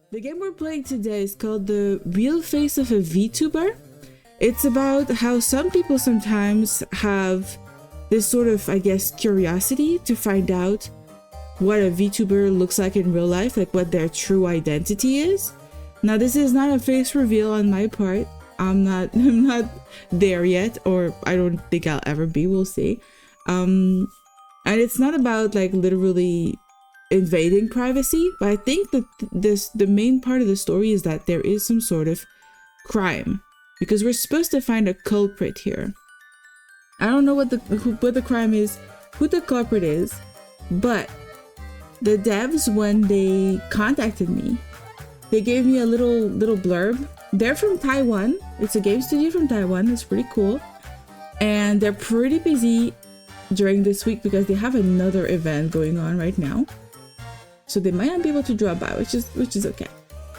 The game we're playing today is called The Real Face of a VTuber. It's about how some people sometimes have this sort of, I guess, curiosity to find out what a VTuber looks like in real life, like what their true identity is. Now, this is not a face reveal on my part. I'm not there yet, or I don't think I'll ever be. We'll see. And it's not about like literally invading privacy, but I think that the main part of the story is that there is some sort of crime, because we're supposed to find a culprit here. I don't know what the crime is, who the culprit is, but the devs, when they contacted me, they gave me a little blurb. They're from Taiwan. It's a game studio from Taiwan. It's pretty cool, and they're pretty busy during this week because they have another event going on right now, so they might not be able to drop by, which is okay.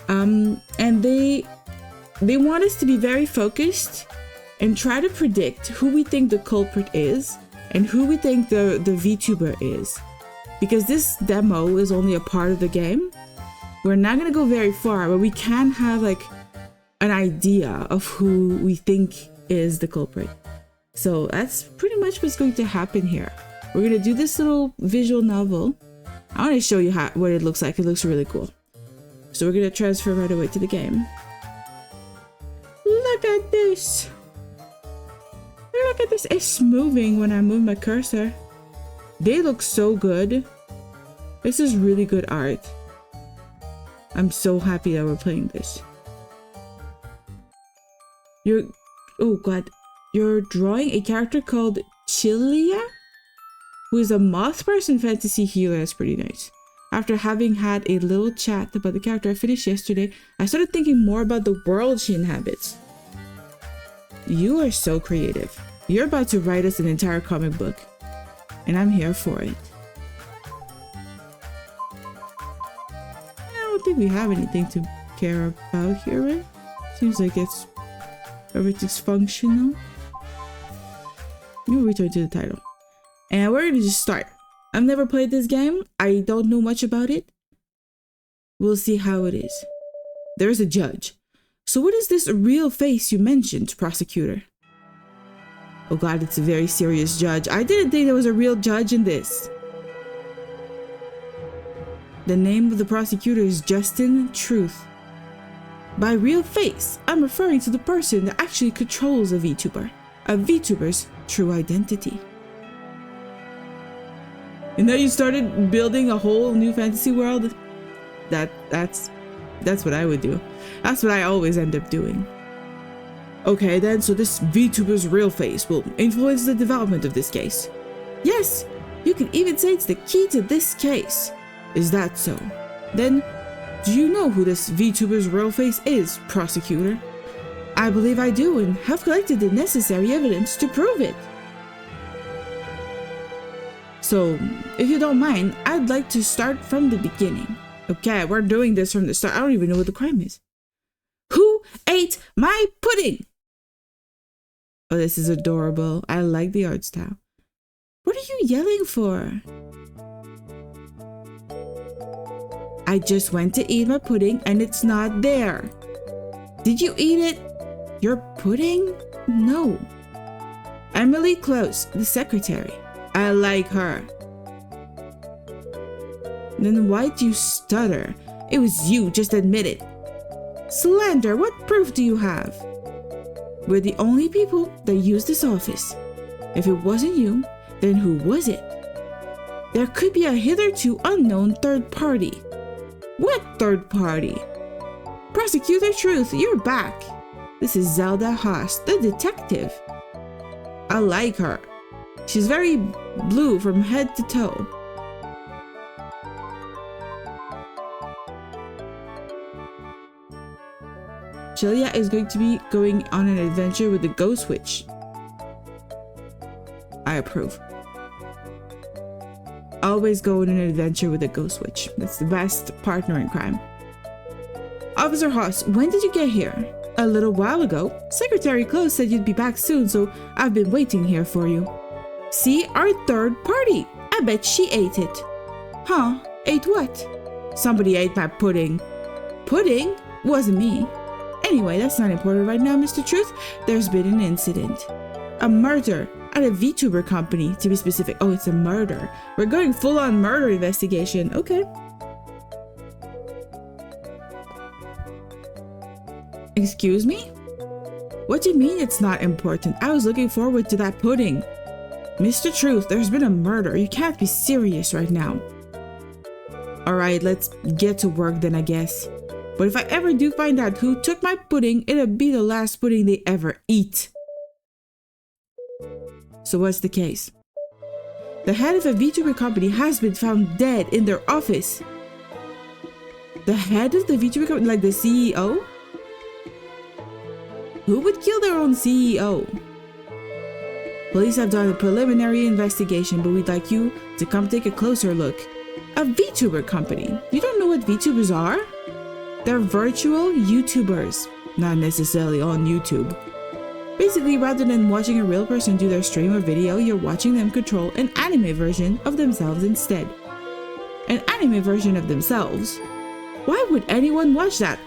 And they want us to be very focused and try to predict who we think the culprit is and who we think the VTuber is, because this demo is only a part of the game. We're not gonna go very far, but we can have like an idea of who we think is the culprit. So that's pretty much what's going to happen here. We're gonna do this little visual novel. I want to show you what it looks like. It looks really cool. So we're gonna transfer right away to the game. Look at this. Look at this. It's moving when I move my cursor. They look so good. This is really good art. I'm so happy that we're playing this. Oh god. You're drawing a character called Chilia, who is a moth person fantasy healer. That's pretty nice. After having had a little chat about the character I finished yesterday, I started thinking more about the world she inhabits. You are so creative. You're about to write us an entire comic book, and I'm here for it. I don't think we have anything to care about here, right? Seems like everything's functional. We'll return to the title. And we're gonna just start. I've never played this game. I don't know much about it. We'll see how it is. There's a judge. So what is this real face you mentioned, prosecutor? Oh god, it's a very serious judge. I didn't think there was a real judge in this. The name of the prosecutor is Justin Truth. By real face, I'm referring to the person that actually controls a VTuber. A VTuber's true identity. And now you started building a whole new fantasy world? That's what I would do. That's what I always end up doing. Okay then, so this VTuber's real face will influence the development of this case. Yes, you can even say it's the key to this case. Is that so? Then, do you know who this VTuber's real face is, prosecutor? I believe I do, and have collected the necessary evidence to prove it. So, if you don't mind, I'd like to start from the beginning. Okay, we're doing this from the start. I don't even know what the crime is. Who ate my pudding? Oh, this is adorable. I like the art style. What are you yelling for? I just went to eat my pudding and it's not there. Did you eat it? Your pudding? No. Emily Close, the secretary. I like her. Then why do you stutter? It was you, just admit it. Slander, what proof do you have? We're the only people that use this office. If it wasn't you, then who was it? There could be a hitherto unknown third party. What third party? Prosecutor Truth, you're back. This is Zelda Haas, the detective. I like her. She's very blue from head to toe. Shelia is going to be going on an adventure with the Ghost Witch. I approve. Always go on an adventure with a Ghost Witch. That's the best partner in crime. Officer Haas, when did you get here? A little while ago. Secretary Close said you'd be back soon, so I've been waiting here for you. See, our third party. I bet she ate it. Huh? Ate what? Somebody ate my pudding. pudding? Wasn't me. Anyway, that's not important right now, Mr. Truth. There's been an incident. A murder at a VTuber company, to be specific. Oh, it's a murder. We're going full-on murder investigation. Okay. Excuse me? What do you mean it's not important? I was looking forward to that pudding. Mr. Truth, there's been a murder. You can't be serious right now. Alright, let's get to work then, I guess. But if I ever do find out who took my pudding, it'll be the last pudding they ever eat. So what's the case? The head of a VTuber company has been found dead in their office. The head of the VTuber company, like the CEO? Who would kill their own CEO? Police have done a preliminary investigation, but we'd like you to come take a closer look. A VTuber company? You don't know what VTubers are? They're virtual YouTubers, not necessarily on YouTube. Basically, rather than watching a real person do their stream or video, you're watching them control an anime version of themselves instead. An anime version of themselves? Why would anyone watch that?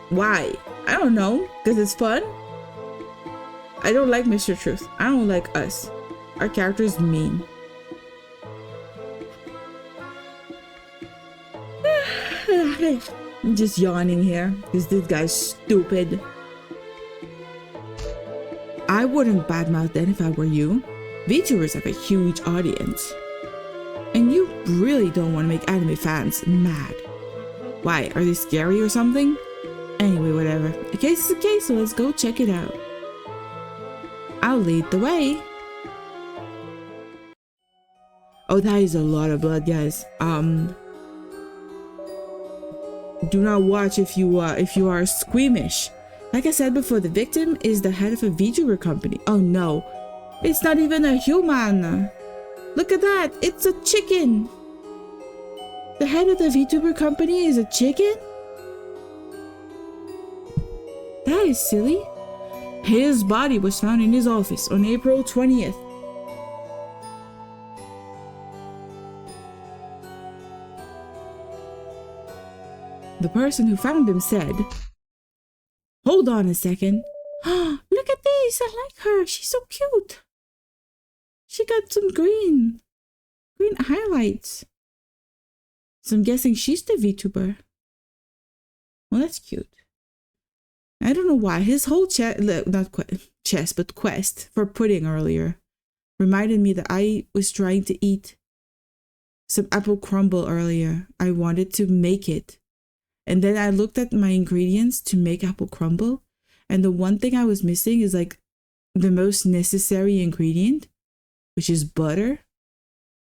Why? I don't know, because it's fun. I don't like Mr. Truth. I don't like us. Our character is mean. I'm just yawning here because this guy's stupid. I wouldn't badmouth them if I were you. VTubers have a huge audience. And you really don't want to make anime fans mad. Why? Are they scary or something? Anyway, whatever. A case is a case, so let's go check it out. I'll lead the way. Oh, that is a lot of blood, guys. Do not watch if you are squeamish. Like I said before, the victim is the head of a VTuber company. Oh no, it's not even a human. Look at that, it's a chicken. The head of the VTuber company is a chicken? That is silly. His body was found in his office on April 20th. The person who found him said, "Hold on a second. Look at this. I like her. She's so cute. She got some green highlights. So I'm guessing she's the VTuber. Well, that's cute. I don't know why. His whole quest for pudding earlier reminded me that I was trying to eat some apple crumble earlier. I wanted to make it. And then I looked at my ingredients to make apple crumble. And the one thing I was missing is like the most necessary ingredient, which is butter.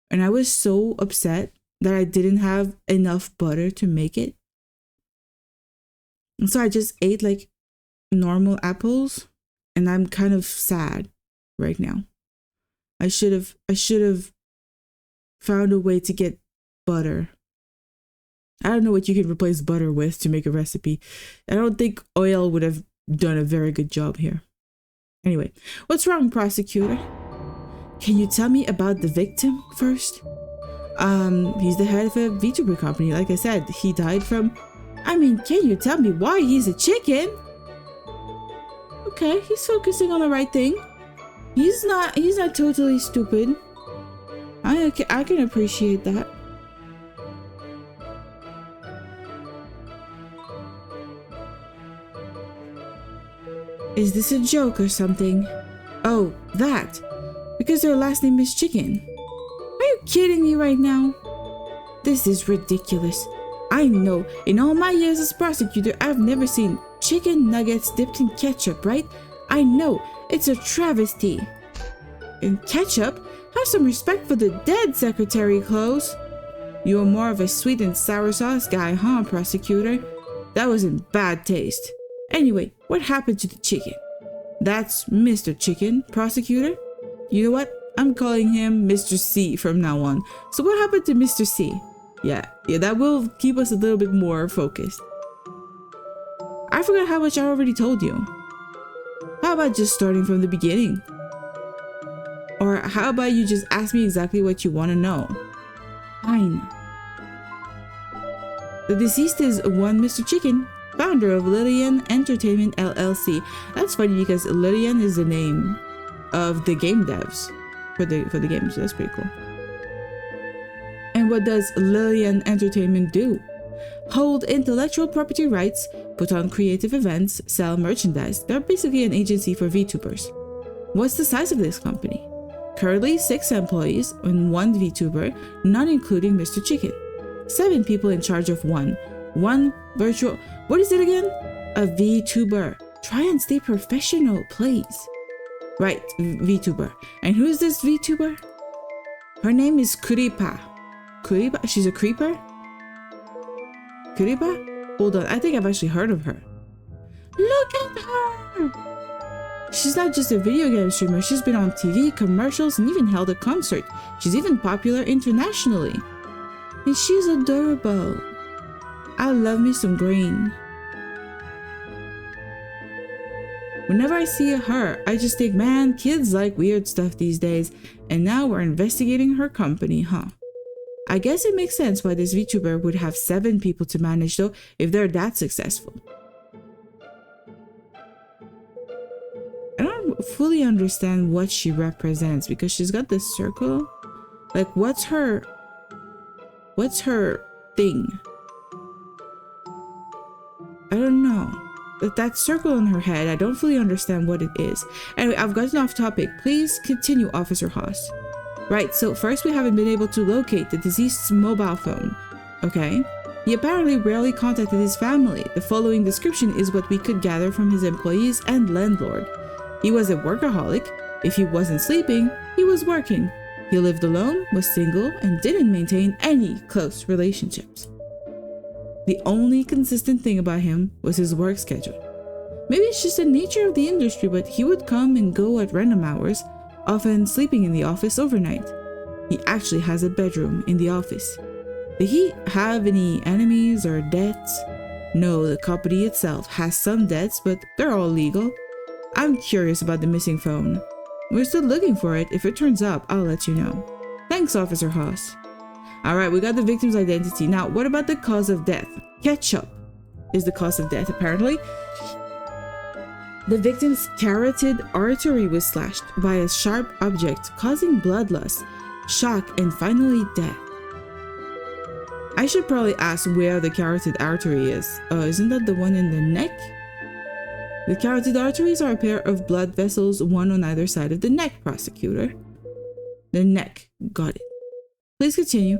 And I was so upset that I didn't have enough butter to make it. And so I just ate like normal apples, and I'm kind of sad right now. I should have found a way to get butter. I don't know what you can replace butter with to make a recipe. I don't think oil would have done a very good job here. Anyway, what's wrong, prosecutor? Can you tell me about the victim first? He's the head of a VTuber company. Like I said, he died from... I mean, can you tell me why he's a chicken? Okay, he's focusing on the right thing. He's not totally stupid. I can appreciate that. Is this a joke or something? Oh, that. Because their last name is Chicken. Are you kidding me right now? This is ridiculous. I know, in all my years as prosecutor, I've never seen chicken nuggets dipped in ketchup, right? I know, it's a travesty. In ketchup? Have some respect for the dead, Secretary Close. You're more of a sweet and sour sauce guy, huh, prosecutor? That was in bad taste. Anyway, what happened to the chicken? That's Mr. Chicken, prosecutor. You know what? I'm calling him Mr. C from now on. So what happened to Mr. C? Yeah, that will keep us a little bit more focused. I forgot how much I already told you. How about just starting from the beginning? Or how about you just ask me exactly what you want to know? Fine. The deceased is one Mr. Chicken, founder of Lillian Entertainment LLC. That's funny because Lillian is the name of the game devs for the game, so that's pretty cool. And what does Lillian Entertainment do? Hold intellectual property rights, put on creative events, sell merchandise. They're basically an agency for VTubers. What's the size of this company? Currently 6 employees and 1 VTuber, not including Mr. Chicken. 7 people in charge of one virtual, what is it again? A VTuber. Try and stay professional, please. Right, VTuber. And who is this VTuber? Her name is Kuripa. Kuripa? She's a creeper? Kuripa? Hold on, I think I've actually heard of her. Look at her! She's not just a video game streamer, she's been on TV, commercials, and even held a concert. She's even popular internationally. And she's adorable. I love me some green. Whenever I see her, I just think, man, kids like weird stuff these days. And now we're investigating her company, huh? I guess it makes sense why this VTuber would have 7 people to manage though, if they're that successful. I don't fully understand what she represents because she's got this circle. Like, what's her thing? I don't know. That circle in her head, I don't fully understand what it is. Anyway, I've gotten off topic. Please continue, Officer Haas. Right, so first we haven't been able to locate the deceased's mobile phone. Okay. He apparently rarely contacted his family. The following description is what we could gather from his employees and landlord. He was a workaholic. If he wasn't sleeping, he was working. He lived alone, was single, and didn't maintain any close relationships. The only consistent thing about him was his work schedule. Maybe it's just the nature of the industry, but he would come and go at random hours, often sleeping in the office overnight. He actually has a bedroom in the office. Did he have any enemies or debts? No, the company itself has some debts, but they're all legal. I'm curious about the missing phone. We're still looking for it. If it turns up, I'll let you know. Thanks, Officer Haas. Alright, we got the victim's identity. Now, what about the cause of death? Ketchup is the cause of death, apparently. The victim's carotid artery was slashed by a sharp object, causing blood loss, shock, and finally death. I should probably ask where the carotid artery is. Isn't that the one in the neck? The carotid arteries are a pair of blood vessels, one on either side of the neck, prosecutor. The neck. Got it. Please continue.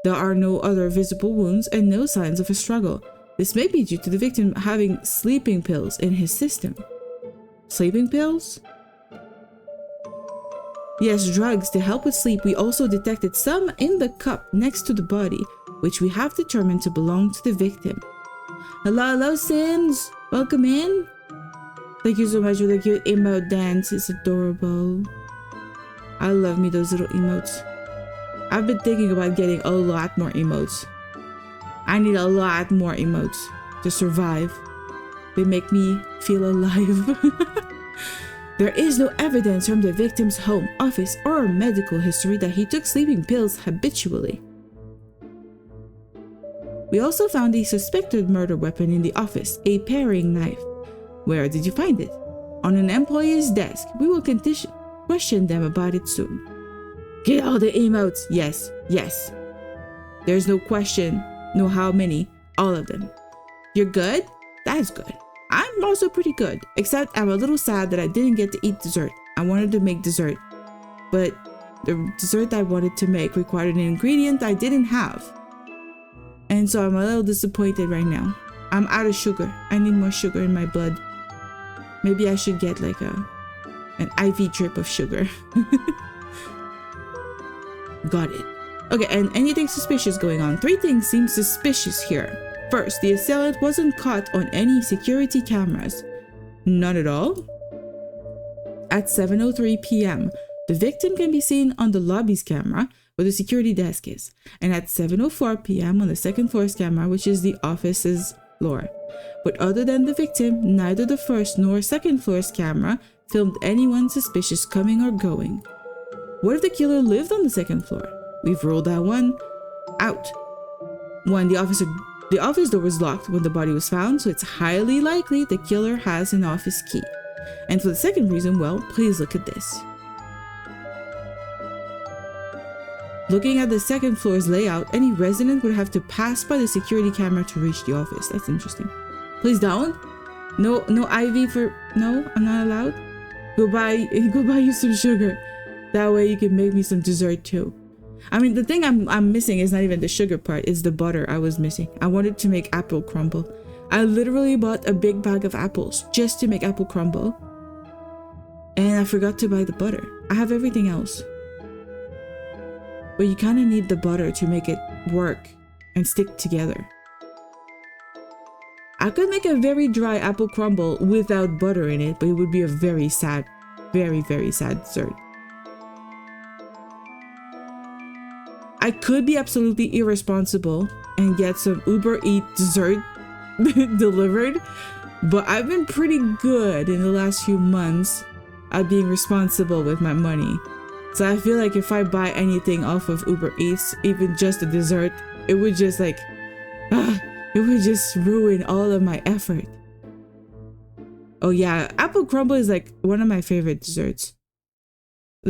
There are no other visible wounds and no signs of a struggle. This may be due to the victim having sleeping pills in his system. Sleeping pills? Yes, drugs to help with sleep. We also detected some in the cup next to the body, which we have determined to belong to the victim. Hello, Sins. Welcome in. Thank you so much for the cute emote dance. It's adorable. I love me those little emotes. I've been thinking about getting a lot more emotes. I need a lot more emotes to survive. They make me feel alive. There is no evidence from the victim's home, office, or medical history that he took sleeping pills habitually. We also found a suspected murder weapon in the office, a paring knife. Where did you find it? On an employee's desk. We will question them about it soon. Get all the emotes. Yes, yes. There's no question, no how many, all of them. You're good? That's good. I'm also pretty good, except I'm a little sad that I didn't get to eat dessert. I wanted to make dessert, but the dessert I wanted to make required an ingredient I didn't have. And so I'm a little disappointed right now. I'm out of sugar. I need more sugar in my blood. Maybe I should get like an IV drip of sugar. Got it. Okay, and anything suspicious going on? 3 things seem suspicious here. First, the assailant wasn't caught on any security cameras. None at all. At 7:03 p.m., the victim can be seen on the lobby's camera where the security desk is, and at 7:04 p.m. on the second floor's camera, which is the office's floor. But other than the victim, neither the first nor second floor's camera filmed anyone suspicious coming or going. What if the killer lived on the second floor? We've ruled that one out. 1. The officer The office door was locked when the body was found, so it's highly likely the killer has an office key. And for the second reason, well, please look at this. Looking at the second floor's layout, any resident would have to pass by the security camera to reach the office. That's interesting. Please don't. No IV for... No, I'm not allowed. Go buy you some sugar. That way you can make me some dessert too. I mean, the thing I'm missing is not even the sugar part. It's the butter I was missing. I wanted to make apple crumble. I literally bought a big bag of apples just to make apple crumble. And I forgot to buy the butter. I have everything else. But you kind of need the butter to make it work and stick together. I could make a very dry apple crumble without butter in it, but it would be a very sad, very, very sad dessert. I could be absolutely irresponsible and get some Uber Eats dessert delivered, but I've been pretty good in the last few months at being responsible with my money. So I feel like if I buy anything off of Uber Eats, even just a dessert, it would just like, it would just ruin all of my effort. Oh yeah, apple crumble is like one of my favorite desserts.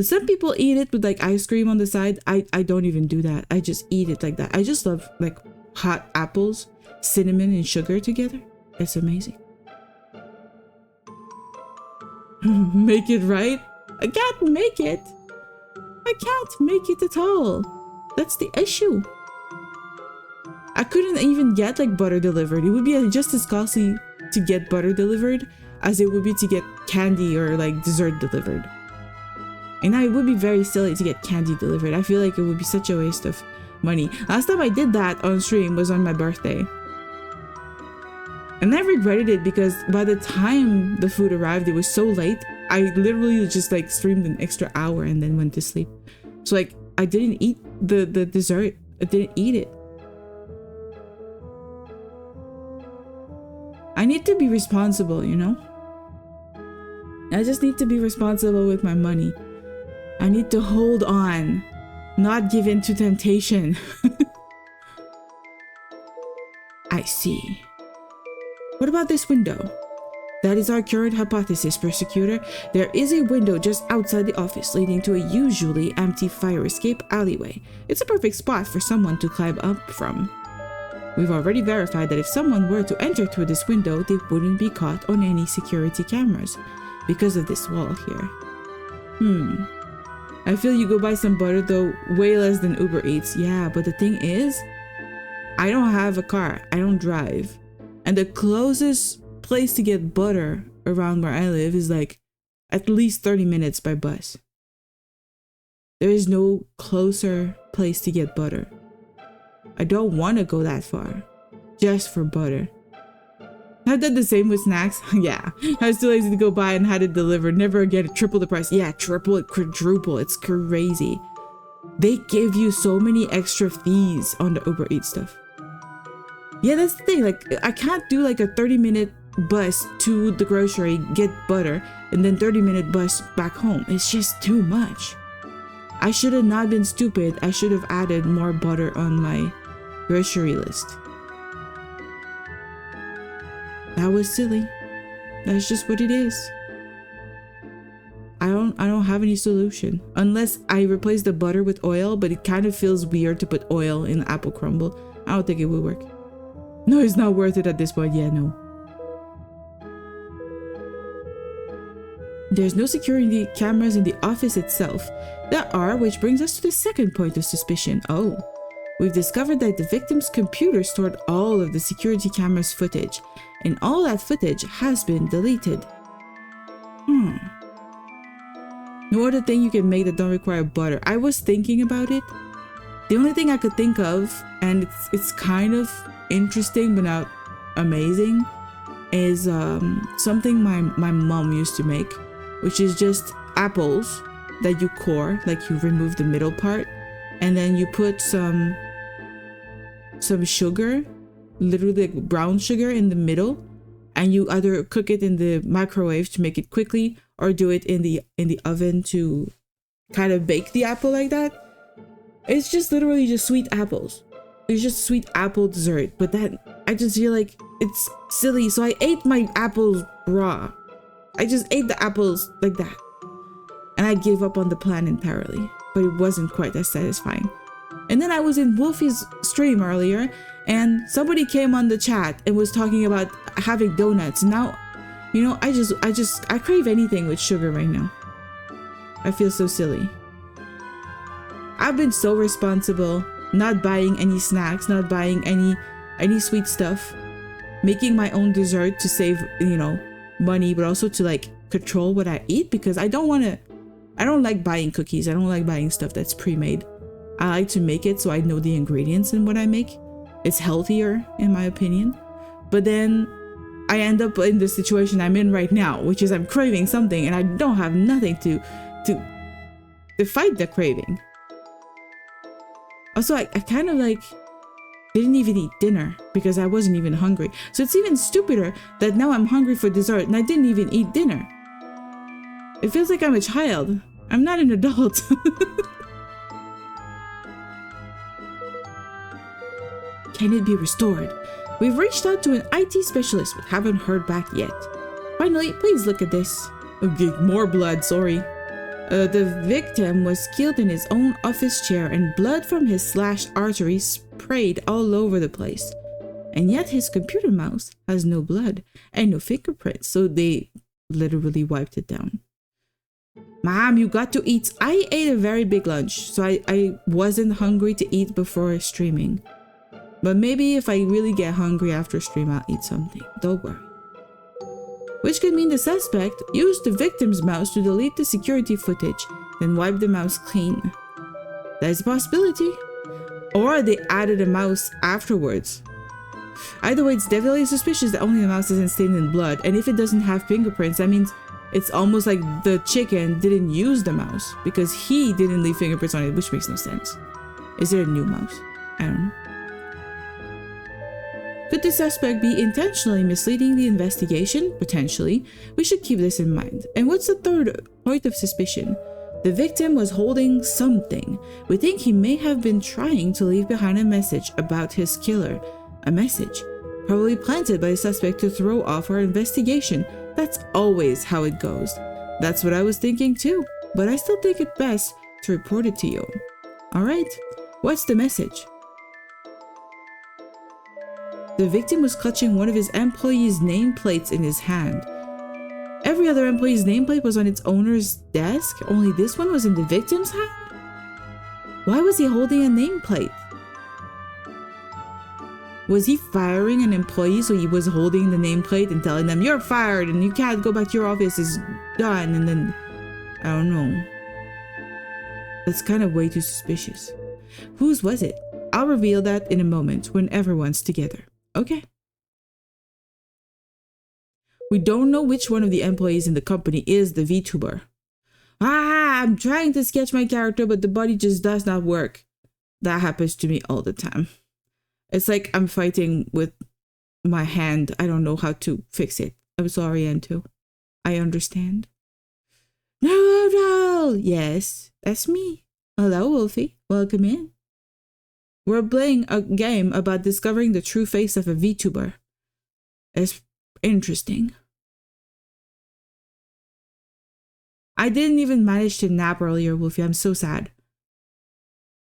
Some people eat it with like ice cream on the side. I don't even do that. I just eat it like that. I just love like hot apples, cinnamon and sugar together. It's amazing. Make it right? I can't make it. I can't make it at all. That's the issue. I couldn't even get like butter delivered. It would be just as costly to get butter delivered as it would be to get candy or like dessert delivered. And it would be very silly to get candy delivered. I feel like it would be such a waste of money. Last time I did that on stream was on my birthday. And I regretted it because by the time the food arrived, it was so late. I literally just like streamed an extra hour and then went to sleep. So like I didn't eat the dessert. I didn't eat it. I need to be responsible, you know? I just need to be responsible with my money. I need to hold on, not give in to temptation. I see. What about this window? That is our current hypothesis, Persecutor. There is a window just outside the office leading to a usually empty fire escape alleyway. It's a perfect spot for someone to climb up from. We've already verified that if someone were to enter through this window, they wouldn't be caught on any security cameras because of this wall here. I feel you go buy some butter though, way less than Uber Eats. Yeah, but the thing is, I don't have a car. I don't drive. And the closest place to get butter around where I live is like at least 30 minutes by bus. There is no closer place to get butter. I don't want to go that far just for butter. I've done the same with snacks. Yeah, I was too lazy to go buy and had it delivered. Never again, triple the price. Yeah, triple it, quadruple. It's crazy. They give you so many extra fees on the Uber Eats stuff. Yeah, that's the thing. Like, I can't do like a 30-minute bus to the grocery, get butter, and then 30-minute bus back home. It's just too much. I should have not been stupid. I should have added more butter on my grocery list. That was silly. That's just what it is. I don't have any solution. Unless I replace the butter with oil, but it kind of feels weird to put oil in apple crumble. I don't think it will work. No, it's not worth it at this point. Yeah, no. There's no security cameras in the office itself. There are, which brings us to the second point of suspicion. Oh, we've discovered that the victim's computer stored all of the security cameras footage, and all that footage has been deleted. No other thing you can make that don't require butter. I was thinking about it. The only thing I could think of, and it's kind of interesting but not amazing, is something my mom used to make, which is just apples that you core, like you remove the middle part, and then you put some sugar, literally like brown sugar, in the middle, and you either cook it in the microwave to make it quickly or do it in the oven to kind of bake the apple like that. It's just literally just sweet apples. it's just sweet apple dessert, but that I just feel like it's silly. So I ate my apples raw. I just ate the apples like that. And I gave up on the plan entirely, but it wasn't quite as satisfying. And then I was in Wolfie's stream earlier, and somebody came on the chat and was talking about having donuts. Now, you know, I crave anything with sugar right now. I feel so silly. I've been so responsible, not buying any snacks, not buying any sweet stuff, making my own dessert to save, you know, money, but also to like control what I eat, because I don't like buying cookies. I don't like buying stuff that's pre-made. I like to make it so I know the ingredients in what I make. It's healthier in my opinion. But then I end up in the situation I'm in right now, which is I'm craving something and I don't have nothing to fight the craving. Also, I kind of like didn't even eat dinner because I wasn't even hungry. So it's even stupider that now I'm hungry for dessert and I didn't even eat dinner. It feels like I'm a child. I'm not an adult. Can it be restored? We've reached out to an IT specialist but haven't heard back yet. Finally, please look at this. Okay, more blood, sorry. The victim was killed in his own office chair and blood from his slashed artery sprayed all over the place. And yet his computer mouse has no blood and no fingerprints, so they literally wiped it down. Mom, you got to eat. I ate a very big lunch, so I wasn't hungry to eat before streaming. But maybe if I really get hungry after stream, I'll eat something. Don't worry. Which could mean the suspect used the victim's mouse to delete the security footage, then wipe the mouse clean. There's a possibility. Or they added a mouse afterwards. Either way, it's definitely suspicious that only the mouse isn't stained in blood, and if it doesn't have fingerprints, that means it's almost like the chicken didn't use the mouse because he didn't leave fingerprints on it, which makes no sense. Is it a new mouse? I don't know. Could the suspect be intentionally misleading the investigation? Potentially. We should keep this in mind. And what's the third point of suspicion? The victim was holding something. We think he may have been trying to leave behind a message about his killer. A message, probably planted by the suspect to throw off our investigation. That's always how it goes. That's what I was thinking too, but I still think it best to report it to you. Alright, what's the message? The victim was clutching one of his employees' nameplates in his hand. Every other employee's nameplate was on its owner's desk, only this one was in the victim's hand? Why was he holding a nameplate? Was he firing an employee so he was holding the nameplate and telling them, you're fired and you can't go back to your office, it's done, and then, I don't know. That's kind of way too suspicious. Whose was it? I'll reveal that in a moment when everyone's together. Okay. We don't know which one of the employees in the company is the VTuber. I'm trying to sketch my character, but the body just does not work. That happens to me all the time. It's like I'm fighting with my hand. I don't know how to fix it. I'm sorry, Anto. I understand. No. Yes, that's me. Hello, Wolfie. Welcome in. We're playing a game about discovering the true face of a VTuber. It's interesting. I didn't even manage to nap earlier, Wolfie. I'm so sad.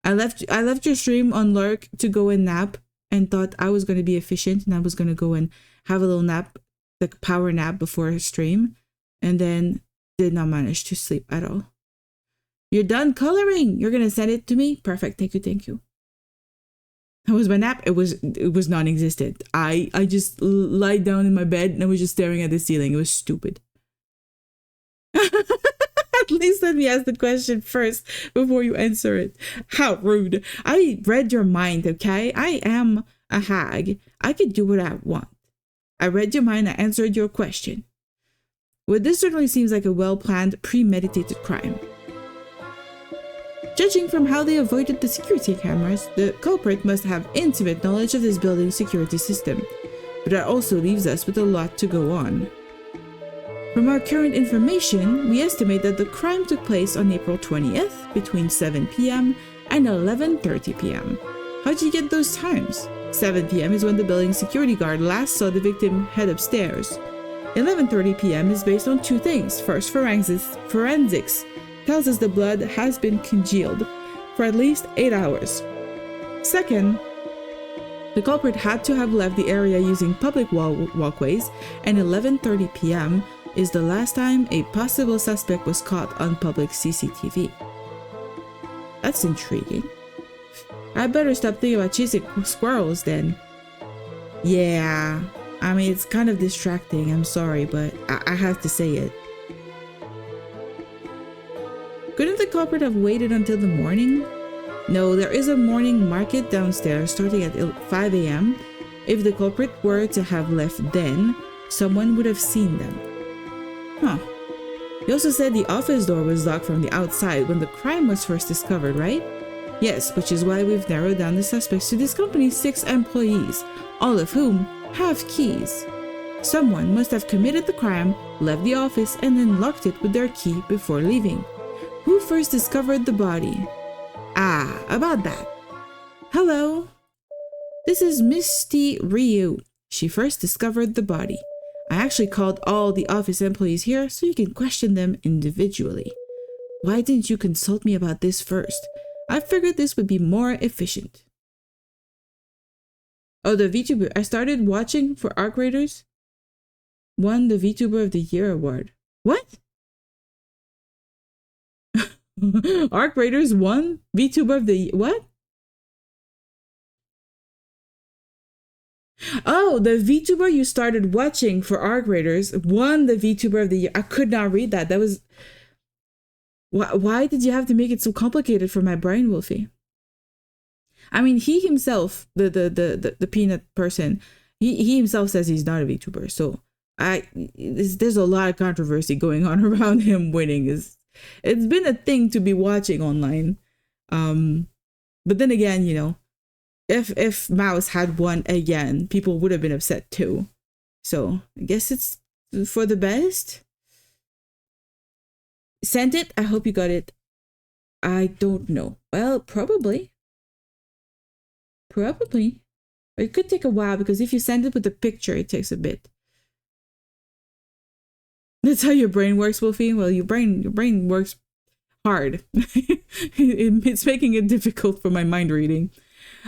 I left your stream on lurk to go and nap and thought I was going to be efficient and I was going to go and have a little nap, like power nap before a stream, and then did not manage to sleep at all. You're done coloring. You're going to send it to me? Perfect. Thank you. How was my nap? It was non-existent. I just lied down in my bed and I was just staring at the ceiling. It was stupid. At least let me ask the question first before you answer it. How rude. I read your mind, okay? I am a hag. I can do what I want. I read your mind. I answered your question. Well, this certainly seems like a well-planned, premeditated crime. Judging from how they avoided the security cameras, the culprit must have intimate knowledge of this building's security system. But that also leaves us with a lot to go on. From our current information, we estimate that the crime took place on April 20th between 7 p.m. and 11:30 p.m. How'd you get those times? 7 p.m. is when the building security guard last saw the victim head upstairs. 11:30 p.m. is based on 2 things. First, forensics tells us the blood has been congealed for at least 8 hours. Second, the culprit had to have left the area using public walkways, and 11:30 p.m. is the last time a possible suspect was caught on public CCTV. That's intriguing. I better stop thinking about chasing squirrels then. Yeah, I mean, it's kind of distracting, I'm sorry, but I have to say it. Couldn't the culprit have waited until the morning? No, there is a morning market downstairs starting at 5 a.m. If the culprit were to have left then, someone would have seen them. Huh. He also said the office door was locked from the outside when the crime was first discovered, right? Yes, which is why we've narrowed down the suspects to this company's 6 employees, all of whom have keys. Someone must have committed the crime, left the office, and then locked it with their key before leaving. Who first discovered the body? Ah, about that. Hello. This is Misty Ryu. She first discovered the body. I actually called all the office employees here so you can question them individually. Why didn't you consult me about this first? I figured this would be more efficient. Oh, the VTuber I started watching for Arc Raiders won the VTuber of the Year award. What? Arc Raiders won VTuber of the what? Oh, the VTuber you started watching for Arc Raiders won the VTuber of the Year. I could not read that. That was... Why did you have to make it so complicated for my brain, Wolfie? I mean, he himself, the peanut person, he himself says he's not a VTuber. So there's a lot of controversy going on around him winning. It's been a thing to be watching online. But then again, you know, if Mouse had won again, people would have been upset too. So I guess it's for the best. Sent it? I hope you got it. I don't know. Well, probably. Probably. It could take a while because if you send it with a picture, it takes a bit. That's how your brain works, Wolfie. Well, your brain works hard. It's making it difficult for my mind reading.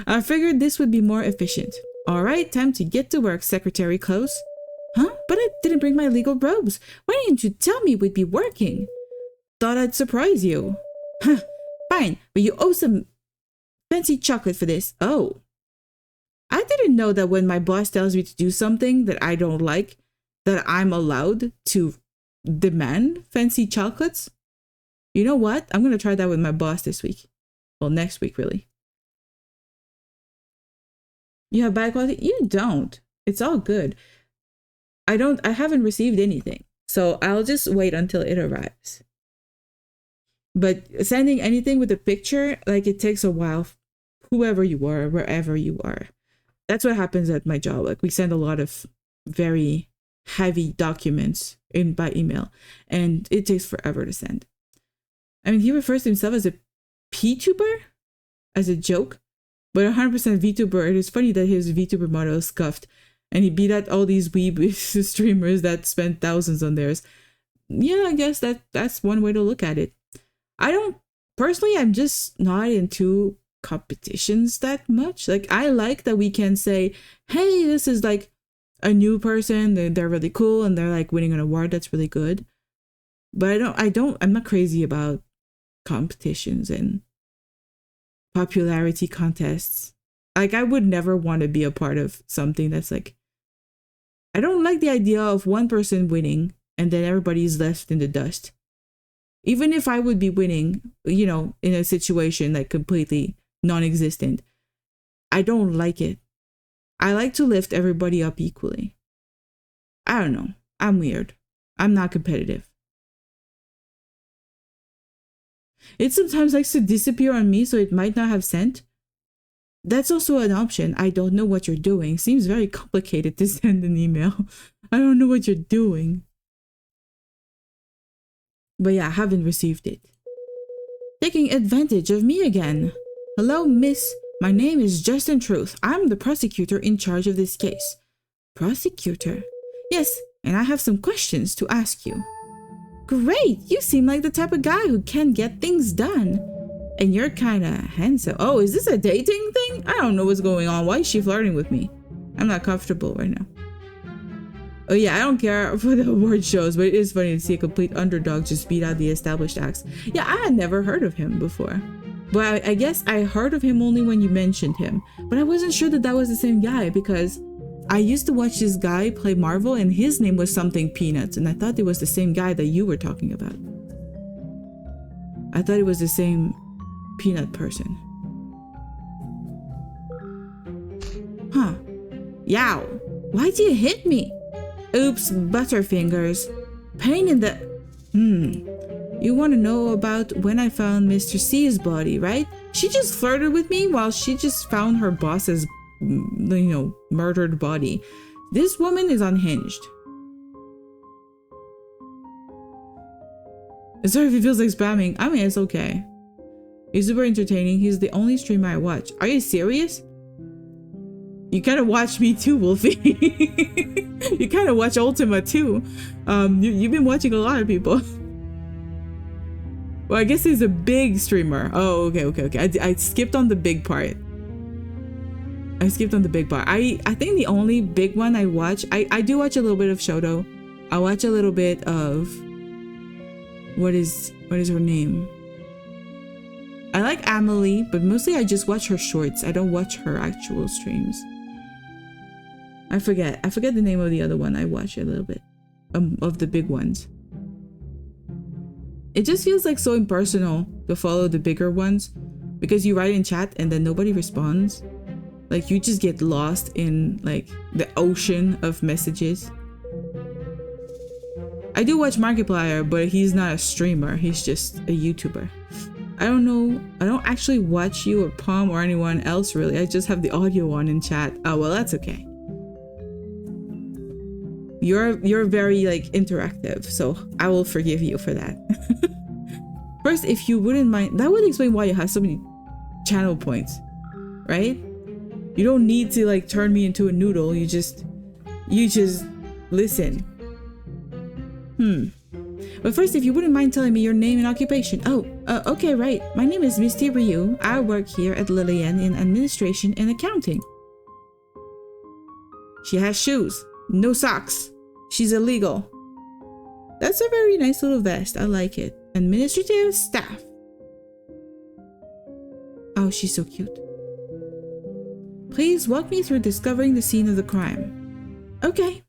I figured this would be more efficient. All right, time to get to work, Secretary Close. Huh? But I didn't bring my legal robes. Why didn't you tell me we'd be working? Thought I'd surprise you. Huh, fine, but you owe some fancy chocolate for this. Oh. I didn't know that when my boss tells me to do something that I don't like, that I'm allowed to demand fancy chocolates. You know what? I'm going to try that with my boss this week. Well, next week, really. You have bad quality? You don't. It's all good. I haven't received anything. So I'll just wait until it arrives. But sending anything with a picture, like it takes a while, whoever you are, wherever you are. That's what happens at my job. Like we send a lot of very heavy documents by email and it takes forever to send. I mean, he refers to himself as a PTuber as a joke, but 100% VTuber. It is funny that his VTuber motto is scuffed and he beat out all these weeb streamers that spent thousands on theirs. Yeah, I guess that's one way to look at it. I'm just not into competitions that much. Like I like that we can say, hey, this is like a new person, they're really cool and they're like winning an award, that's really good. But I'm not crazy about competitions and popularity contests. Like I would never want to be a part of something that's like, I don't like the idea of one person winning and then everybody's left in the dust. Even if I would be winning, you know, in a situation like completely non-existent, I don't like it. I like to lift everybody up equally. I don't know. I'm weird. I'm not competitive. It sometimes likes to disappear on me, so it might not have sent. That's also an option. I don't know what you're doing. Seems very complicated to send an email. I don't know what you're doing. But yeah, I haven't received it. Taking advantage of me again. Hello, Miss My name is Justin Truth. I'm the prosecutor in charge of this case. Prosecutor? Yes, and I have some questions to ask you. Great! You seem like the type of guy who can get things done. And you're kinda handsome. Oh, is this a dating thing? I don't know what's going on. Why is she flirting with me? I'm not comfortable right now. Oh yeah, I don't care for the award shows, but it is funny to see a complete underdog just beat out the established acts. Yeah, I had never heard of him before. But I guess I heard of him only when you mentioned him. But I wasn't sure that that was the same guy because I used to watch this guy play Marvel and his name was something Peanuts, and I thought it was the same guy that you were talking about. I thought it was the same peanut person. Huh. Yow. Why'd you hit me? Oops, butterfingers. Pain in the... You want to know about when I found Mr. C's body, right? She just flirted with me while she just found her boss's, murdered body. This woman is unhinged. Sorry if it feels like spamming. I mean, it's okay. He's super entertaining. He's the only streamer I watch. Are you serious? You kind of watch me too, Wolfie. You kind of watch Ultima too. You've been watching a lot of people. Well, I guess he's a big streamer. Oh, okay. I skipped on the big part. I think the only big one I watch, I do watch a little bit of Shoto. I watch a little bit of... What is her name? I like Amelie, but mostly I just watch her shorts. I don't watch her actual streams. I forget the name of the other one I watch a little bit. Of the big ones. It just feels like so impersonal to follow the bigger ones because you write in chat and then nobody responds. Like you just get lost in like the ocean of messages. I do watch Markiplier, but he's not a streamer. He's just a YouTuber. I don't know. I don't actually watch you or Palm or anyone else really. I just have the audio on in chat. Oh, well, that's okay. You're very like interactive, so I will forgive you for that. First, if you wouldn't mind, that would explain why you have so many channel points, right? You don't need to like turn me into a noodle. You just listen. But first, if you wouldn't mind telling me your name and occupation. Oh, okay, right. My name is Misty Ryu. I work here at Lillian in administration and accounting. She has shoes, no socks. She's illegal. That's a very nice little vest. I like it. Administrative staff. Oh, she's so cute. Please walk me through discovering the scene of the crime. Okay.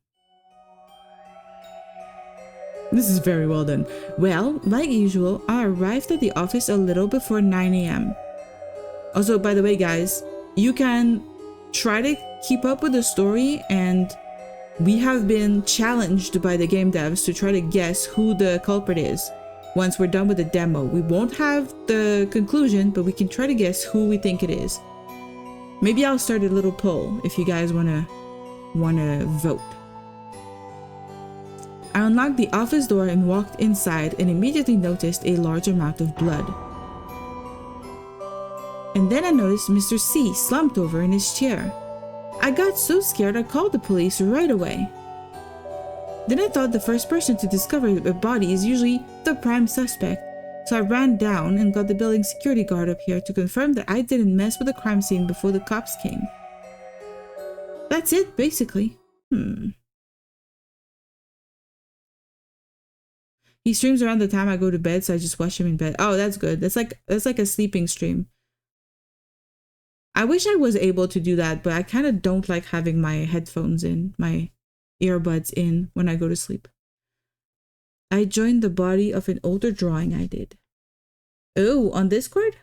This is very well done. Well, like usual, I arrived at the office a little before 9 a.m. Also, by the way, guys, you can try to keep up with the story, and we have been challenged by the game devs to try to guess who the culprit is. Once we're done with the demo, we won't have the conclusion, but we can try to guess who we think it is. Maybe I'll start a little poll if you guys wanna vote. I unlocked the office door and walked inside and immediately noticed a large amount of blood. And then I noticed Mr. C slumped over in his chair. I got so scared I called the police right away. Then I thought the first person to discover a body is usually the prime suspect, so I ran down and got the building security guard up here to confirm that I didn't mess with the crime scene before the cops came. That's it, basically. He streams around the time I go to bed, so I just watch him in bed. Oh, that's good. That's like a sleeping stream. I wish I was able to do that, but I kind of don't like having my headphones in, my earbuds in when I go to sleep. I joined the body of an older drawing I did. Oh, on Discord?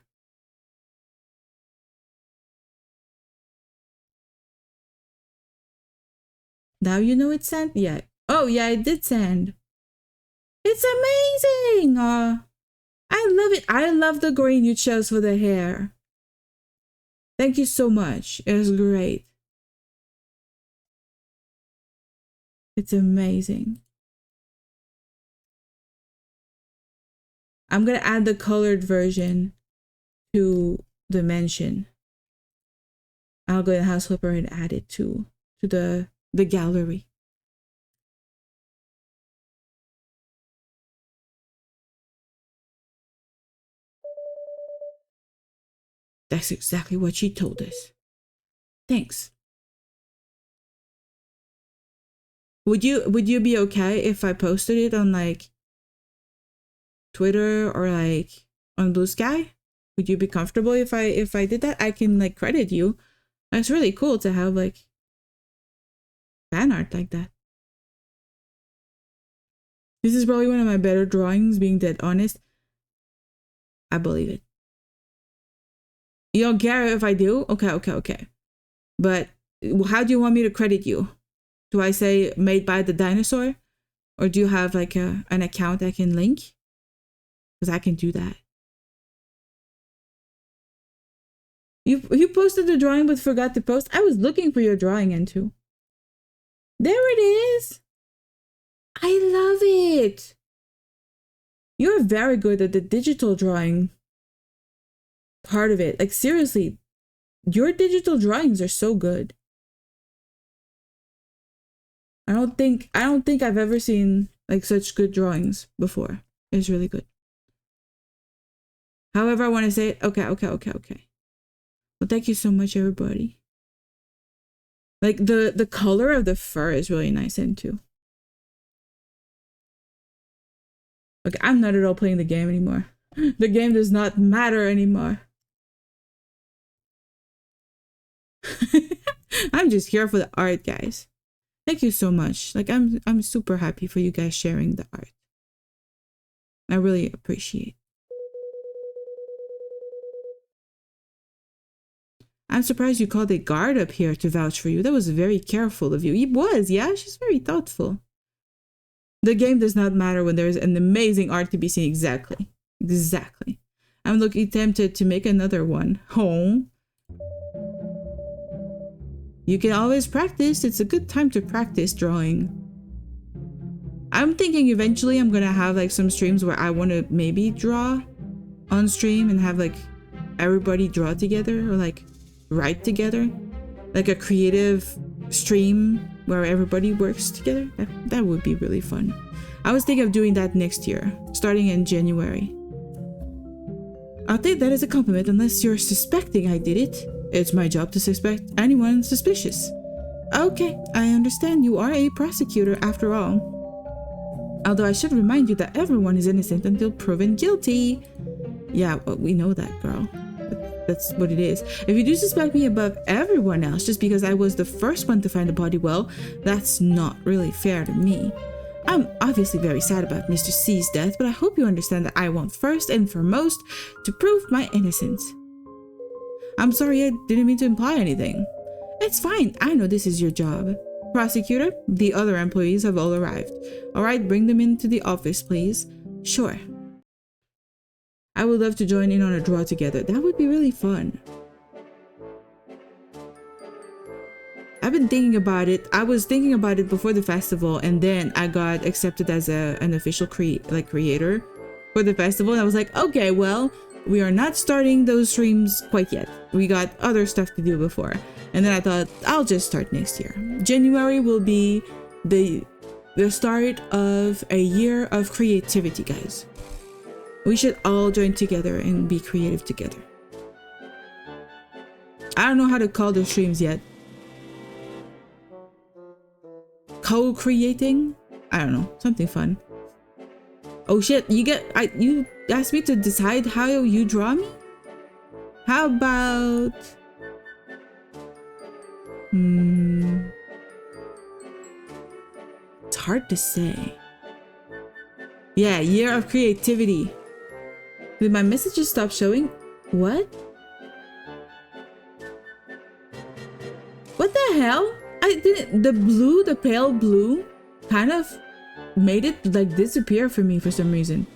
Now you know it's sand? Yeah. Oh, yeah, I did sand. It's amazing! I love it. I love the green you chose for the hair. Thank you so much. It was great. It's amazing. I'm gonna add the colored version to the mention. I'll go in House Flipper and add it to the gallery. That's exactly what she told us. Thanks. Would you be okay if I posted it on like Twitter or like on Blue Sky? Would you be comfortable if I did that? I can like credit you. It's really cool to have like fan art like that. This is probably one of my better drawings, being dead honest. I believe it. You don't care if I do? Okay. But how do you want me to credit you? Do I say made by the dinosaur? Or do you have like an account I can link? Because I can do that. You posted the drawing but forgot to post? I was looking for your drawing into. There it is. I love it. You're very good at the digital drawing part of it. Like seriously, your digital drawings are so good. I don't think I've ever seen like such good drawings before. It's really good. However I want to say it. Okay. Well, thank you so much, everybody. Like the color of the fur is really nice in too. Okay, I'm not at all playing the game anymore. The game does not matter anymore. I'm just here for the art, guys. Thank you so much. Like I'm super happy for you guys sharing the art. I really appreciate. I'm surprised you called a guard up here to vouch for you. That was very careful of you. It was, yeah? She's very thoughtful. The game does not matter when there's an amazing art to be seen. Exactly. I'm looking tempted to make another one. Oh. You can always practice. It's a good time to practice drawing. I'm thinking eventually I'm gonna have like some streams where I want to maybe draw on stream and have like everybody draw together or like write together. Like a creative stream where everybody works together. That would be really fun. I was thinking of doing that next year, starting in January. I'll take that as a compliment unless you're suspecting I did it. It's my job to suspect anyone suspicious. Okay, I understand you are a prosecutor after all. Although I should remind you that everyone is innocent until proven guilty. Yeah, well, we know that, girl. That's what it is. If you do suspect me above everyone else just because I was the first one to find the body, well, that's not really fair to me. I'm obviously very sad about Mr. C's death, but I hope you understand that I want first and foremost to prove my innocence. I'm sorry, I didn't mean to imply anything. It's fine, I know this is your job. Prosecutor, the other employees have all arrived. Alright, bring them into the office, please. Sure. I would love to join in on a draw together. That would be really fun. I've been thinking about it. I was thinking about it before the festival, and then I got accepted as an official creator for the festival. And I was like, okay, well, we are not starting those streams quite yet. We got other stuff to do before. And then I thought, I'll just start next year. January will be the start of a year of creativity, guys. We should all join together and be creative together. I don't know how to call the streams yet. Co-creating? I don't know. Something fun. Oh shit, you asked me to decide how you draw me? How about... It's hard to say. Yeah, year of creativity. Did my messages stop showing? What? What the hell? I didn't... The pale blue kind of made it like disappear for me for some reason.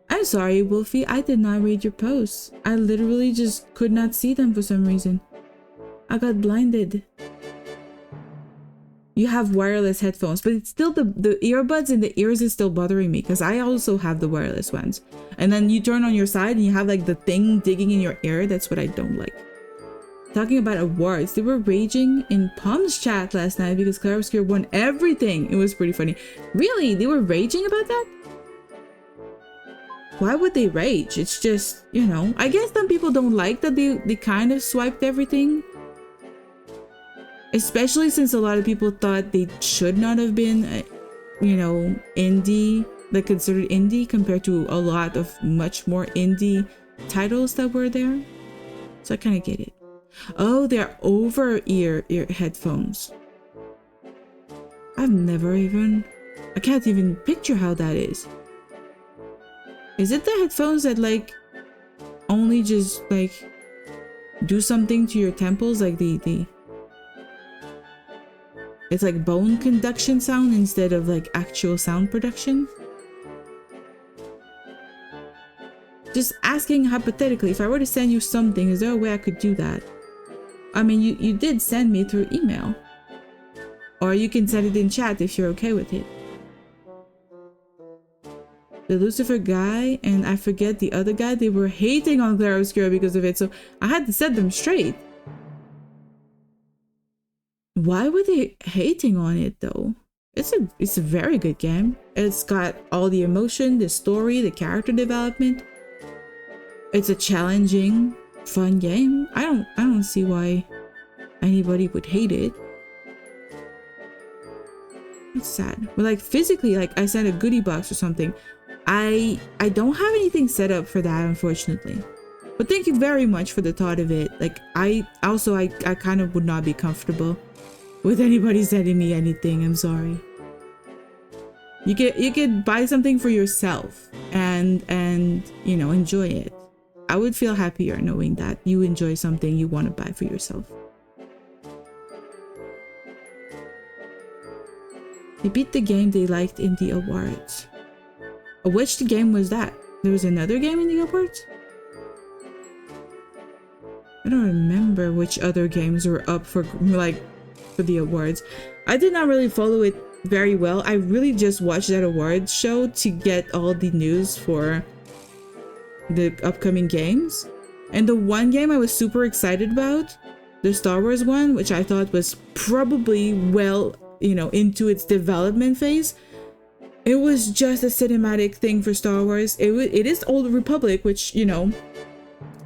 I'm sorry, Wolfie. I did not read your posts. I literally just could not see them for some reason. I got blinded. You have wireless headphones, but it's still the earbuds in the ears is still bothering me because I also have the wireless ones. And then you turn on your side and you have like the thing digging in your ear. That's what I don't like. talking about awards. They were raging in Palm's chat last night because Clarobscure won everything. It was pretty funny. Really? They were raging about that? Why would they rage? It's just, you know, I guess some people don't like that they kind of swiped everything. Especially since a lot of people thought they should not have been, you know, indie, like considered indie compared to a lot of much more indie titles that were there. So I kind of get it. Oh, they're over-ear headphones. I've never even... I can't even picture how that is. Is it the headphones that like only just like do something to your temples, like the it's like bone conduction sound instead of like actual sound production? Just asking hypothetically, if I were to send you something, is there a way I could do that? I mean, you did send me through email, or you can send it in chat if you're okay with it. The Lucifer guy and I forget the other guy, they were hating on Clarobscuro because of it, so I had to set them straight. Why were they hating on it though? It's a very good game. It's got all the emotion, the story, the character development. It's a challenging, fun game. I don't see why anybody would hate it. It's sad. But like physically, like I sent a goodie box or something. I don't have anything set up for that, unfortunately. But thank you very much for the thought of it. Like I kind of would not be comfortable with anybody sending me anything. I'm sorry. You could buy something for yourself and you know, enjoy it. I would feel happier knowing that you enjoy something you want to buy for yourself. They beat the game they liked in the awards. Which game was that? There was another game in the awards? I don't remember which other games were up for the awards. I did not really follow it very well. I really just watched that awards show to get all the news for the upcoming games. And the one game I was super excited about, the Star Wars one, which I thought was probably well, you know, into its development phase. It was just a cinematic thing for Star Wars. It is Old Republic, which, you know,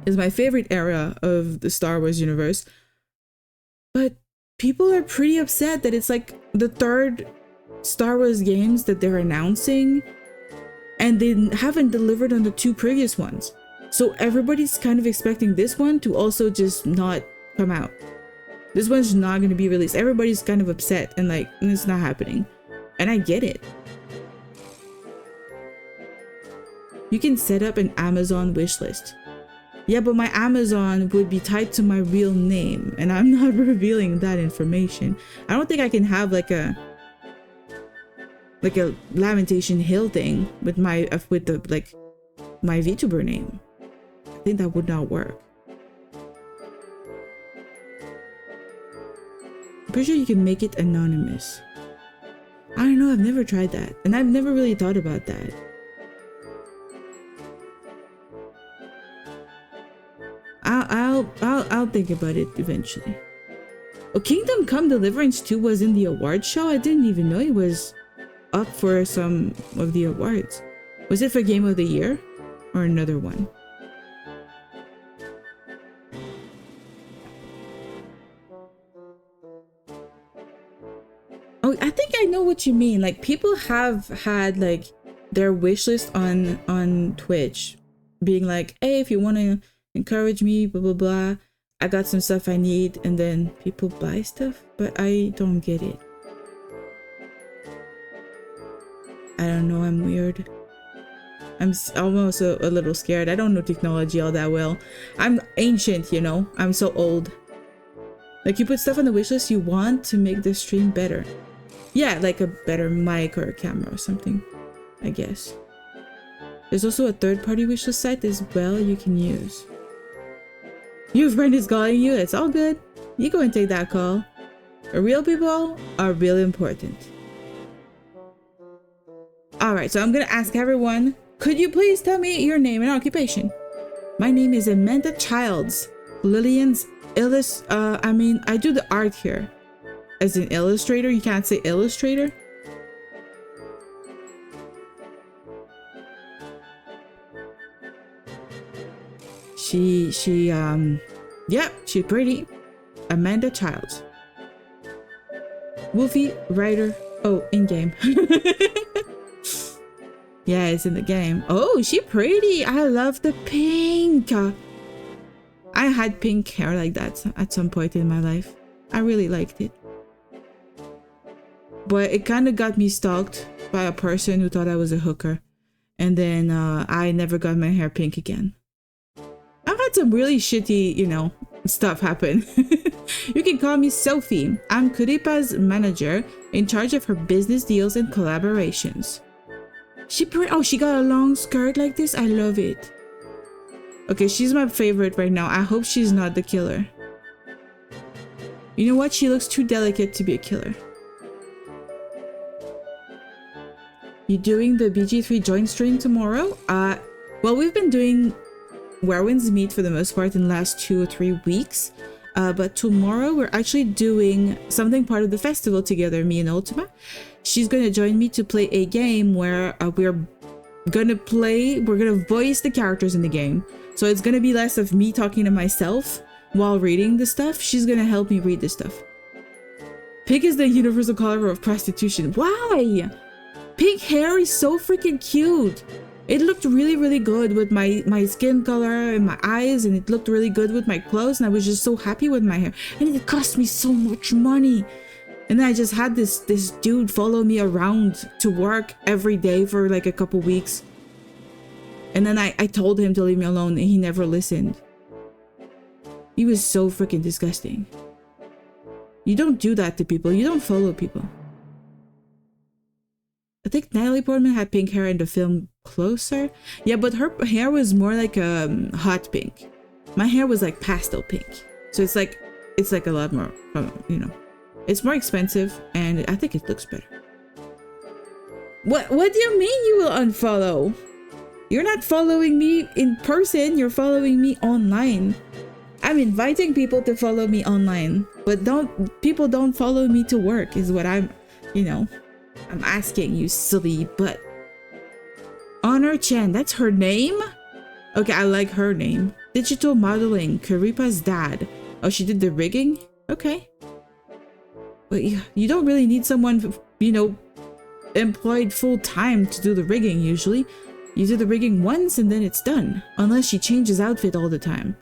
is my favorite era of the Star Wars universe. But people are pretty upset that it's like the third Star Wars games that they're announcing, and they haven't delivered on the two previous ones. So everybody's kind of expecting this one to also just not come out. This one's not going to be released. Everybody's kind of upset and like, it's not happening. And I get it. You can set up an Amazon wishlist. Yeah, but my Amazon would be tied to my real name, and I'm not revealing that information. I don't think I can have like a Lamentation Hill thing with my my VTuber name. I think that would not work. I'm pretty sure you can make it anonymous. I don't know, I've never tried that, and I've never really thought about that. I'll think about it eventually. Oh, Kingdom Come Deliverance 2 was in the awards show? I didn't even know it was up for some of the awards. Was it for Game of the Year or another one? Oh, I think I know what you mean. Like, people have had like their wish list on Twitch being like, hey, if you want to encourage me, blah blah blah, I got some stuff I need, and then people buy stuff, but I don't get it. I don't know, I'm weird. I'm almost a little scared. I don't know technology all that well. I'm ancient, you know. I'm so old. Like, you put stuff on the wishlist you want to make the stream better. Yeah, like a better mic or a camera or something, I guess. There's also a third-party wishlist site as well you can use. Your friend is calling you, it's all good. You go and take that call. Real people are really important. Alright, so I'm gonna ask everyone, could you please tell me your name and occupation? My name is Amanda Childs, Lillian's I mean, I do the art here. As an illustrator, you can't say illustrator. Yep, she's pretty. Amanda Childs. Wolfie, writer. Oh, in-game. Yeah, it's in the game. Oh, she pretty. I love the pink. I had pink hair like that at some point in my life. I really liked it. But it kind of got me stalked by a person who thought I was a hooker. And then I never got my hair pink again. I've had some really shitty, you know, stuff happen. You can call me Sophie. I'm Kuripa's manager in charge of her business deals and collaborations. Oh, she got a long skirt like this. I love it. Okay, she's my favorite right now. I hope she's not the killer. You know what? She looks too delicate to be a killer. You doing the BG3 joint stream tomorrow? Well, we've been doing Where Winds Meet for the most part in the last 2 or 3 weeks. But tomorrow we're actually doing something part of the festival together, me and Ultima. She's gonna join me to play a game where we're gonna voice the characters in the game. So it's gonna be less of me talking to myself while reading the stuff. She's gonna help me read the stuff. Pink is the universal color of prostitution. Why? Pink hair is so freaking cute. It looked really, really good with my skin color and my eyes, and it looked really good with my clothes, and I was just so happy with my hair. And it cost me so much money. And then I just had this dude follow me around to work every day for like a couple weeks. And then I told him to leave me alone, and he never listened. He was so freaking disgusting. You don't do that to people. You don't follow people. I think Natalie Portman had pink hair in the film Closer. Yeah, but her hair was more like a hot pink. My hair was like pastel pink. So it's like a lot more, you know, it's more expensive, and I think it looks better. What do you mean you will unfollow? You're not following me in person, you're following me online. I'm inviting people to follow me online, but people don't follow me to work is what I'm asking, you silly butt. Honor Chen, that's her name? Okay, I like her name. Digital modeling, Kuripa's dad. Oh, she did the rigging? Okay. But you don't really need someone, you know, employed full time to do the rigging usually. You do the rigging once and then it's done. Unless she changes outfit all the time.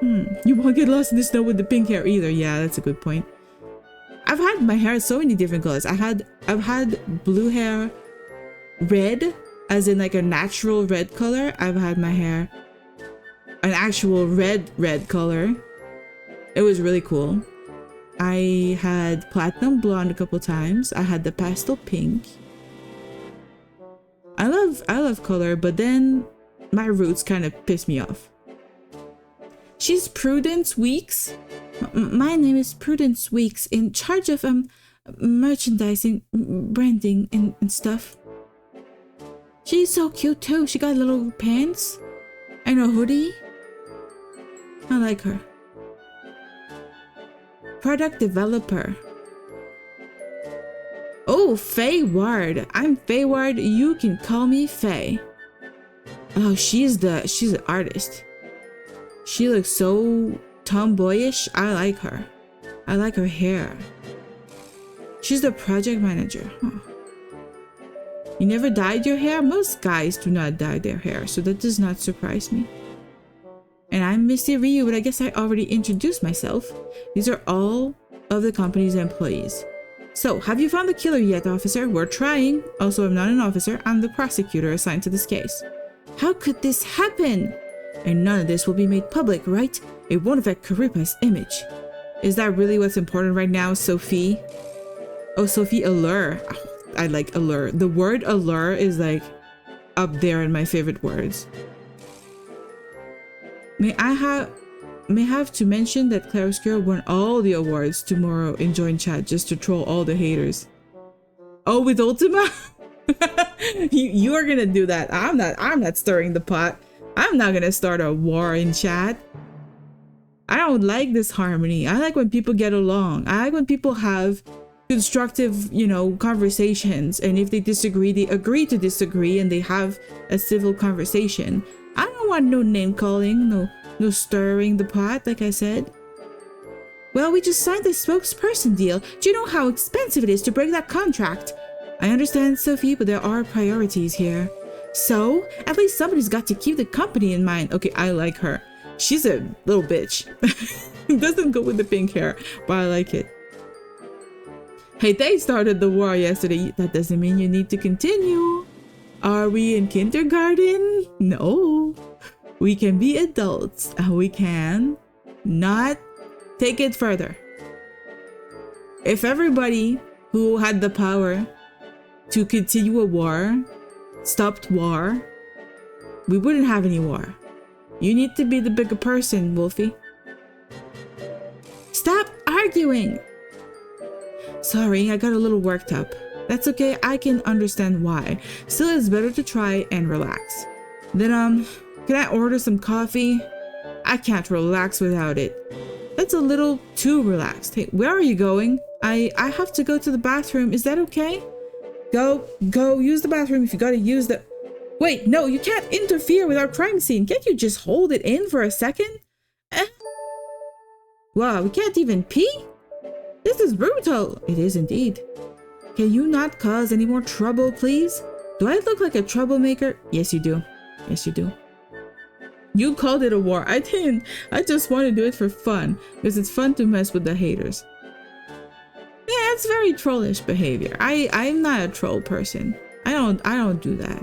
You won't get lost in the snow with the pink hair either. Yeah, that's a good point. I've had my hair so many different colors. I've had blue hair, red, as in like a natural red color. I've had my hair an actual red color. It was really cool. I had platinum blonde a couple times. I had the pastel pink. I love color, but then my roots kind of piss me off. She's Prudence Weeks. My name is Prudence Weeks, in charge of merchandising, branding, and stuff. She's so cute too. She got little pants and a hoodie. I like her. Product developer. Oh, Faye Ward. I'm Faye Ward. You can call me Faye. Oh, she's an artist. She looks so tomboyish. I like her. I like her hair. She's the project manager. Huh. You never dyed your hair? Most guys do not dye their hair, so that does not surprise me. And I'm Misty Ryu, but I guess I already introduced myself. These are all of the company's employees. So, have you found the killer yet, officer? We're trying. Also, I'm not an officer. I'm the prosecutor assigned to this case. How could this happen? And none of this will be made public, right? It won't affect Kuripa's image. Is that really what's important right now, Sophie? Oh, Sophie Allure. Oh, I like allure. The word allure is like up there in my favorite words. May I have to mention that Claroscuro won all the awards tomorrow in join chat just to troll all the haters. Oh, with Ultima? you are gonna do that. I'm not stirring the pot. I'm not gonna start a war in chat. I don't like this harmony. I like when people get along. I like when people have constructive, you know, conversations, and if they disagree, they agree to disagree and they have a civil conversation. I don't want no name calling, no stirring the pot, like I said. Well, we just signed the spokesperson deal. Do you know how expensive it is to break that contract? I understand, Sophie, but there are priorities here. So, at least somebody's got to keep the company in mind. Okay, I like her. She's a little bitch. It doesn't go with the pink hair, but I like it. Hey, they started the war yesterday. That doesn't mean you need to continue. Are we in kindergarten? No. We can be adults and we can not take it further. If everybody who had the power to continue a war stopped war, we wouldn't have any war. You need to be the bigger person, Wolfie. Stop arguing! Sorry, I got a little worked up. That's okay, I can understand why. Still, it's better to try and relax. Then, can I order some coffee? I can't relax without it. That's a little too relaxed. Hey, where are you going? I have to go to the bathroom. Is that okay? Go use the bathroom if you gotta use the... Wait, no, you can't interfere with our crime scene. Can't you just hold it in for a second? Wow, we can't even pee? This is brutal. It is indeed. Can you not cause any more trouble, please? Do I look like a troublemaker? Yes, you do. Yes, you do. You called it a war. I didn't. I just want to do it for fun because it's fun to mess with the haters. Yeah, it's very trollish behavior. I'm not a troll person. I don't do that.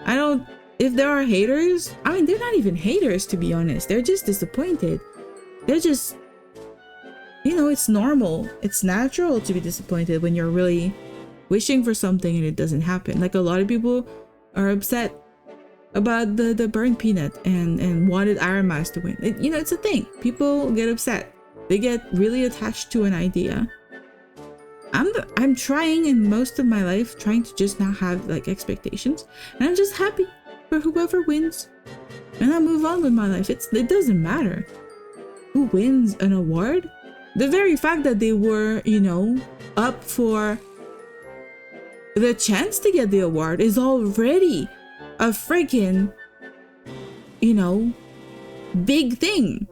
I don't. If there are haters, I mean, they're not even haters, to be honest. They're just disappointed. They're just, you know, it's normal. It's natural to be disappointed when you're really wishing for something and it doesn't happen. Like a lot of people are upset about the burnt peanut and wanted Iron Mask to win. You know, it's a thing. People get upset. They get really attached to an idea. I'm trying in most of my life, trying to just not have like expectations. And I'm just happy for whoever wins. And I move on with my life. It doesn't matter who wins an award. The very fact that they were, you know, up for the chance to get the award is already a freaking, you know, big thing.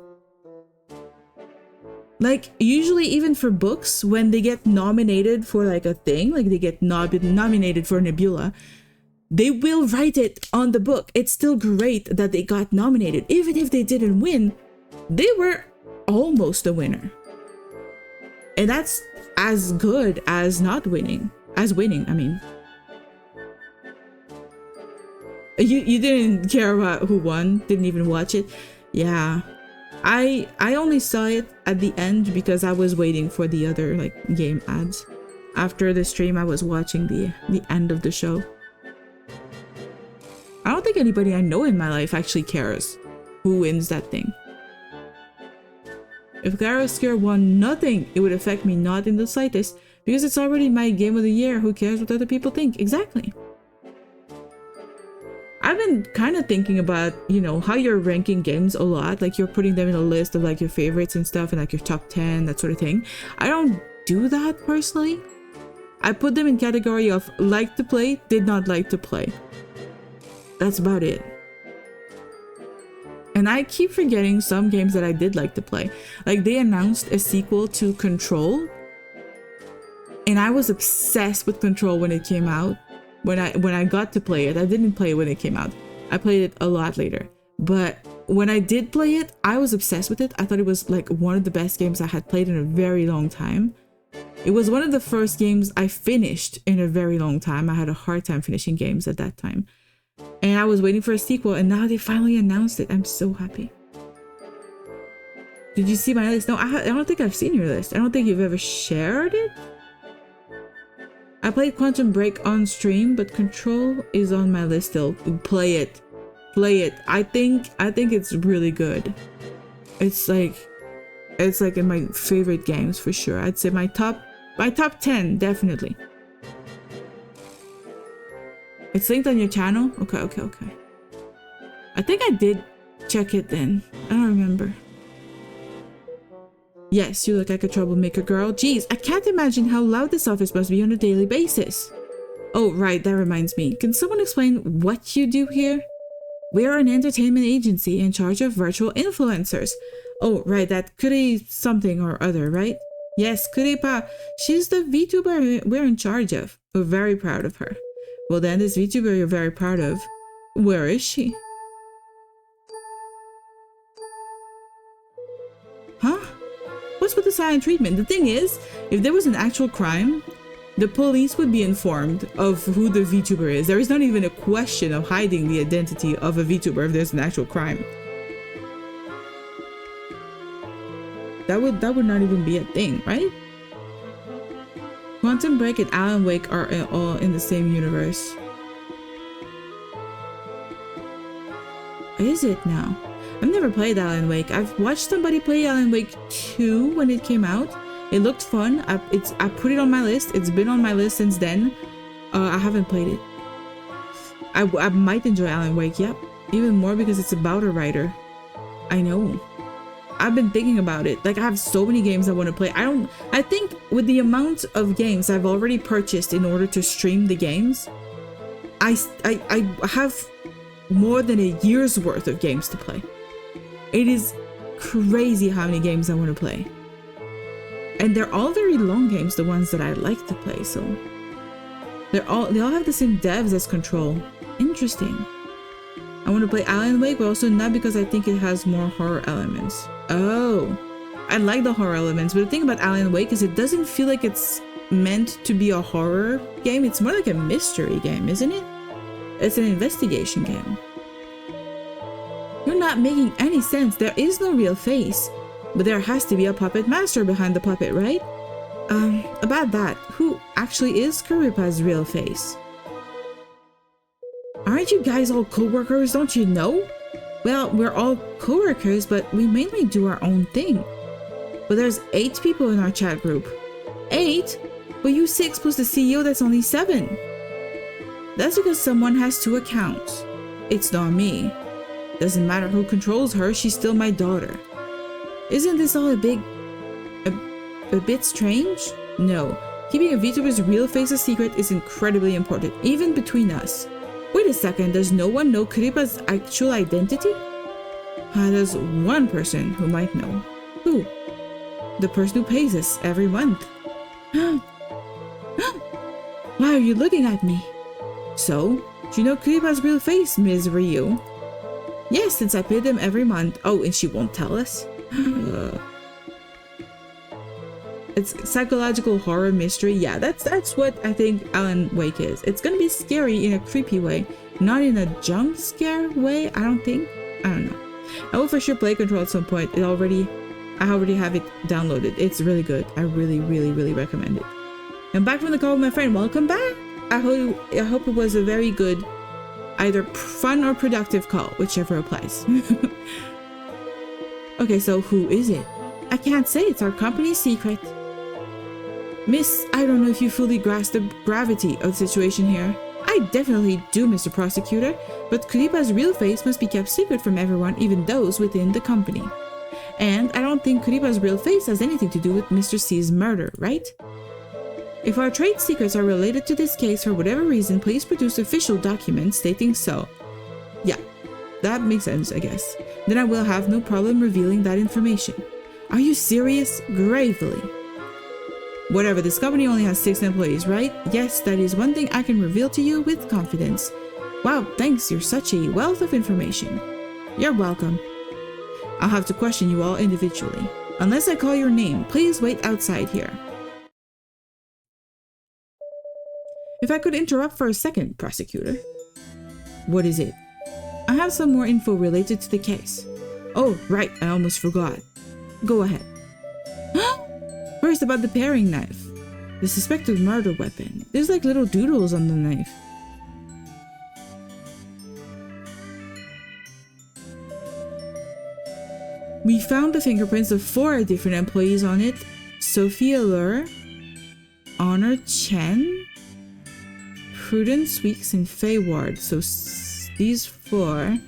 Like, usually even for books, when they get nominated for like a thing, like they get nominated for Nebula, they will write it on the book. It's still great that they got nominated. Even if they didn't win, they were almost a winner. And that's as good as not winning. As winning, I mean. You didn't care about who won? Didn't even watch it? Yeah. I only saw it at the end because I was waiting for the other like game ads. After the stream, I was watching the end of the show. I don't think anybody I know in my life actually cares who wins that thing. If Gyrosphere won nothing, it would affect me not in the slightest because it's already my game of the year. Who cares what other people think? Exactly. I've been kind of thinking about, you know, how you're ranking games a lot. Like you're putting them in a list of like your favorites and stuff and like your top 10, that sort of thing. I don't do that personally. I put them in category of like to play, did not like to play. That's about it. And I keep forgetting some games that I did like to play. Like they announced a sequel to Control. And I was obsessed with Control when it came out. When I got to play it. I didn't play it when it came out. I played it a lot later. But when I did play it, I was obsessed with it. I thought it was like one of the best games I had played in a very long time. It was one of the first games I finished in a very long time. I had a hard time finishing games at that time. And I was waiting for a sequel, and now they finally announced it. I'm so happy. Did you see my list? No, I don't think I've seen your list. I don't think you've ever shared it. I played Quantum Break on stream, but Control is on my list still. Play it. Play it. I think it's really good. It's like in my favorite games for sure. I'd say my top 10 definitely. It's linked on your channel? Okay. I think I did check it then. I don't remember. Yes, you look like a troublemaker, girl. Jeez, I can't imagine how loud this office must be on a daily basis. Oh, right, that reminds me. Can someone explain what you do here? We are an entertainment agency in charge of virtual influencers. Oh, right, that Kuri something or other, right? Yes, Kuripa. She's the VTuber we're in charge of. We're very proud of her. Well then, this VTuber you're very proud of, where is she? Huh? What's with the silent treatment? The thing is, if there was an actual crime, the police would be informed of who the VTuber is. There is not even a question of hiding the identity of a VTuber if there's an actual crime. That would not even be a thing, right? Quantum Break and Alan Wake are all in the same universe. Is it now? I've never played Alan Wake. I've watched somebody play Alan Wake 2 when it came out. It looked fun. I put it on my list. It's been on my list since then. I haven't played it. I might enjoy Alan Wake, yep. Even more because it's about a writer. I know. I've been thinking about it. Like, I have so many games I want to play. I think with the amount of games I've already purchased in order to stream the games, I have more than a year's worth of games to play. It is crazy how many games I want to play. And they're all very long games, the ones that I like to play, so they all have the same devs as Control. Interesting. I want to play Alan Wake, but also not because I think it has more horror elements. Oh, I like the horror elements, but the thing about Alan Wake is it doesn't feel like it's meant to be a horror game. It's more like a mystery game, isn't it? It's an investigation game. You're not making any sense. There is no real face, but there has to be a puppet master behind the puppet, right? About that, who actually is Kuripa's real face? Aren't you guys all co-workers, don't you know? Well, we're all co-workers, but we mainly do our own thing. But there's 8 people in our chat group. 8? But you 6 plus the CEO, that's only 7. That's because someone has 2 accounts. It's not me. Doesn't matter who controls her, she's still my daughter. Isn't this all a bit strange? No. Keeping a VTuber's real face a secret is incredibly important, even between us. Wait a second, does no one know Kuripa's actual identity? There's one person who might know. Who? The person who pays us every month. Why are you looking at me? So, do you know Kuripa's real face, Ms. Ryu? Yes, since I pay them every month. Oh, and she won't tell us? It's psychological horror mystery. Yeah, that's what I think Alan Wake is. It's gonna be scary in a creepy way, not in a jump scare way. I don't know. I will for sure play Control at some point. I already have it downloaded. It's really good. I really recommend it. I'm back from the call with my friend. Welcome back. I hope it was a very good, either fun or productive call, whichever applies. Okay, so who is it? I can't say. It's our company's secret. Miss, I don't know if you fully grasp the gravity of the situation here. I definitely do, Mr. Prosecutor, but Kuripa's real face must be kept secret from everyone, even those within the company. And I don't think Kuripa's real face has anything to do with Mr. C's murder, right? If our trade secrets are related to this case for whatever reason, please produce official documents stating so. Yeah, that makes sense, I guess. Then I will have no problem revealing that information. Are you serious? Gravely. Whatever, this company only has 6 employees, right? Yes, that is one thing I can reveal to you with confidence. Wow, thanks, you're such a wealth of information. You're welcome. I'll have to question you all individually. Unless I call your name, please wait outside here. If I could interrupt for a second, Prosecutor. What is it? I have some more info related to the case. Oh, right, I almost forgot. Go ahead. First, about the paring knife. The suspected murder weapon. There's like little doodles on the knife. We found the fingerprints of 4 different employees on it. Sophia Lure, Honor Chen, Prudence Weeks, and Faye Ward. So these 4.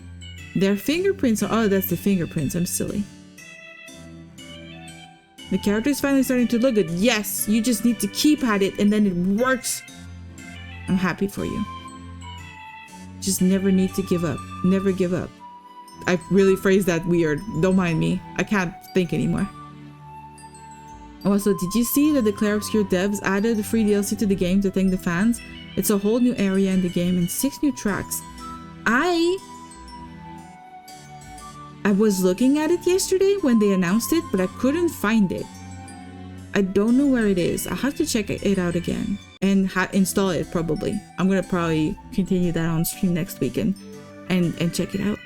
Their fingerprints are... Oh, that's the fingerprints. I'm silly. The character is finally starting to look good. Yes, you just need to keep at it and then it works. I'm happy for you. Just never need to give up. Never give up. I really phrased that weird. Don't mind me. I can't think anymore. Also, did you see that the Claire Obscure devs added the free DLC to the game to thank the fans? It's a whole new area in the game and 6 new tracks. I was looking at it yesterday when they announced it, but I couldn't find it. I don't know where it is. I'll have to check it out again and install it probably. I'm gonna probably continue that on stream next weekend and check it out.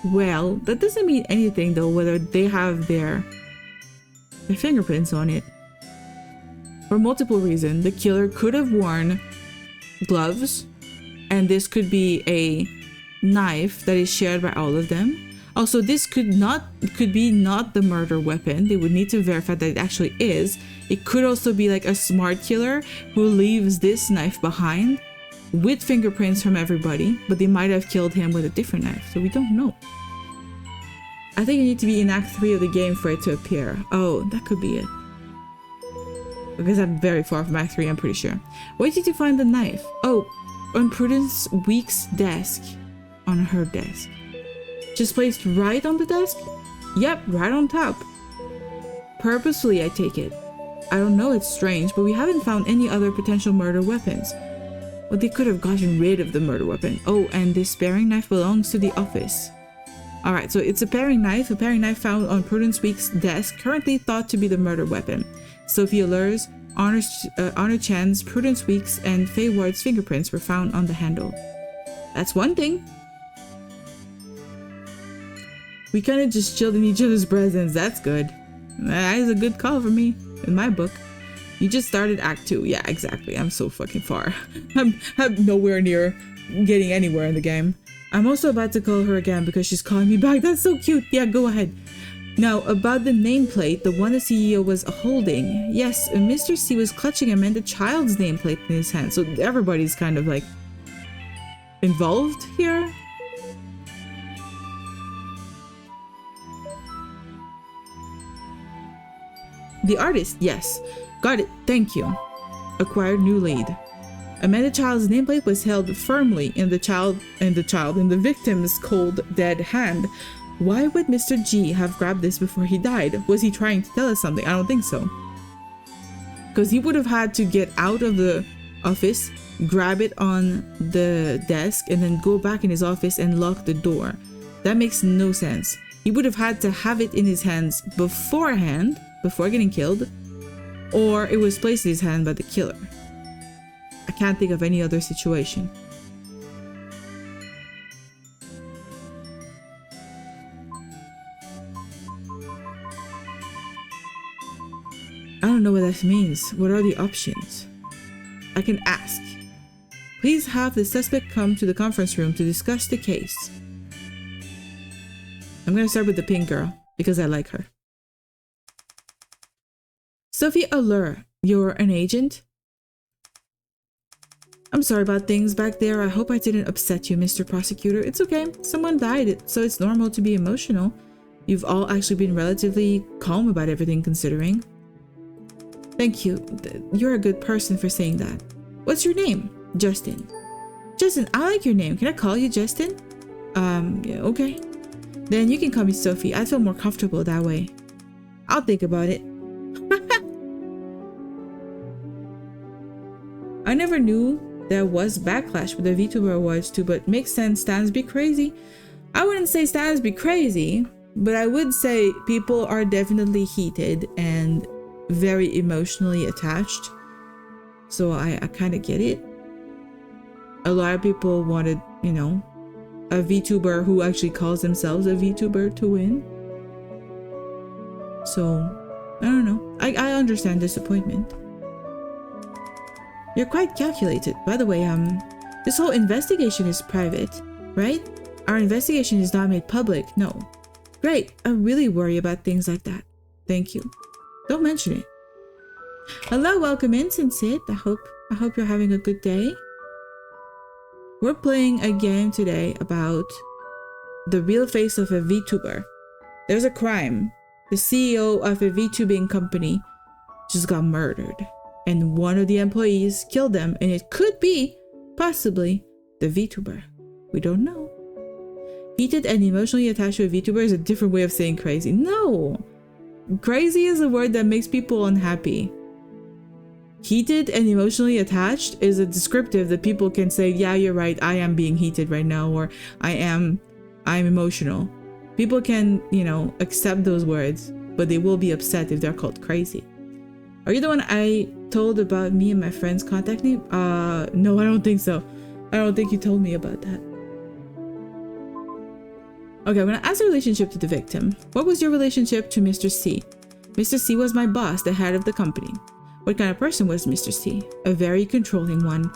Well, that doesn't mean anything though, whether they have their fingerprints on it. For multiple reasons, the killer could have worn gloves, and this could be a knife that is shared by all of them. Also, this could be not the murder weapon. They would need to verify that it actually is. It could also be like a smart killer who leaves this knife behind with fingerprints from everybody, but they might have killed him with a different knife, so we don't know. I think you need to be in Act 3 of the game for it to appear. Oh, that could be it. Because I'm very far from Act 3, I'm pretty sure. Where did you find the knife? Oh, on Prudence Week's desk. On her desk. Just placed right on the desk? Yep, right on top. Purposefully, I take it. I don't know, it's strange, but we haven't found any other potential murder weapons. Well, they could have gotten rid of the murder weapon. Oh, and this paring knife belongs to the office. Alright, so it's a paring knife found on Prudence Week's desk, currently thought to be the murder weapon. Sophia Lur's, Honor Chan's, Prudence Week's, and Faye Ward's fingerprints were found on the handle. That's one thing. We kind of just chilled in each other's presence. That's good. That is a good call for me, in my book. You just started Act 2. Yeah, exactly. I'm so fucking far. I'm nowhere near getting anywhere in the game. I'm also about to call her again because she's calling me back. That's so cute. Yeah, go ahead. Now, about the nameplate, the one the CEO was holding. Yes, Mr. C was clutching Amanda Child's nameplate in his hand. So everybody's kind of like involved here. The artist, yes. Got it. Thank you. Acquired new lead. Amanda Child's nameplate was held firmly in the victim's cold, dead hand. Why would Mr. G have grabbed this before he died? Was he trying to tell us something? I don't think so. Because he would have had to get out of the office, grab it on the desk, and then go back in his office and lock the door. That makes no sense. He would have had to have it in his hands beforehand, before getting killed, or it was placed in his hand by the killer. I can't think of any other situation. I don't know what that means. What are the options? I can ask. Please have the suspect come to the conference room to discuss the case. I'm gonna start with the pink girl because I like her. Sophie Allure, you're an agent? I'm sorry about things back there. I hope I didn't upset you, Mr. Prosecutor. It's okay. Someone died, so it's normal to be emotional. You've all actually been relatively calm about everything considering. Thank you. You're a good person for saying that. What's your name? Justin. Justin, I like your name. Can I call you Justin? Yeah, okay. Then you can call me Sophie. I feel more comfortable that way. I'll think about it. I never knew there was backlash with the VTuber awards too, but makes sense. Stans be crazy. I wouldn't say stans be crazy, but I would say people are definitely heated and very emotionally attached. So I kind of get it. A lot of people wanted, you know, a VTuber who actually calls themselves a VTuber to win. So I don't know. I understand disappointment. You're quite calculated. By the way, this whole investigation is private, right? Our investigation is not made public. No. Great. I really worry about things like that. Thank you. Don't mention it. Hello, welcome in, Sinsit. I hope you're having a good day. We're playing a game today about the real face of a VTuber. There's a crime. The CEO of a VTubing company just got murdered, and one of the employees killed them, and it could be possibly the VTuber. We don't know. Heated and emotionally attached to a VTuber is a different way of saying crazy. No! Crazy is a word that makes people unhappy. Heated and emotionally attached is a descriptive that people can say, yeah, you're right, I am being heated right now, or I'm emotional. People can, you know, accept those words, but they will be upset if they're called crazy. Are you the one I told about me and my friends contact me? No, I don't think so. I don't think you told me about that. Okay, I'm gonna ask the relationship to the victim. What was your relationship to Mr. C? Mr. C was my boss, the head of the company. What kind of person was Mr. C? A very controlling one.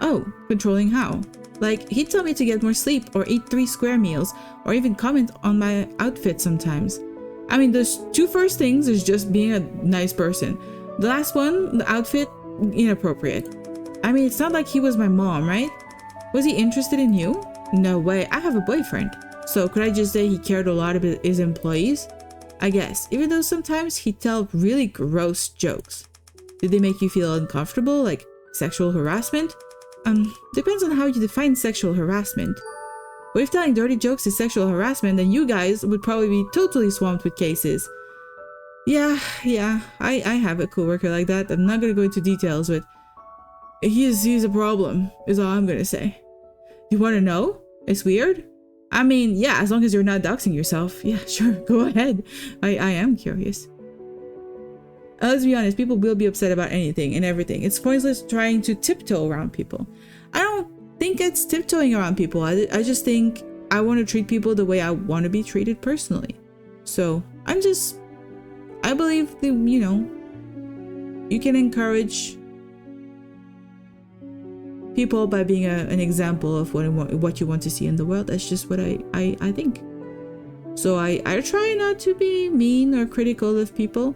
Oh, controlling how? Like, he'd tell me to get more sleep, or eat 3 square meals, or even comment on my outfit sometimes. I mean, those 2 first things is just being a nice person. The last one, the outfit, inappropriate. I mean, it's not like he was my mom, right? Was he interested in you? No way, I have a boyfriend. So could I just say he cared a lot about his employees? I guess, even though sometimes he'd tell really gross jokes. Did they make you feel uncomfortable, like sexual harassment? Depends on how you define sexual harassment. But if telling dirty jokes is sexual harassment, then you guys would probably be totally swamped with cases. Yeah, I have a coworker like that. I'm not gonna go into details, but he's a problem, is all I'm gonna say. You wanna know? It's weird? I mean, yeah, as long as you're not doxing yourself. Yeah, sure, go ahead. I am curious. Let's be honest, people will be upset about anything and everything. It's pointless trying to tiptoe around people. I don't think it's tiptoeing around people. I just think I want to treat people the way I want to be treated personally. So I believe that, you know, you can encourage people by being an example of what you want to see in the world. That's just what I think. So I try not to be mean or critical of people,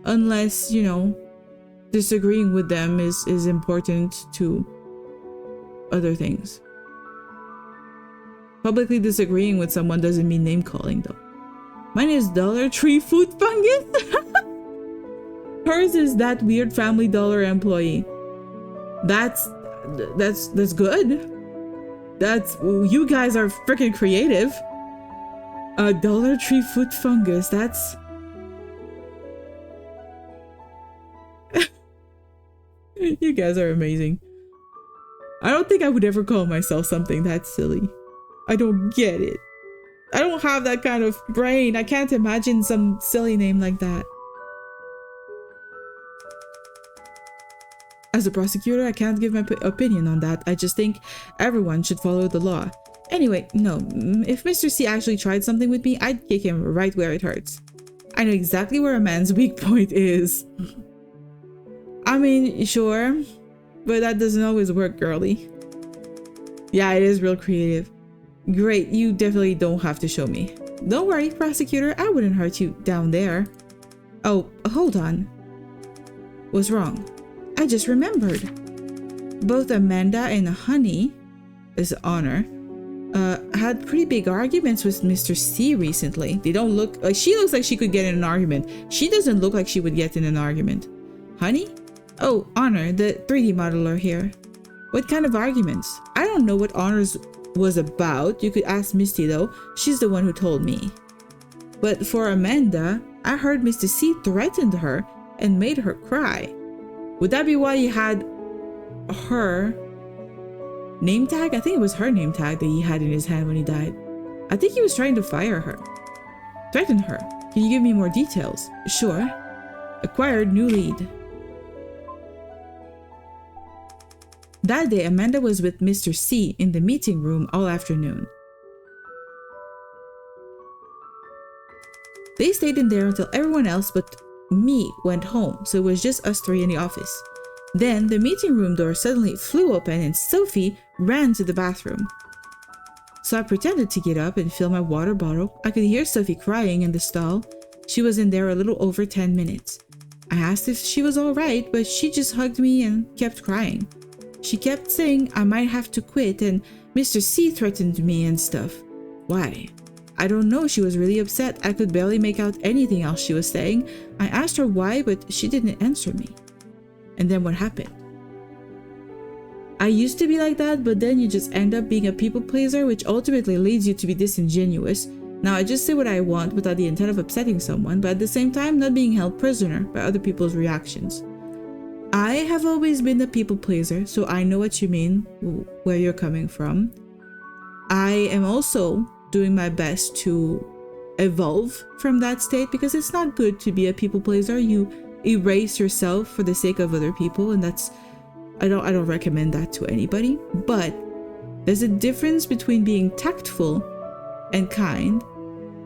unless, you know, disagreeing with them is important to other things. Publicly disagreeing with someone doesn't mean name calling though. Mine is Dollar Tree food fungus. Hers is that weird Family Dollar employee. That's good. You guys are freaking creative. Dollar Tree food fungus, that's you guys are amazing. I don't think I would ever call myself something that silly. I don't get it. I don't have that kind of brain. I can't imagine some silly name like that. As a prosecutor, I can't give my opinion on that. I just think everyone should follow the law. Anyway, no, if Mr. C actually tried something with me, I'd kick him right where it hurts. I know exactly where a man's weak point is. I mean, sure, but that doesn't always work, girly. Yeah, it is real creative. Great, you definitely don't have to show me. Don't worry, prosecutor, I wouldn't hurt you down there. Oh, hold on. What's wrong? I just remembered. Both Amanda and Honey, as Honor, had pretty big arguments with Mr. C recently. They don't look like she looks like she could get in an argument. She doesn't look like she would get in an argument. Honey? Oh, Honor, the 3D modeler here. What kind of arguments? I don't know what Honor's was about. You could ask Misty though. She's the one who told me. But for Amanda, I heard Mr. C threatened her and made her cry. Would that be why he had her name tag? I think it was her name tag that he had in his hand when he died. I think he was trying to fire her. Threaten her. Can you give me more details? Sure. Acquired new lead. That day, Amanda was with Mr. C in the meeting room all afternoon. They stayed in there until everyone else but me went home, so it was just us 3 in the office. Then the meeting room door suddenly flew open and Sophie ran to the bathroom. So I pretended to get up and fill my water bottle. I could hear Sophie crying in the stall. She was in there a little over 10 minutes. I asked if she was alright, but she just hugged me and kept crying. She kept saying I might have to quit and Mr. C threatened me and stuff. Why? I don't know, she was really upset. I could barely make out anything else she was saying. I asked her why, but she didn't answer me. And then what happened? I used to be like that, but then you just end up being a people pleaser, which ultimately leads you to be disingenuous. Now I just say what I want without the intent of upsetting someone, but at the same time not being held prisoner by other people's reactions. I have always been a people pleaser, so I know what you mean, where you're coming from. I am also doing my best to evolve from that state, because it's not good to be a people pleaser. You erase yourself for the sake of other people, and that's I don't recommend that to anybody. But there's a difference between being tactful and kind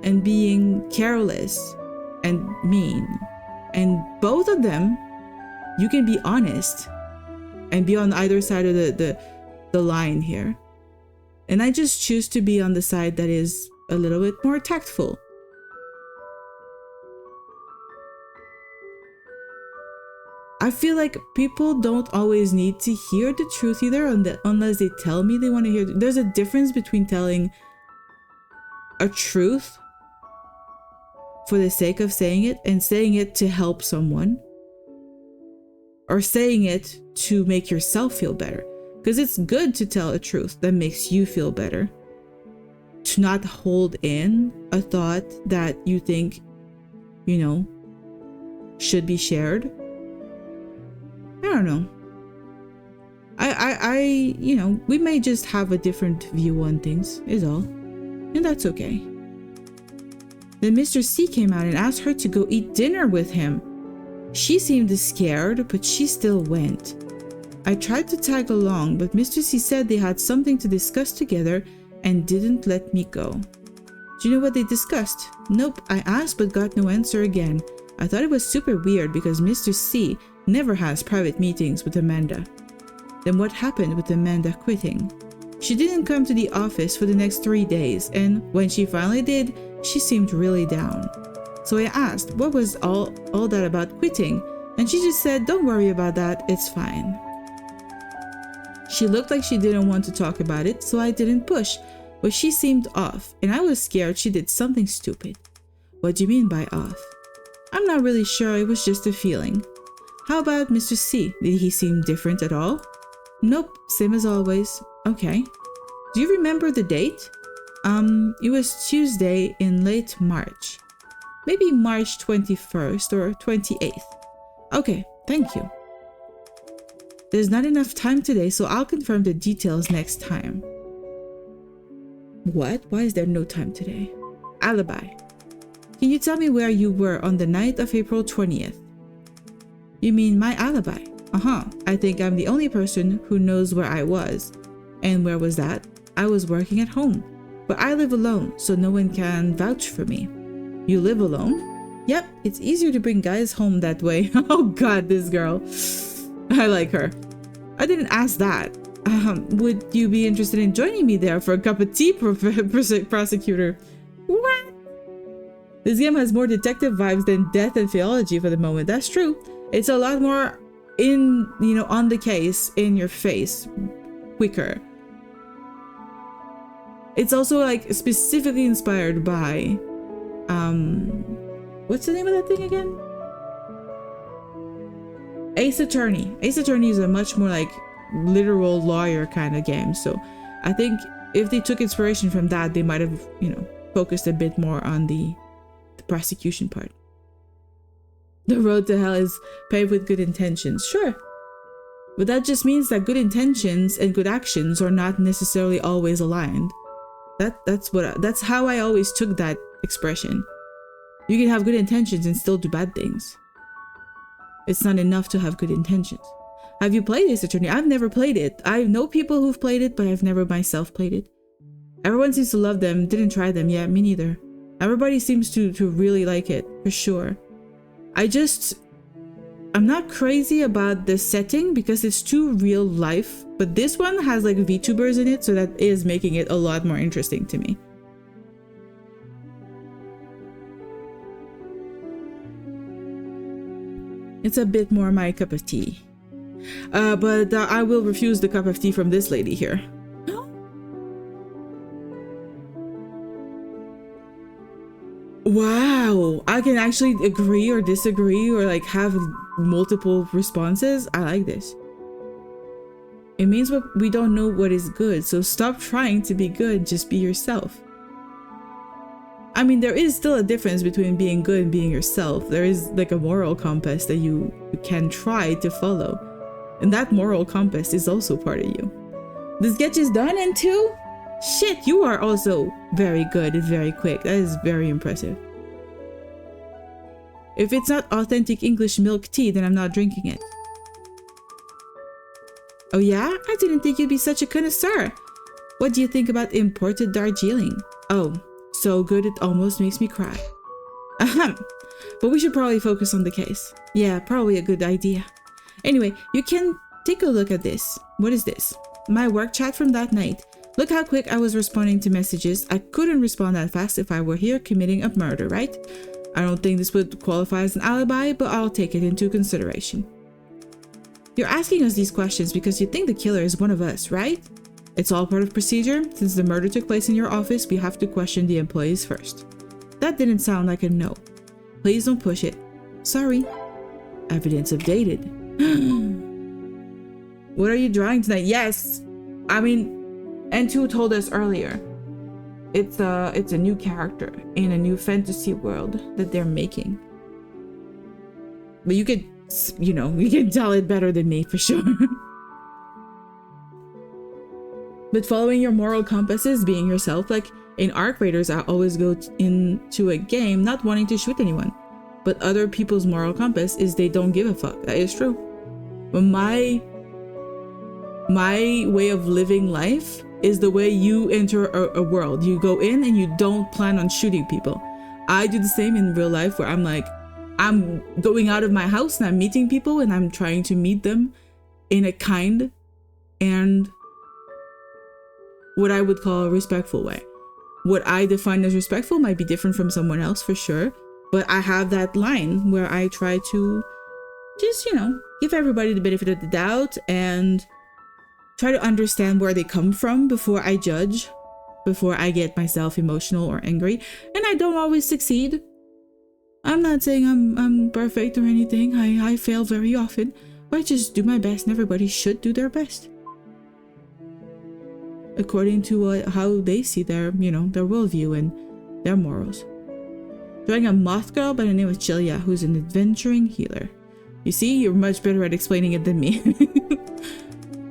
and being careless and mean, and both of them you can be honest and be on either side of the line here. And I just choose to be on the side that is a little bit more tactful. I feel like people don't always need to hear the truth either, unless they tell me they want to hear. There's a difference between telling a truth for the sake of saying it and saying it to help someone, or saying it to make yourself feel better. Because it's good to tell a truth that makes you feel better. To not hold in a thought that you think, you know, should be shared. I don't know. You know, we may just have a different view on things, is all. And that's okay. Then Mr. C came out and asked her to go eat dinner with him. She seemed scared, but she still went. I tried to tag along, but Mr. C said they had something to discuss together and didn't let me go. Do you know what they discussed? Nope, I asked but got no answer again. I thought it was super weird because Mr. C never has private meetings with Amanda. Then what happened with Amanda quitting? She didn't come to the office for the next 3 days, and when she finally did, she seemed really down. So I asked what was all that about quitting, and she just said, don't worry about that, it's fine. She looked like she didn't want to talk about it, so I didn't push, but she seemed off, and I was scared she did something stupid. What do you mean by off? I'm not really sure, it was just a feeling. How about Mr. C? Did he seem different at all? Nope, same as always. Okay. Do you remember the date? It was Tuesday in late March. Maybe March 21st or 28th. Okay, thank you. There's not enough time today, so I'll confirm the details next time. What? Why is there no time today? Alibi. Can you tell me where you were on the night of April 20th? You mean my alibi? I think I'm the only person who knows where I was. And where was that? I was working at home. But I live alone, so no one can vouch for me. You live alone? Yep, it's easier to bring guys home that way. Oh god, this girl. I like her. I didn't ask that. Would you be interested in joining me there for a cup of tea, prosecutor? What? This game has more detective vibes than death and theology for the moment. That's true. It's a lot more on the case, in your face, quicker. It's also like specifically inspired by, what's the name of that thing again? Ace Attorney. Ace Attorney is a much more like literal lawyer kind of game. So I think if they took inspiration from that, they might have, focused a bit more on the prosecution part. The road to hell is paved with good intentions. Sure. But that just means that good intentions and good actions are not necessarily always aligned. That's how I always took that expression. You can have good intentions and still do bad things. It's not enough to have good intentions. Have you played Ace Attorney? I've never played it. I know people who've played it, but I've never myself played it. Everyone seems to love them. Didn't try them. Yeah, me neither. Everybody seems to really like it, for sure. I'm not crazy about the setting because it's too real life, but this one has like VTubers in it, so that is making it a lot more interesting to me. It's a bit more my cup of tea. But I will refuse the cup of tea from this lady here. Wow, I can actually agree or disagree or like have multiple responses. I like this. It means we don't know what is good, so stop trying to be good, just be yourself. I mean, there is still a difference between being good and being yourself. There is like a moral compass that you can try to follow. And that moral compass is also part of you. The sketch is done in 2? Shit, you are also very good and very quick. That is very impressive. If it's not authentic English milk tea, then I'm not drinking it. Oh yeah? I didn't think you'd be such a connoisseur. What do you think about imported Darjeeling? Oh, so good it almost makes me cry. Ahem. But we should probably focus on the case. Yeah, probably a good idea. Anyway, you can take a look at this. What is this? My work chat from that night. Look how quick I was responding to messages. I couldn't respond that fast if I were here committing a murder, right? I don't think this would qualify as an alibi, but I'll take it into consideration. You're asking us these questions because you think the killer is one of us, right? It's all part of procedure. Since the murder took place in your office, we have to question the employees first. That didn't sound like a no. Please don't push it. Sorry. Evidence updated. What are you drawing tonight? Yes! I mean, N2 told us earlier. It's a new character in a new fantasy world that they're making. But you could, you know, you can tell it better than me for sure. But following your moral compasses, being yourself, like in Arc Raiders, I always go into a game not wanting to shoot anyone. But other people's moral compass is they don't give a fuck. That is true. But my way of living life is the way you enter a world. You go in and you don't plan on shooting people. I do the same in real life where I'm like, I'm going out of my house and I'm meeting people and I'm trying to meet them in a kind and what I would call a respectful way. What I define as respectful might be different from someone else for sure, but I have that line where I try to just, you know, give everybody the benefit of the doubt and try to understand where they come from before I judge, before I get myself emotional or angry. And I don't always succeed. I'm not saying I'm perfect or anything. I fail very often, but I just do my best and everybody should do their best. According to how they see their, you know, their worldview and their morals. Drawing a moth girl by the name of Chilia, who's an adventuring healer. You see, you're much better at explaining it than me.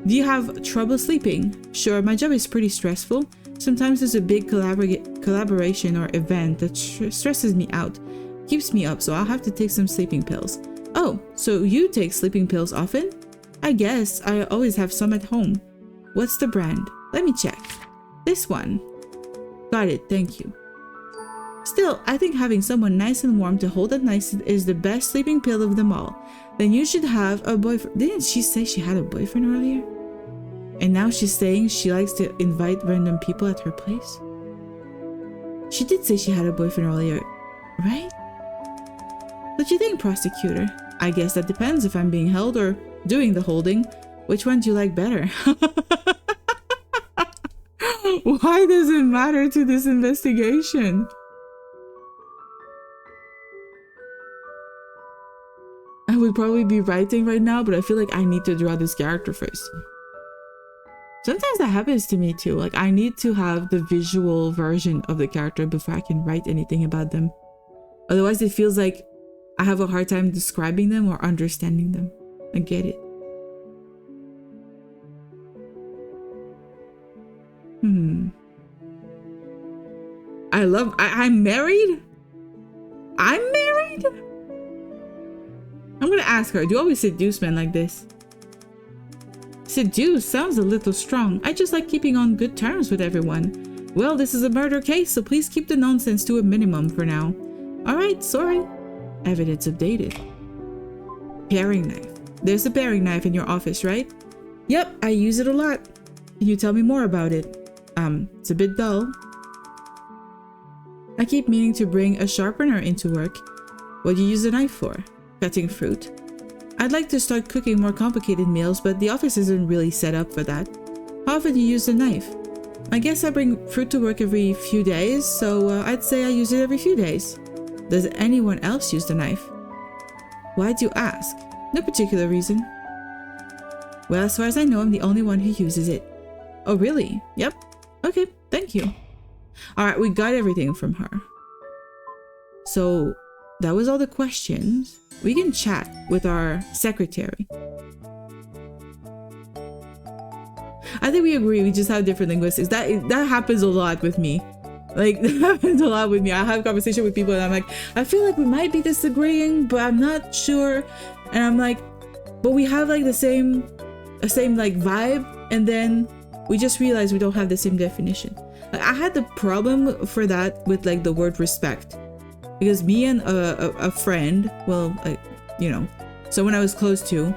Do you have trouble sleeping? Sure, my job is pretty stressful. Sometimes there's a big collaboration or event that stresses me out. Keeps me up, so I'll have to take some sleeping pills. Oh, so you take sleeping pills often? I guess. I always have some at home. What's the brand? Let me check. This one. Got it, thank you. Still, I think having someone nice and warm to hold at night is the best sleeping pill of them all. Then you should have a boyfriend. Didn't she say she had a boyfriend earlier? And now she's saying she likes to invite random people at her place? She did say she had a boyfriend earlier, right? What do you think, prosecutor? I guess that depends if I'm being held or doing the holding. Which one do you like better? Why does it matter to this investigation? I would probably be writing right now, but I feel like I need to draw this character first. Sometimes that happens to me too. Like I need to have the visual version of the character before I can write anything about them. Otherwise it feels like I have a hard time describing them or understanding them. I get it. I'm married? I'm married? I'm gonna ask her, do you always seduce men like this? Seduce sounds a little strong. I just like keeping on good terms with everyone. Well, this is a murder case, so please keep the nonsense to a minimum for now. Alright, sorry. Evidence updated. Paring knife. There's a paring knife in your office, right? Yep, I use it a lot. Can you tell me more about it? It's a bit dull. I keep meaning to bring a sharpener into work. What do you use a knife for? Cutting fruit. I'd like to start cooking more complicated meals, but the office isn't really set up for that. How often do you use the knife? I guess I bring fruit to work every few days, so I'd say I use it every few days. Does anyone else use the knife? Why'd you ask? No particular reason. Well, as far as I know, I'm the only one who uses it. Oh, really? Yep. Okay, thank you. Alright, we got everything from her. So, that was all the questions. We can chat with our secretary. I think we agree, we just have different linguistics. That happens a lot with me. Like, that happens a lot with me. I have conversation with people and I'm like, I feel like we might be disagreeing, but I'm not sure. And I'm like, but we have like the same like vibe, and then we just realize we don't have the same definition. Like, I had the problem for that with like the word respect, because me and a friend, well, you know, someone I was close to,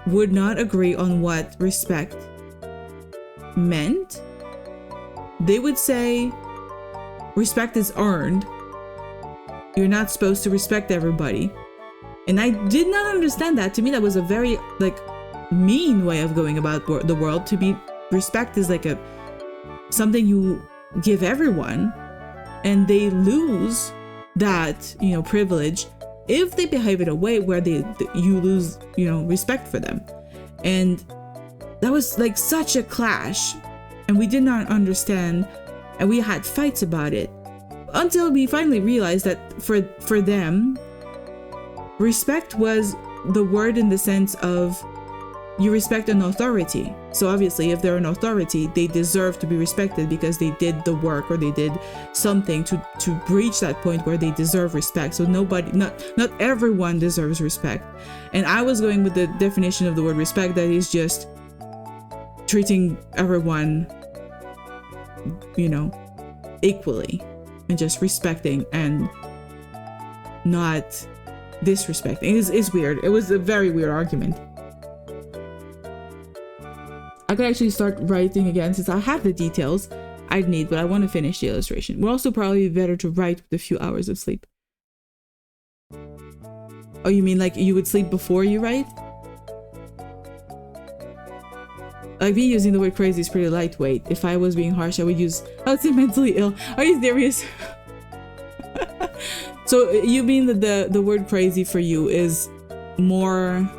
would not agree on what respect meant. They would say respect is earned. You're not supposed to respect everybody. And I did not understand that. To me, that was a very like mean way of going about the world. To be respect is like something you give everyone, and they lose that, you know, privilege if they behave in a way where you lose, you know, respect for them. And that was like such a clash, and we did not understand, and we had fights about it until we finally realized that for them, respect was the word in the sense of you respect an authority. So obviously, if they're an authority, they deserve to be respected because they did the work or they did something to reach that point where they deserve respect. So not everyone deserves respect. And I was going with the definition of the word respect, that is just treating everyone, you know, equally, and just respecting and not disrespecting. It's weird. It was a very weird argument. I could actually start writing again since I have the details I'd need, but I want to finish the illustration. Would also probably be better to write with a few hours of sleep. Oh, you mean like you would sleep before you write? Like, me using the word crazy is pretty lightweight. If I was being harsh, I would say mentally ill. Are you serious? So you mean that the word crazy for you is more...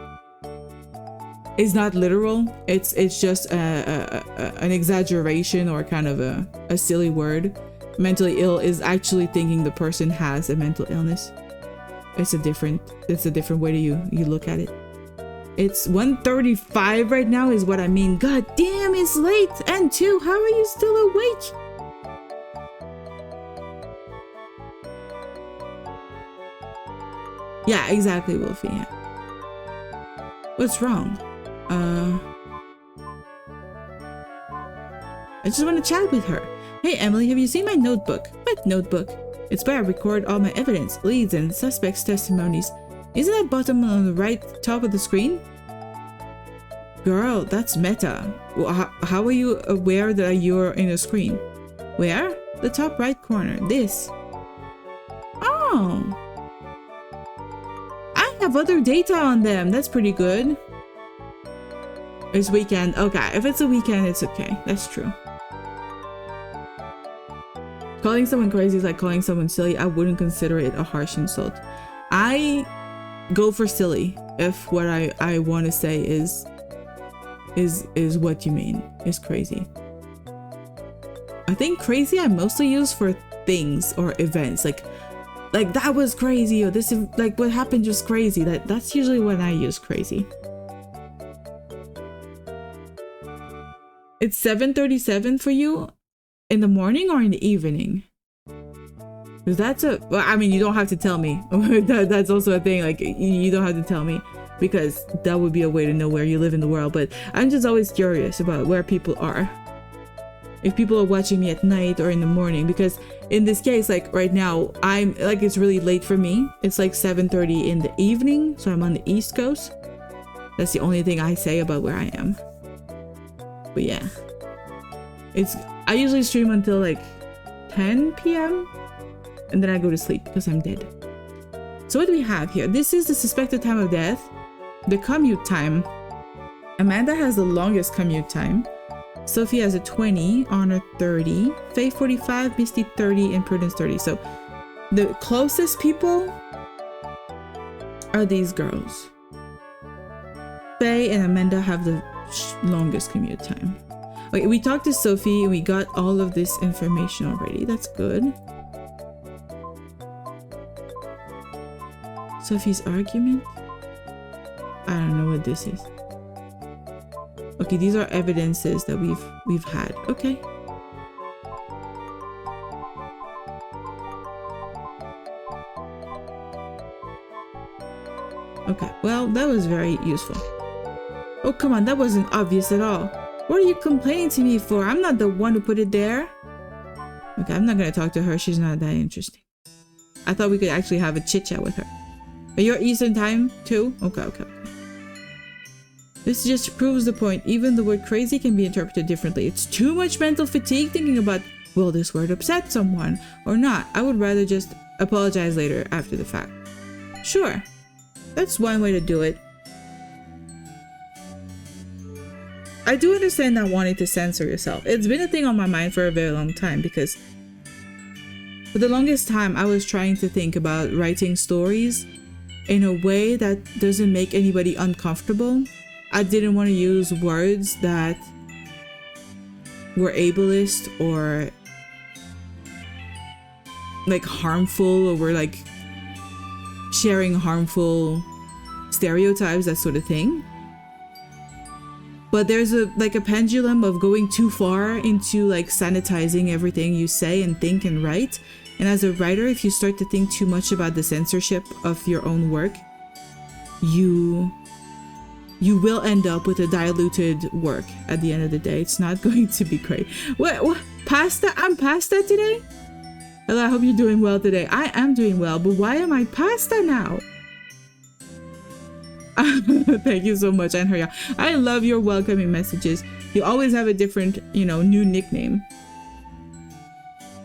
It's not literal. It's just an exaggeration or kind of a silly word. Mentally ill is actually thinking the person has a mental illness. It's a different way to you look at it. It's 1:35 right now is what I mean. God damn, it's late. And two, how are you still awake? Yeah, exactly, Wolfie. Yeah. What's wrong? I just want to chat with her. Hey Emily, have you seen my notebook? What notebook? It's where I record all my evidence, leads, and suspects' testimonies. Isn't that bottom on the right top of the screen? Girl, that's meta. Well, how are you aware that you're in a screen? Where? The top right corner. This. Oh. I have other data on them. That's pretty good. It's weekend. Okay, if it's a weekend, it's okay. That's true. Calling someone crazy is like calling someone silly. I wouldn't consider it a harsh insult. I go for silly if what I want to say is what you mean is crazy. I think crazy I mostly use for things or events, like that was crazy, or this is like what happened just crazy. That's usually when I use crazy. It's 7:37 for you in the morning or in the evening? Because that's well, I mean, you don't have to tell me. That's also a thing. Like, you don't have to tell me, because that would be a way to know where you live in the world. But I'm just always curious about where people are. If people are watching me at night or in the morning, because in this case, like right now, I'm like, it's really late for me. It's like 7:30 in the evening, so I'm on the East Coast. That's the only thing I say about where I am. But yeah, I usually stream until like 10 p.m. and then I go to sleep because I'm dead. So what do we have here? This is the suspected time of death. the commute time. Amanda has the longest commute time. Sophie has a 20, Honor 30, Faye 45, Misty 30, and Prudence 30. So the closest people are these girls. Faye and Amanda have the longest commute time. Okay, we talked to Sophie and we got all of this information already. That's good. Sophie's argument? I don't know what this is. Okay, these are evidences that we've had. Okay. Okay, well, that was very useful. Oh, come on, that wasn't obvious at all. What are you complaining to me for? I'm not the one who put it there. Okay, I'm not gonna talk to her. She's not that interesting. I thought we could actually have a chit chat with her. Are you Eastern time too? Okay, okay, okay. This just proves the point. Even the word crazy can be interpreted differently. It's too much mental fatigue thinking about, will this word upset someone or not? I would rather just apologize later after the fact. Sure, that's one way to do it. I do understand not wanting to censor yourself. It's been a thing on my mind for a very long time because for the longest time I was trying to think about writing stories in a way that doesn't make anybody uncomfortable. I didn't want to use words that were ableist or like harmful or were like sharing harmful stereotypes, that sort of thing. But there's a pendulum of going too far into like sanitizing everything you say and think and write. And as a writer, if you start to think too much about the censorship of your own work, you will end up with a diluted work at the end of the day. It's not going to be great. What? Pasta? I'm pasta today? Hello, I hope you're doing well today. I am doing well, but why am I pasta now? Thank you so much, Anharia. I love your welcoming messages. You always have a different, new nickname.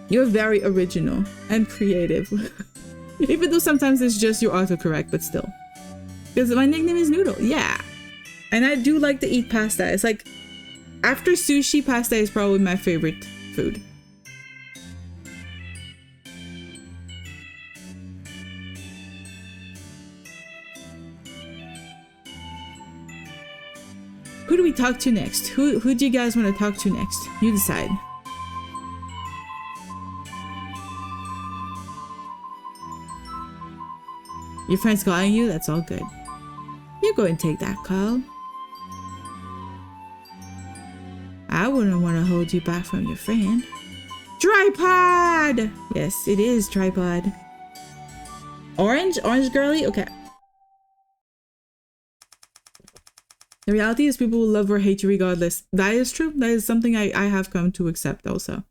You're very original and creative. Even though sometimes it's just your autocorrect, but still. Because my nickname is Noodle, yeah. And I do like to eat pasta. It's like, after sushi, pasta is probably my favorite food. Who do we talk to next? Who do you guys want to talk to next? You decide. Your friend's calling you? That's all good. You go and take that call. I wouldn't want to hold you back from your friend. Tripod! Yes, it is tripod. Orange? Orange girly? Okay. The reality is people will love or hate you regardless. That is true. That is something I have come to accept also.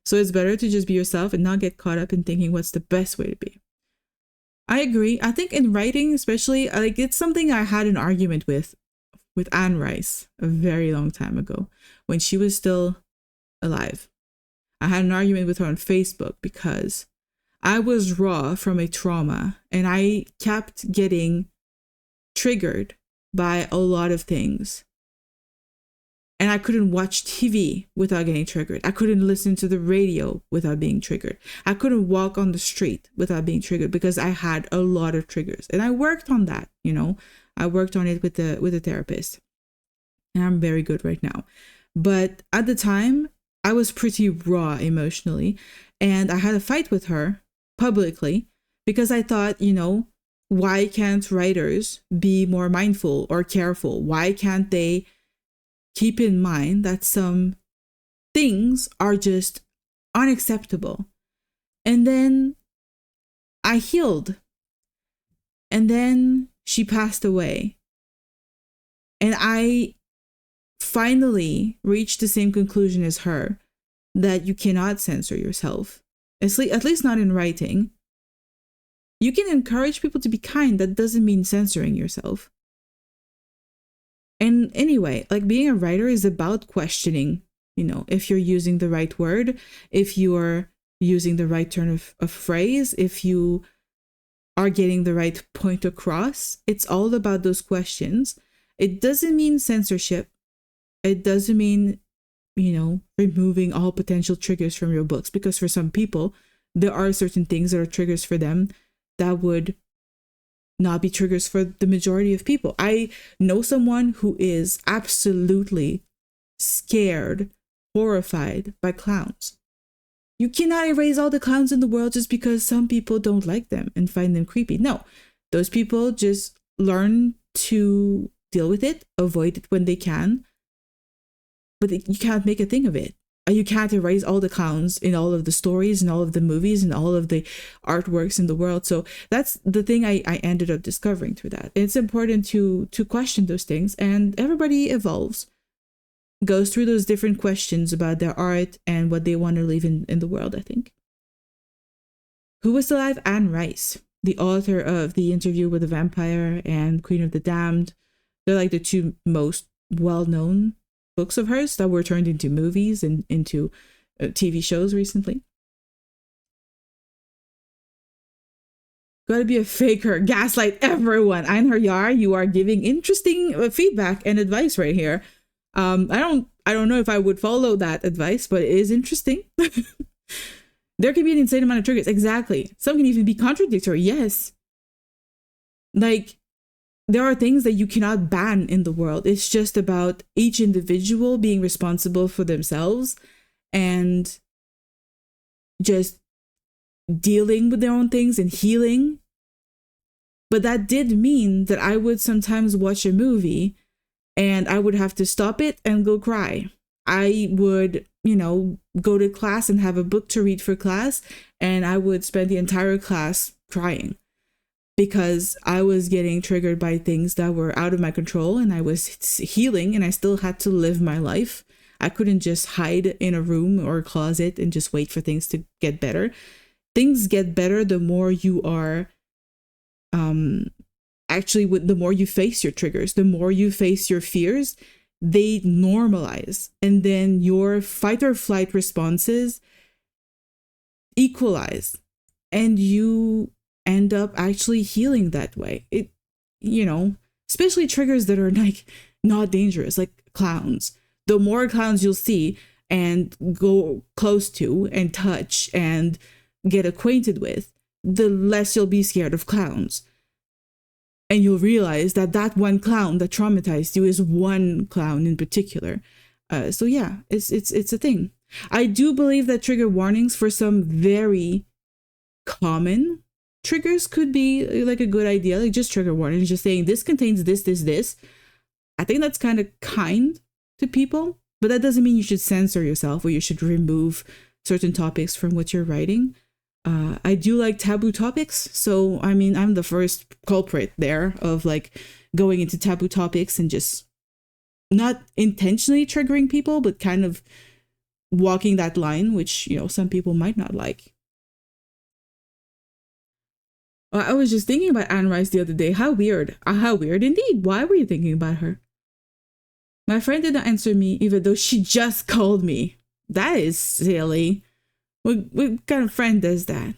So it's better to just be yourself and not get caught up in thinking what's the best way to be. I agree. I think in writing, especially, like it's something I had an argument with Anne Rice a very long time ago when she was still alive. I had an argument with her on Facebook because I was raw from a trauma and I kept getting triggered by a lot of things. And I couldn't watch TV without getting triggered. I couldn't listen to the radio without being triggered. I couldn't walk on the street without being triggered because I had a lot of triggers. And I worked on that, I worked on it with a therapist. And I'm very good right now. But at the time, I was pretty raw emotionally. And I had a fight with her publicly because I thought, why can't writers be more mindful or careful? Why can't they keep in mind that some things are just unacceptable? And then I healed. And then she passed away. And I finally reached the same conclusion as her, that you cannot censor yourself, at least not in writing. You can encourage people to be kind. That doesn't mean censoring yourself. And anyway, like being a writer is about questioning, if you're using the right word, if you're using the right turn of phrase, if you are getting the right point across. It's all about those questions. It doesn't mean censorship. It doesn't mean, removing all potential triggers from your books, because for some people, there are certain things that are triggers for them that would not be triggers for the majority of people. I know someone who is absolutely scared, horrified by clowns. You cannot erase all the clowns in the world just because some people don't like them and find them creepy. No, those people just learn to deal with it, avoid it when they can, but you can't make a thing of it. You can't erase all the clowns in all of the stories and all of the movies and all of the artworks in the world. So that's the thing I ended up discovering through that. It's important to question those things, and everybody evolves, goes through those different questions about their art and what they want to leave in the world, I think. Who was alive? Anne Rice, the author of The Interview with the Vampire and Queen of the Damned. They're like the two most well-known books of hers that were turned into movies and into TV shows recently. Gotta be a faker, gaslight everyone. Einherjar, you are giving interesting feedback and advice right here. I don't know if I would follow that advice, but it is interesting. There can be an insane amount of triggers. Exactly. Some can even be contradictory. Yes. Like, there are things that you cannot ban in the world. It's just about each individual being responsible for themselves and just dealing with their own things and healing. But that did mean that I would sometimes watch a movie and I would have to stop it and go cry. I would, go to class and have a book to read for class, and I would spend the entire class crying because I was getting triggered by things that were out of my control, and I was healing, and I still had to live my life. I couldn't just hide in a room or a closet and just wait for things to get better. Things get better the more you are the more you face your triggers, the more you face your fears, they normalize, and then your fight or flight responses equalize, and you end up actually healing that way. It, especially triggers that are like not dangerous, like clowns. The more clowns you'll see and go close to and touch and get acquainted with, the less you'll be scared of clowns. And you'll realize that that one clown that traumatized you is one clown in particular. So yeah, it's a thing. I do believe that trigger warnings for some very common triggers could be like a good idea. Like just trigger warnings, just saying this contains this. I think that's kind of kind to people, but that doesn't mean you should censor yourself or you should remove certain topics from what you're writing. I do like taboo topics, so I mean, I'm the first culprit there of like going into taboo topics and just not intentionally triggering people, but kind of walking that line, which, some people might not like. I was just thinking about Anne Rice the other day. How weird. How weird indeed. Why were you thinking about her? My friend didn't answer me even though she just called me. That is silly. What kind of friend does that?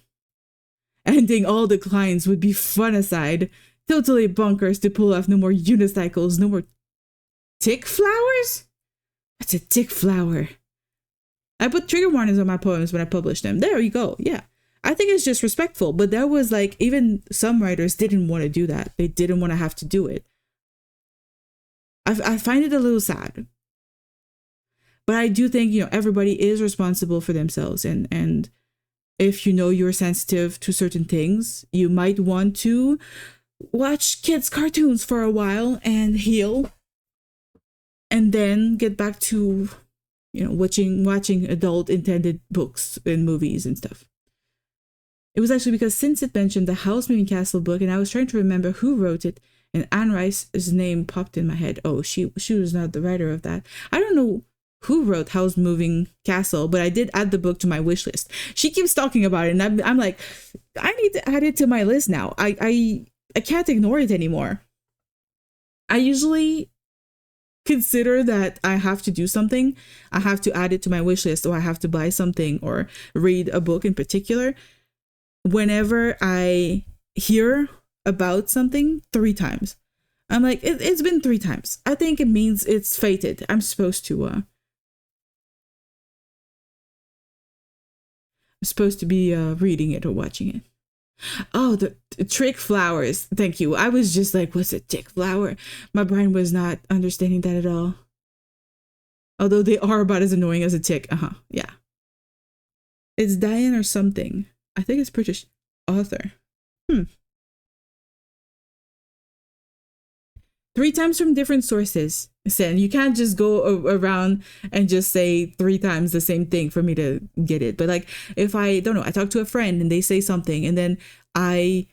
Ending all the clients would be fun aside. Totally bonkers to pull off. No more unicycles. No more tick flowers? That's a tick flower. I put trigger warnings on my poems when I published them. There you go. Yeah. I think it's just respectful. But there was like, even some writers didn't want to do that. They didn't want to have to do it. I find it a little sad. But I do think, everybody is responsible for themselves. And if you're sensitive to certain things, you might want to watch kids' cartoons for a while and heal. And then get back to, watching adult intended books and movies and stuff. It was actually because since it mentioned the House Moving Castle book, and I was trying to remember who wrote it, and Anne Rice's name popped in my head. Oh, she was not the writer of that. I don't know who wrote House Moving Castle, but I did add the book to my wish list. She keeps talking about it, and I'm like, I need to add it to my list now. I can't ignore it anymore. I usually consider that I have to do something. I have to add it to my wish list, or I have to buy something or read a book in particular whenever I hear about something 3 times. I'm like, it's been 3 times. I think it means it's fated. I'm supposed to be reading it or watching it. Oh, the trick flowers. Thank you. I was just like, what's a tick flower? My brain was not understanding that at all. Although they are about as annoying as a tick. Yeah. It's Diane or something. I think it's British author. 3 times from different sources. Sen, you can't just go around and just say 3 times the same thing for me to get it. But like, if I don't know, I talk to a friend and they say something, and then I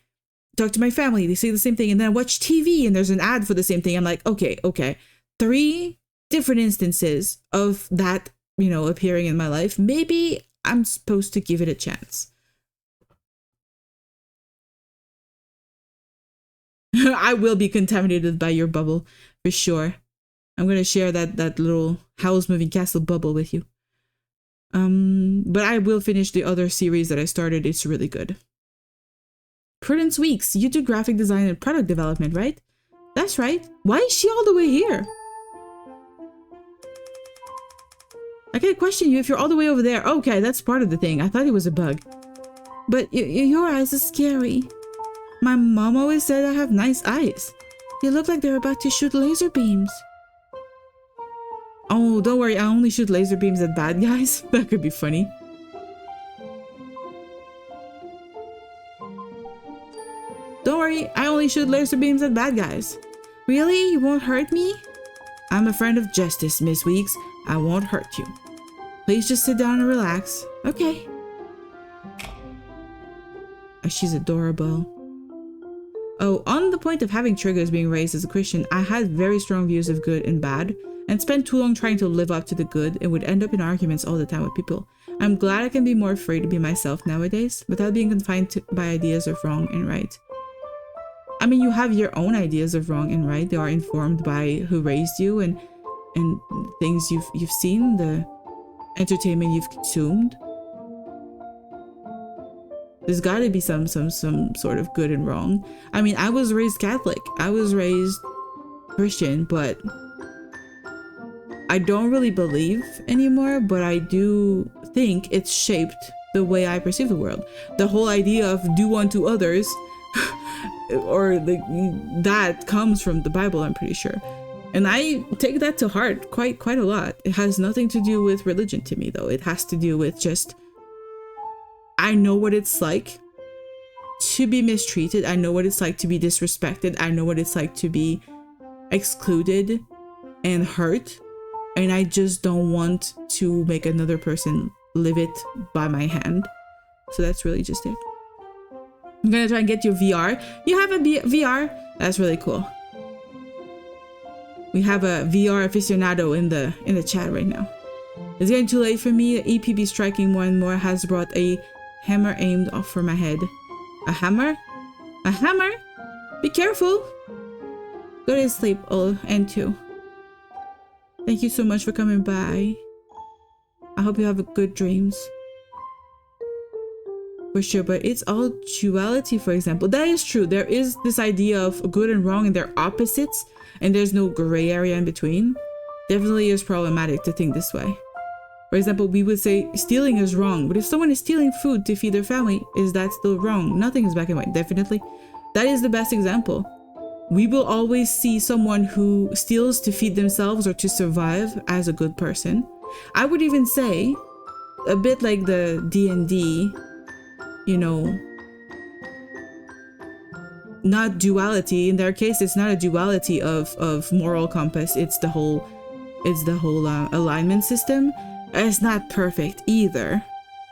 talk to my family, they say the same thing, and then I watch TV and there's an ad for the same thing. I'm like, okay. 3 different instances of that, appearing in my life. Maybe I'm supposed to give it a chance. I will be contaminated by your bubble for sure. I'm gonna share that little Howl's Moving Castle bubble with you. But I will finish the other series that I started. It's really good. Prudence Weeks, you do graphic design and product development, right? That's right. Why is she all the way here? I can't question you if you're all the way over there. Okay, that's part of the thing. I thought it was a bug. But your eyes are scary. My mom always said I have nice eyes. They look like they're about to shoot laser beams. Oh, don't worry, I only shoot laser beams at bad guys. That could be funny. Don't worry, I only shoot laser beams at bad guys. Really? You won't hurt me? I'm a friend of justice, Miss Weeks. I won't hurt you. Please just sit down and relax. Okay. Oh, she's adorable. Oh, on the point of having triggers being raised as a Christian, I had very strong views of good and bad, and spent too long trying to live up to the good and would end up in arguments all the time with people. I'm glad I can be more free to be myself nowadays, without being confined by ideas of wrong and right. I mean, you have your own ideas of wrong and right. They are informed by who raised you and things you've seen, the entertainment you've consumed. There's got to be some sort of good and wrong. I mean, I was raised Catholic. I was raised Christian, but I don't really believe anymore, but I do think it's shaped the way I perceive the world. The whole idea of do unto others or that comes from the Bible, I'm pretty sure. And I take that to heart quite a lot. It has nothing to do with religion to me, though. It has to do with just, I know what it's like to be mistreated. I know what it's like to be disrespected. I know what it's like to be excluded and hurt. And I just don't want to make another person live it by my hand. So that's really just it. I'm gonna try and get you VR. You have a VR? That's really cool. We have a VR aficionado in the chat right now. It's getting too late for me. The EPB striking more and more has brought a hammer aimed off for my head. A hammer? A hammer? Be careful. Go to sleep, all and two. Thank you so much for coming by. I hope you have good dreams. For sure, but it's all duality, for example. That is true. There is this idea of good and wrong and they're opposites and there's no gray area in between. Definitely is problematic to think this way. For example, we would say stealing is wrong, but if someone is stealing food to feed their family, is that still wrong? Nothing is black and white, definitely. That is the best example. We will always see someone who steals to feed themselves or to survive as a good person. I would even say, a bit like the D&D, you know, not duality. In their case, it's not a duality of moral compass. It's the whole alignment system. It's not perfect either.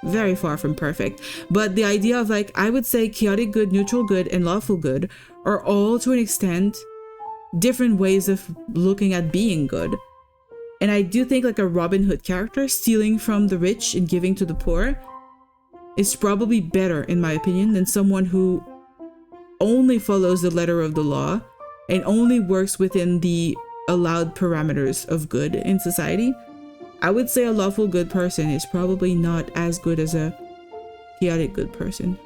Very far from perfect. But the idea of, like, I would say chaotic good, neutral good, and lawful good are all, to an extent, different ways of looking at being good. And I do think, like, a Robin Hood character stealing from the rich and giving to the poor is probably better, in my opinion, than someone who only follows the letter of the law and only works within the allowed parameters of good in society. I would say a lawful good person is probably not as good as a chaotic good person.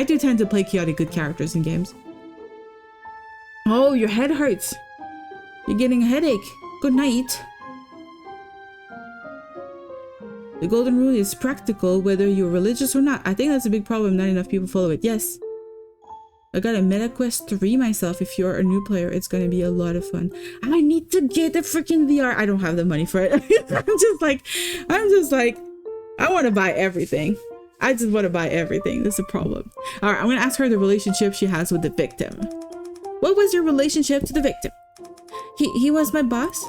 I do tend to play chaotic good characters in games. Oh, your head hurts. You're getting a headache. Good night. The golden rule is practical whether you're religious or not. I think that's a big problem. Not enough people follow it. Yes. I got a Meta Quest 3 myself. If you're a new player, it's going to be a lot of fun. I need to get the freaking VR. I don't have the money for it. I'm just like, I want to buy everything. I just want to buy everything. That's a problem. All right, I'm going to ask her the relationship she has with the victim. What was your relationship to the victim? He was my boss.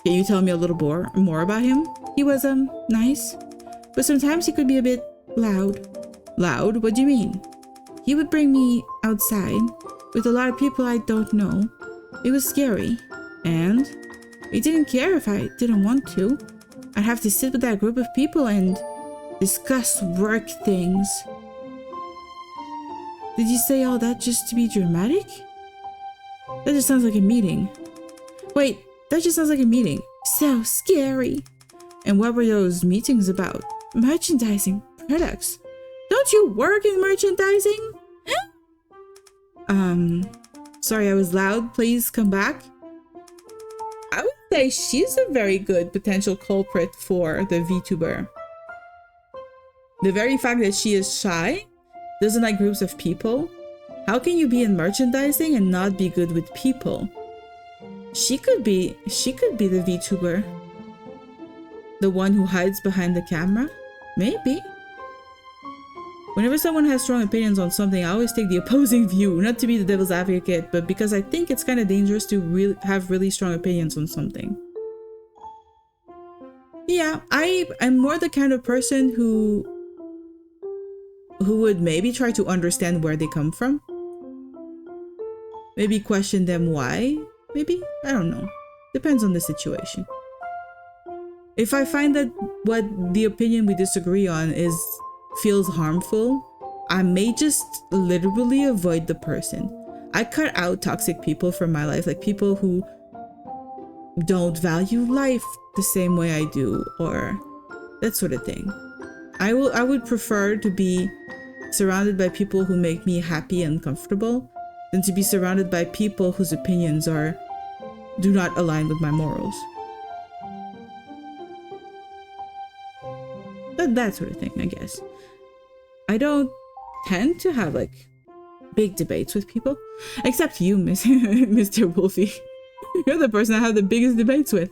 Can you tell me a little more about him? He was nice, but sometimes he could be a bit loud. Loud? What do you mean? He would bring me outside with a lot of people I don't know. It was scary, and he didn't care if I didn't want to. I'd have to sit with that group of people and discuss work things. Did you say all that just to be dramatic? That just sounds like a meeting. Wait, that just sounds like a meeting. So scary. And what were those meetings about? Merchandising products. Don't you work in merchandising? Sorry, I was loud. Please come back. I would say she's a very good potential culprit for the VTuber. The very fact that she is shy, doesn't like groups of people. How can you be in merchandising and not be good with people? She could be the VTuber. The one who hides behind the camera? Maybe. Whenever someone has strong opinions on something, I always take the opposing view. Not to be the devil's advocate, but because I think it's kind of dangerous to have really strong opinions on something. Yeah, I'm more the kind of person who would maybe try to understand where they come from. Maybe question them why. Maybe? I don't know. Depends on the situation. If I find that what the opinion we disagree on feels harmful, I may just literally avoid the person. I cut out toxic people from my life, like people who don't value life the same way I do, or that sort of thing. I would prefer to be surrounded by people who make me happy and comfortable than to be surrounded by people whose opinions do not align with my morals. That sort of thing, I guess. I don't tend to have like big debates with people, except you, Mr. Wolfie. You're the person I have the biggest debates with.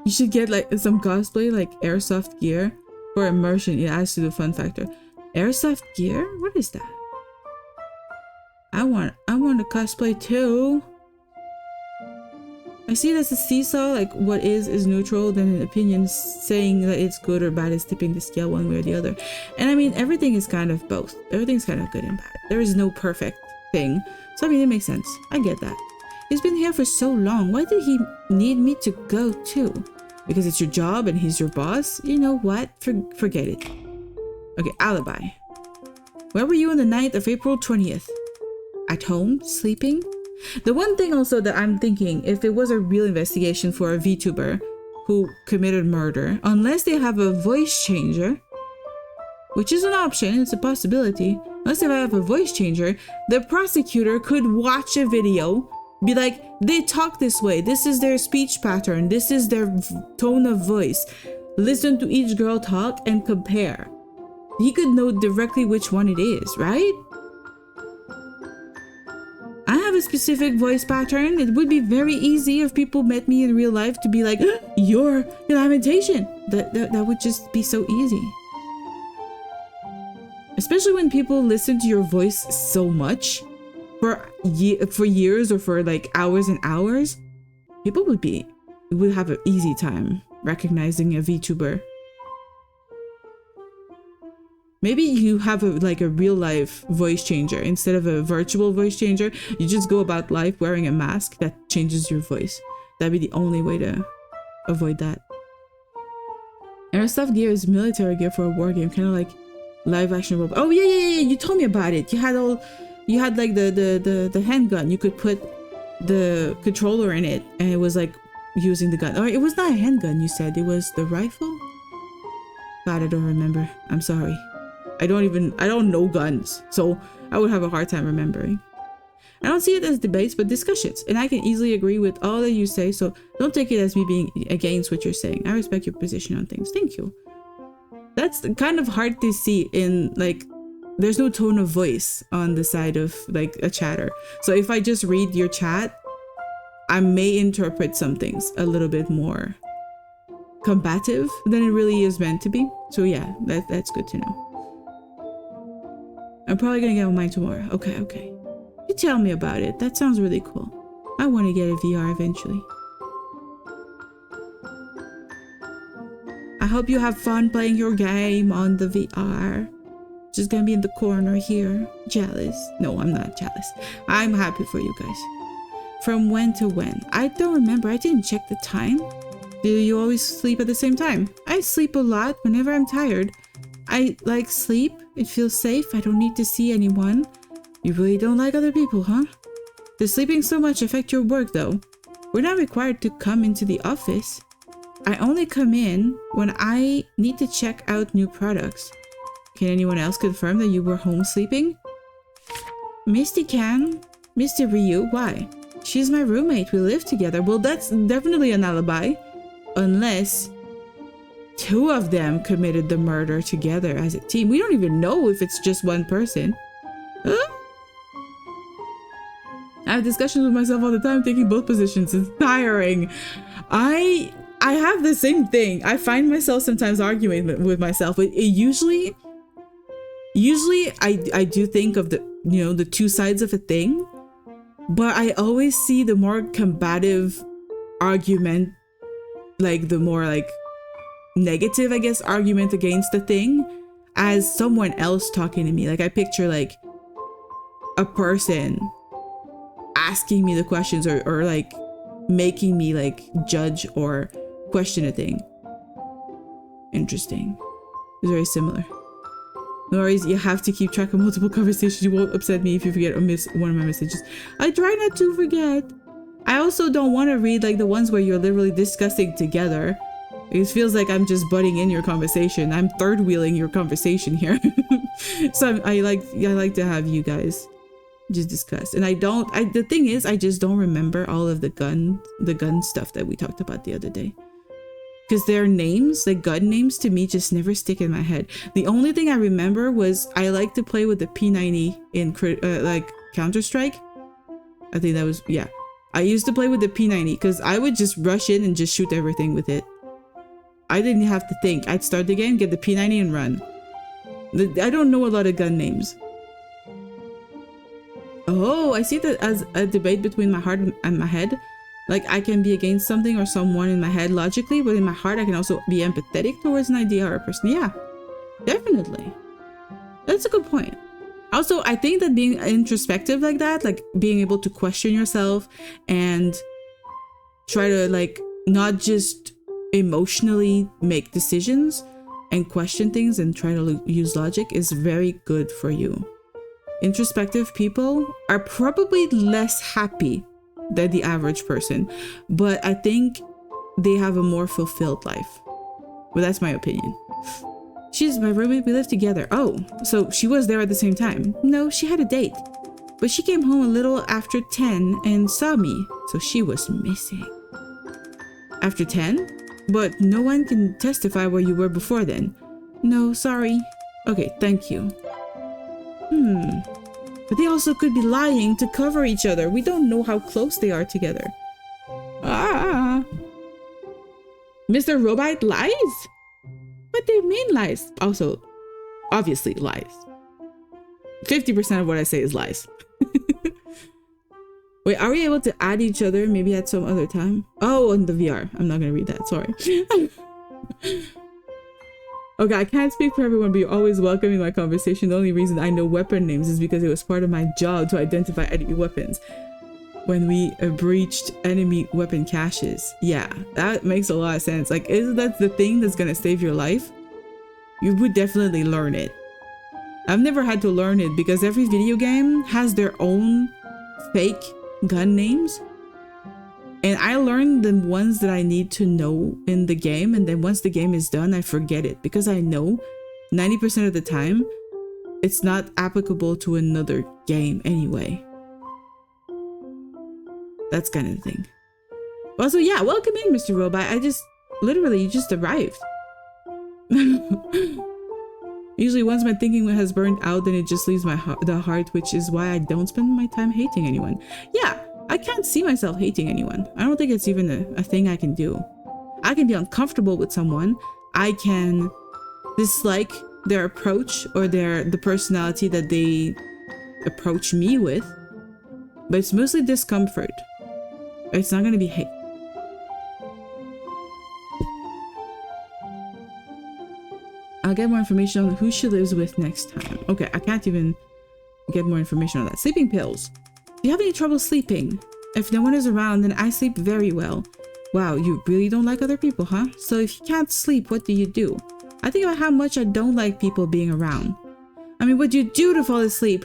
You should get like some cosplay, like airsoft gear for immersion. It adds to the fun factor. Airsoft gear? What is that? I want to cosplay too. I see it as a seesaw, like what is neutral, then an opinion saying that it's good or bad is tipping the scale one way or the other. And I mean, everything is kind of both. Everything's kind of good and bad. There is no perfect thing. So I mean, it makes sense. I get that. He's been here for so long. Why did he need me to go too? Because it's your job and he's your boss? You know what? Forget it. Okay, alibi. Where were you on the night of April 20th? At home? Sleeping? The one thing also that I'm thinking, if it was a real investigation for a VTuber who committed murder, unless they have a voice changer, which is an option, it's a possibility, unless they have a voice changer, the prosecutor could watch a video, be like, they talk this way, this is their speech pattern, this is their tone of voice, listen to each girl talk and compare. He could know directly which one it is, right? I have a specific voice pattern. It would be very easy if people met me in real life to be like, your lamentation. That would just be so easy. Especially when people listen to your voice so much for years or for like hours and hours, people would have an easy time recognizing a VTuber. Maybe you have a real life voice changer instead of a virtual voice changer. You just go about life wearing a mask that changes your voice. That'd be the only way to avoid that. Airsoft gear is military gear for a war game, kind of like live action robot. Oh yeah, you told me about it. You had like the handgun. You could put the controller in it, and it was like using the gun. Or it was not a handgun. You said it was the rifle. God, I don't remember. I'm sorry. I don't know guns, so I would have a hard time remembering. I don't see it as debates, but discussions, and I can easily agree with all that you say, so don't take it as me being against what you're saying. I respect your position on things. Thank you. That's kind of hard to see in, like, there's no tone of voice on the side of, like, a chatter. So if I just read your chat, I may interpret some things a little bit more combative than it really is meant to be. So yeah, that's good to know. I'm probably gonna get mine tomorrow. Okay. You tell me about it. That sounds really cool. I want to get a VR eventually. I hope you have fun playing your game on the VR. Just gonna be in the corner here. Jealous. No, I'm not jealous. I'm happy for you guys. From when to when? I don't remember. I didn't check the time. Do you always sleep at the same time? I sleep a lot whenever I'm tired. I like sleep. It feels safe. I don't need to see anyone. You really don't like other people, huh? Does sleeping so much affect your work though? We're not required to come into the office. I only come in when I need to check out new products. Can anyone else confirm that you were home sleeping? Misty can. Mr. Ryu, why? She's my roommate. We live together. Well, that's definitely an alibi. Unless two of them committed the murder together as a team. We don't even know if it's just one person. Huh? I have discussions with myself all the time, taking both positions. It's tiring. I have the same thing. I find myself sometimes arguing with myself. Usually I do think of the two sides of a thing, but I always see the more combative argument, like the more like negative, I guess, argument against the thing as someone else talking to me. Like I picture like a person asking me the questions or like making me like judge or question a thing. Interesting. It's very similar. No worries, you have to keep track of multiple conversations. You won't upset me if you forget or miss one of my messages. I try not to forget. I also don't want to read like the ones where you're literally discussing together. It feels like I'm just butting in your conversation. I'm third wheeling your conversation here. So I like to have you guys just discuss. And the thing is, I just don't remember all of the gun stuff that we talked about the other day. Because their names, like gun names, to me just never stick in my head. The only thing I remember was I like to play with the P90 in like Counter-Strike. I think that was, yeah. I used to play with the P90 because I would just rush in and just shoot everything with it. I didn't have to think. I'd start the game, get the P90 and run. I don't know a lot of gun names. Oh, I see that as a debate between my heart and my head. Like I can be against something or someone in my head logically, but in my heart I can also be empathetic towards an idea or a person. Yeah, definitely. That's a good point. Also, I think that being introspective like that, like being able to question yourself and try to like not just emotionally make decisions and question things and try to use logic is very good for you. Introspective people are probably less happy than the average person, but I think they have a more fulfilled life. Well, that's my opinion. She's my roommate. We live together. Oh, so she was there at the same time. No, she had a date, but she came home a little after 10 and saw me, so she was missing. After 10? But no one can testify where you were before then. No, sorry. Okay, thank you. But they also could be lying to cover each other. We don't know how close they are together. Ah. Mr. Robot lies? What do you mean lies? Also, obviously lies. 50% of what I say is lies. Wait, are we able to add each other maybe at some other time? Oh, on the VR. I'm not gonna read that, sorry. Okay, I can't speak for everyone, but you're always welcome in my conversation. The only reason I know weapon names is because it was part of my job to identify enemy weapons when we breached enemy weapon caches. Yeah, that makes a lot of sense. Like, isn't that the thing that's gonna save your life? You would definitely learn it. I've never had to learn it because every video game has their own fake gun names. And I learned the ones that I need to know in the game, and then once the game is done, I forget it because I know 90% of the time it's not applicable to another game anyway. That's kind of the thing. Also, yeah, welcome in, Mr. Robot. I just literally, you just arrived. Usually once my thinking has burned out, then it just leaves the heart, which is why I don't spend my time hating anyone. Yeah, I can't see myself hating anyone. I don't think it's even a thing I can do. I can be uncomfortable with someone. I can dislike their approach or the personality that they approach me with, but it's mostly discomfort. It's not gonna be hate. I'll get more information on who she lives with next time. Okay, I can't even get more information on that. Sleeping pills. Do you have any trouble sleeping? If no one is around, then I sleep very well. Wow, you really don't like other people, huh? So if you can't sleep, what do you do? I think about how much I don't like people being around. I mean, what do you do to fall asleep?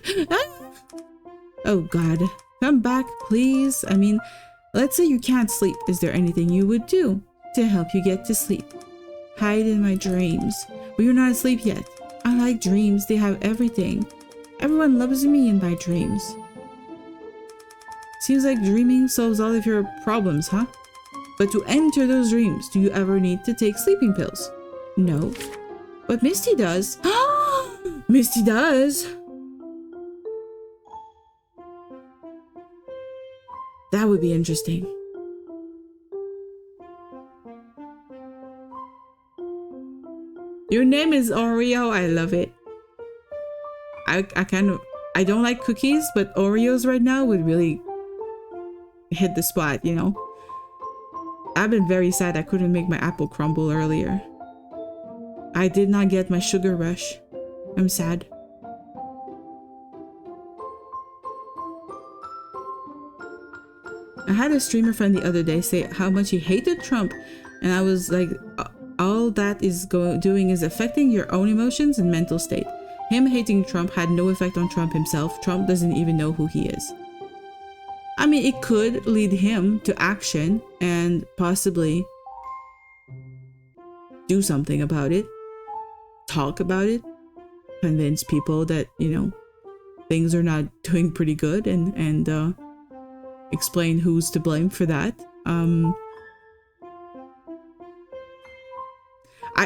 Oh God, come back, please. I mean, let's say you can't sleep. Is there anything you would do to help you get to sleep? Hide in my dreams. Well, you're not asleep yet. I like dreams. They have everything. Everyone loves me in my dreams. Seems like dreaming solves all of your problems, huh? But to enter those dreams, do you ever need to take sleeping pills? No. But Misty does. Misty does. That would be interesting. Your name is Oreo. I love it. I don't like cookies, but Oreos right now would really hit the spot, you know? I've been very sad I couldn't make my apple crumble earlier. I did not get my sugar rush. I'm sad. I had a streamer friend the other day say how much he hated Trump, and I was like, all that is doing is affecting your own emotions and mental state. Him hating Trump had no effect on Trump himself. Trump doesn't even know who he is. I mean, it could lead him to action and possibly do something about it, talk about it, convince people that, you know, things are not doing pretty good, and explain who's to blame for that.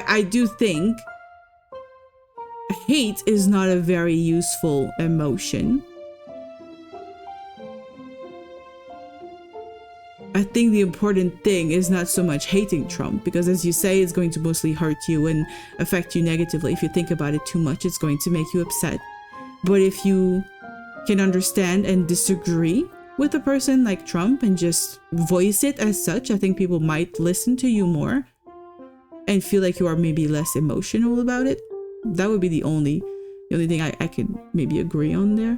I do think hate is not a very useful emotion. I think the important thing is not so much hating Trump, because as you say, it's going to mostly hurt you and affect you negatively. If you think about it too much, it's going to make you upset. But if you can understand and disagree with a person like Trump and just voice it as such, I think people might listen to you more and feel like you are maybe less emotional about it. That would be the only thing I could maybe agree on there.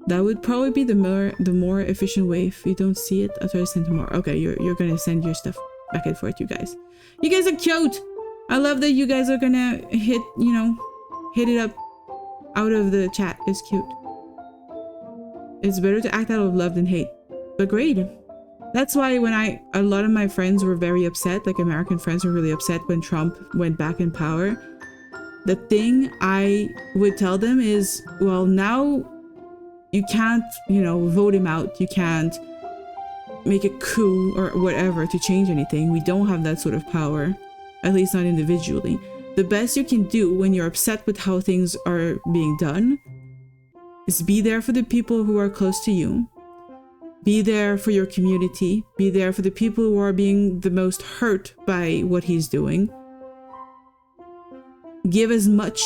That would probably be the more efficient way. If you don't see it, I'll try to send tomorrow. Okay, you're gonna send your stuff back and forth, you guys. You guys are cute. I love that you guys are gonna hit it up out of the chat. It's cute. It's better to act out of love than hate. Agreed. That's why when a lot of my friends were very upset, like American friends were really upset when Trump went back in power. The thing I would tell them is, well, now you can't, vote him out. You can't make a coup or whatever to change anything. We don't have that sort of power, at least not individually. The best you can do when you're upset with how things are being done is be there for the people who are close to you. Be there for your community. Be there for the people who are being the most hurt by what he's doing. Give as much.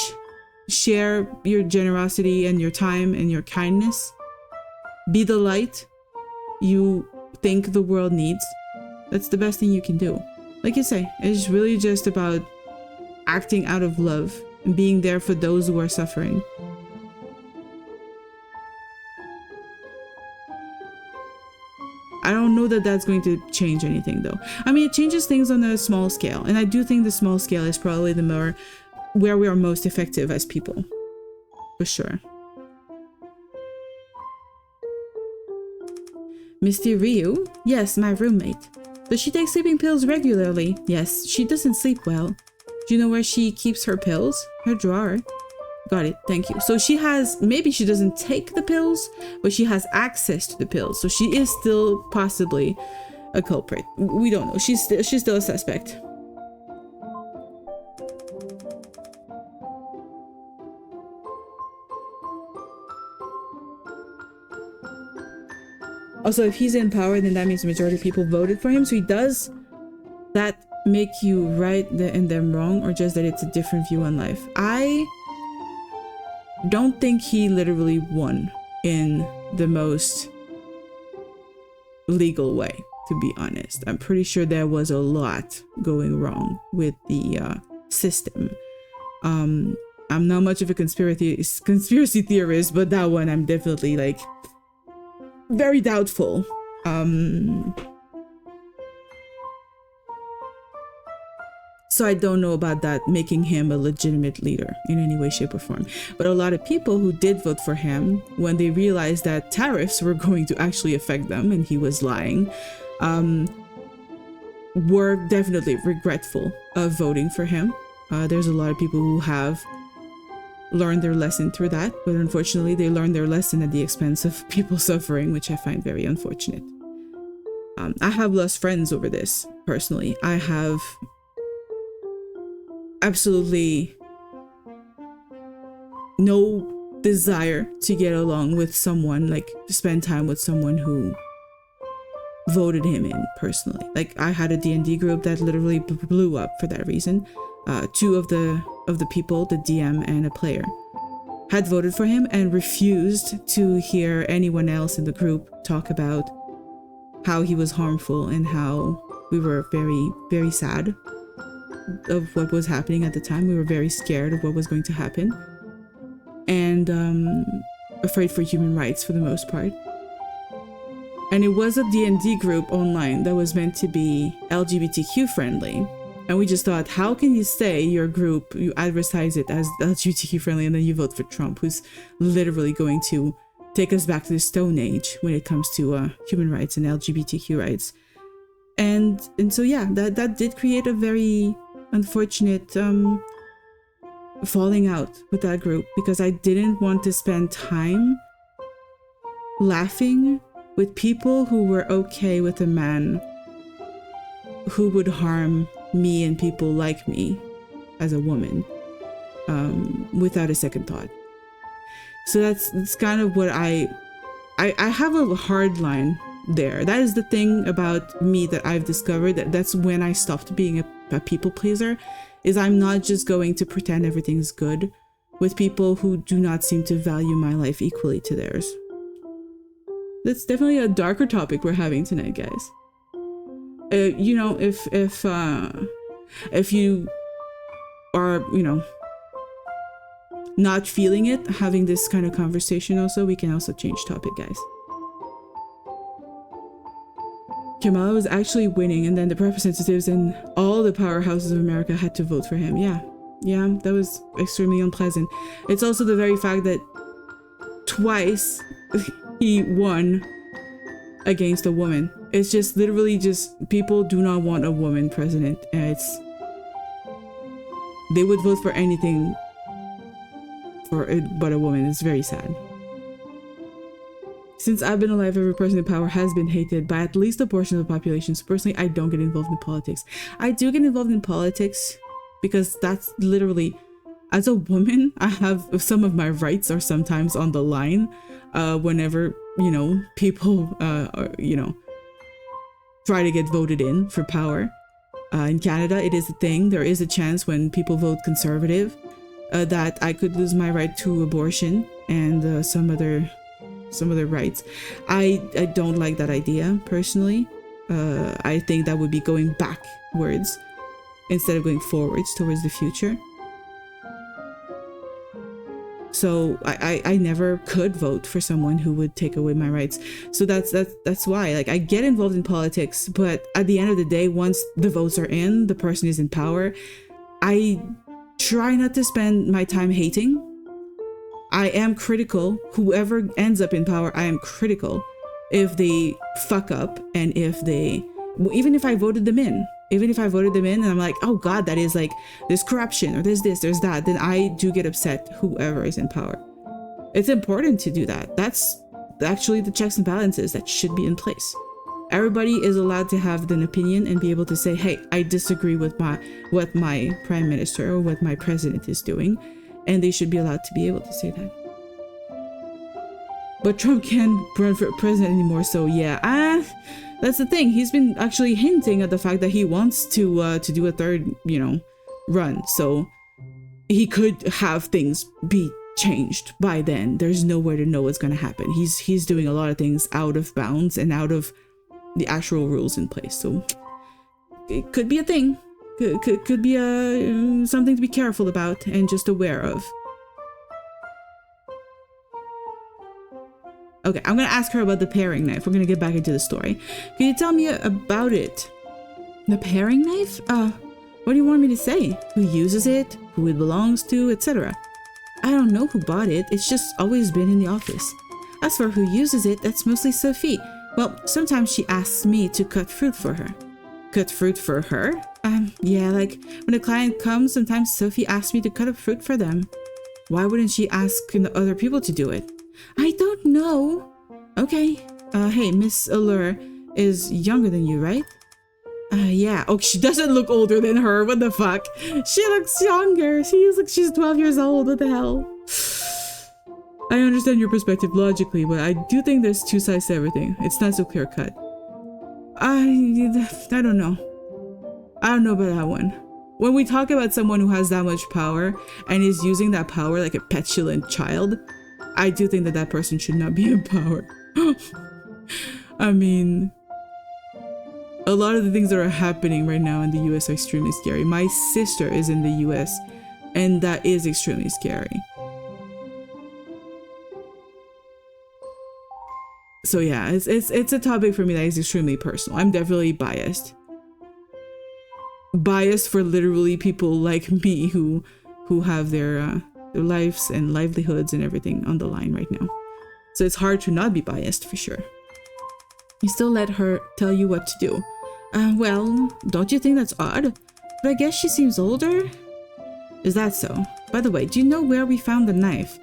Share your generosity and your time and your kindness. Be the light you think the world needs. That's the best thing you can do. Like you say, it's really just about acting out of love and being there for those who are suffering. I don't know that that's going to change anything though. I mean, it changes things on a small scale, and I do think the small scale is probably the more where we are most effective as people, for sure. Misty Ryu? Yes, my roommate. Does she take sleeping pills regularly? Yes, she doesn't sleep well. Do you know where she keeps her pills? Her drawer. got it. Thank you. So she has, maybe she doesn't take the pills, but she has access to the pills. So she is still possibly a culprit. We don't know. She's still a suspect. Also, if he's in power, then that means the majority of people voted for him. So he does that make you right and them wrong, or just that it's a different view on life? I don't think he literally won in the most legal way, to be honest. I'm pretty sure there was a lot going wrong with the system. I'm not much of a conspiracy theorist, but that one I'm definitely like very doubtful. So I don't know about that making him a legitimate leader in any way, shape, or form. But a lot of people who did vote for him, when they realized that tariffs were going to actually affect them and he was lying, were definitely regretful of voting for him. There's a lot of people who have learned their lesson through that, but unfortunately they learned their lesson at the expense of people suffering, which I find very unfortunate. I have lost friends over this, personally. I have absolutely no desire to get along with someone, like to spend time with someone who voted him in personally. Like I had a D&D group that literally blew up for that reason. Two of the people, the DM and a player, had voted for him and refused to hear anyone else in the group talk about how he was harmful and how we were very, very sad of what was happening at the time. We were very scared of what was going to happen and afraid for human rights for the most part. And it was a D&D group online that was meant to be LGBTQ friendly. And we just thought, how can you say your group, you advertise it as LGBTQ friendly and then you vote for Trump, who's literally going to take us back to the Stone Age when it comes to human rights and LGBTQ rights. And so yeah, that did create a very unfortunate falling out with that group, because I didn't want to spend time laughing with people who were okay with a man who would harm me and people like me as a woman without a second thought. So that's kind of what I have a hard line there. That is the thing about me that I've discovered, that's when I stopped being a people pleaser, is I'm not just going to pretend everything's good with people who do not seem to value my life equally to theirs. That's definitely a darker topic we're having tonight, guys. You know, if you are, you know, not feeling it, having this kind of conversation also, we can also change topic, guys. Kamala was actually winning, and then the representatives and all the powerhouses of America had to vote for him. Yeah, that was extremely unpleasant. It's also the very fact that twice he won against a woman. It's just literally just people do not want a woman president, and they would vote for anything for it but a woman. It's very sad. Since I've been alive, every person in power has been hated by at least a portion of the population. So personally, I don't get involved in politics. I do get involved in politics because that's literally, as a woman, I have some of my rights are sometimes on the line whenever, you know, people, you know, try to get voted in for power. In Canada, it is a thing. There is a chance when people vote conservative that I could lose my right to abortion and some other rights. I don't like that idea personally. I think that would be going backwards instead of going forwards towards the future. So I never could vote for someone who would take away my rights. So that's why, like, I get involved in politics, but at the end of the day, once the votes are in, the person is in power, I try not to spend my time hating. I am critical. Whoever ends up in power, I am critical if they fuck up, and if they, even if I voted them in, Even if I voted them in and I'm like, oh God, that is like, there's corruption or there's this, there's that, then I do get upset, whoever is in power. It's important to do that. That's actually the checks and balances that should be in place. Everybody is allowed to have an opinion and be able to say, hey, I disagree with what my prime minister or what my president is doing. And they should be allowed to be able to say that. But Trump can't run for president anymore, so yeah. That's the thing. He's been actually hinting at the fact that he wants to do a third, run. So he could have things be changed by then. There's nowhere to know what's going to happen. He's doing a lot of things out of bounds and out of the actual rules in place. So it could be a thing. Could be something to be careful about and just aware of. Okay, I'm gonna ask her about the paring knife. We're gonna get back into the story. Can you tell me about it? The paring knife? What do you want me to say? Who uses it? Who it belongs to? Etc. I don't know who bought it. It's just always been in the office. As for who uses it, that's mostly Sophie. Well, sometimes she asks me to cut fruit for her. Cut fruit for her? Yeah, like when a client comes, sometimes Sophie asks me to cut up fruit for them. Why wouldn't she ask other people to do it? I don't know. Okay. Hey, Miss Allure is younger than you, right? Yeah. Oh, she doesn't look older than her. What the fuck? She looks younger. She looks like she's 12 years old. What the hell? I understand your perspective logically, but I do think there's two sides to everything. It's not so clear cut. I don't know. I don't know about that one. When we talk about someone who has that much power and is using that power like a petulant child, I do think that that person should not be in power. I mean, a lot of the things that are happening right now in the US are extremely scary. My sister is in the US, and that is extremely scary. So yeah, it's a topic for me that is extremely personal. I'm definitely biased. Biased for literally people like me who have their lives and livelihoods and everything on the line right now. So it's hard to not be biased for sure. You still let her tell you what to do. Well, don't you think that's odd? But I guess she seems older. Is that so? By the way, do you know where we found the knife?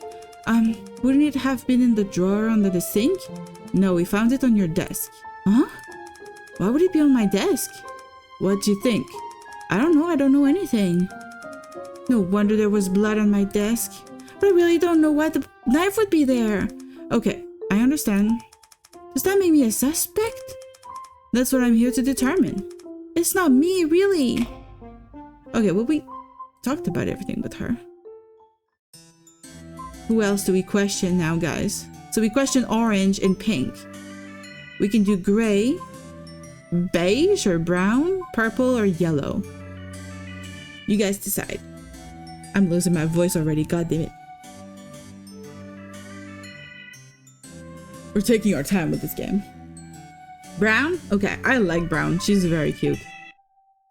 Wouldn't it have been in the drawer under the sink? No, we found it on your desk. Huh? Why would it be on my desk? What do you think? I don't know. I don't know anything. No wonder there was blood on my desk. But I really don't know why the knife would be there. Okay, I understand. Does that make me a suspect? That's what I'm here to determine. It's not me, really. Okay, well, we talked about everything with her. Who else do we question now, guys? So we question orange and pink. We can do gray, beige or brown, purple or yellow. You guys decide. I'm losing my voice already, god damn it. We're taking our time with this game. Brown? Okay, I like brown. She's very cute.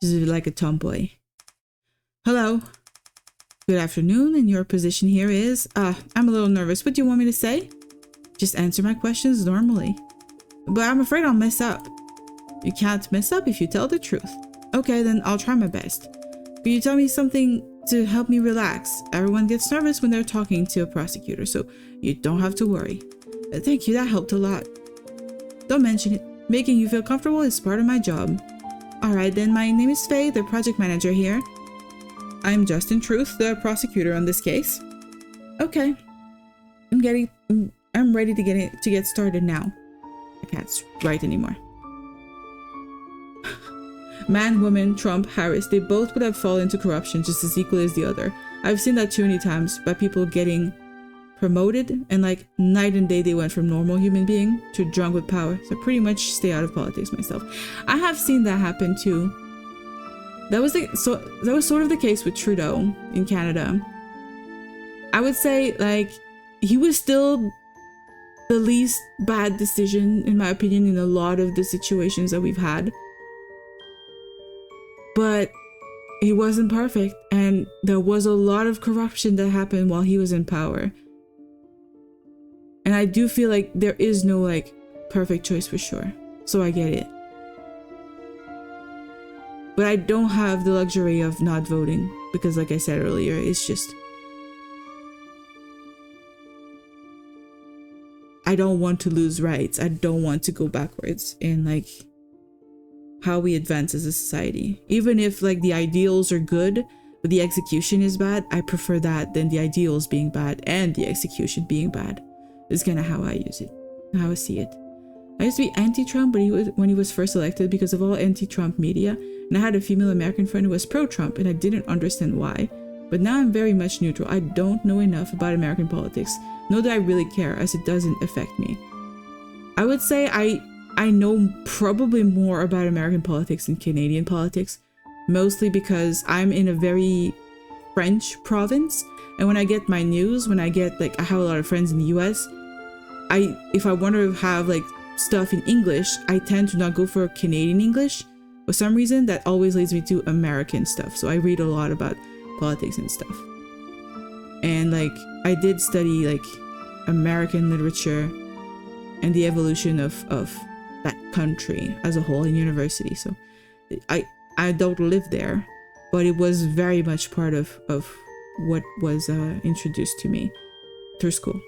She's like a tomboy. Hello. Good afternoon, and your position here is... I'm a little nervous. What do you want me to say? Just answer my questions normally. But I'm afraid I'll mess up. You can't mess up if you tell the truth. Okay, then I'll try my best. Can you tell me something to help me relax? Everyone gets nervous when they're talking to a prosecutor, so you don't have to worry. Thank you, that helped a lot. Don't mention it. Making you feel comfortable is part of my job. Alright then, my name is Faye, the project manager here. I'm Justin Truth, the prosecutor on this case. Okay. I'm ready to get started now. I can't write anymore. Man, woman, Trump, Harris, they both would have fallen into corruption just as equally as the other. I've seen that too many times by people getting promoted, and like night and day they went from normal human being to drunk with power. So pretty much stay out of politics myself. I have seen that happen too. That was sort of the case with Trudeau in Canada. I would say like he was still the least bad decision in my opinion in a lot of the situations that we've had. But he wasn't perfect, and there was a lot of corruption that happened while he was in power. And I do feel like there is no like perfect choice for sure. So I get it. But I don't have the luxury of not voting because, like I said earlier, it's just... I don't want to lose rights. I don't want to go backwards in like how we advance as a society. Even if like the ideals are good, but the execution is bad, I prefer that than the ideals being bad and the execution being bad. Is kind of how I use it, how I see it. I used to be anti-Trump when he was first elected because of all anti-Trump media, and I had a female American friend who was pro-Trump, and I didn't understand why. But now I'm very much neutral. I don't know enough about American politics, nor do I really care, as it doesn't affect me. I would say I know probably more about American politics than Canadian politics, mostly because I'm in a very French province, and when I get my news, I have a lot of friends in the US, if I want to have like stuff in English, I tend to not go for Canadian English. For some reason, that always leads me to American stuff, so I read a lot about politics and stuff. And like I did study like American literature and the evolution of that country as a whole in university, so I don't live there, but it was very much part of what was introduced to me through school.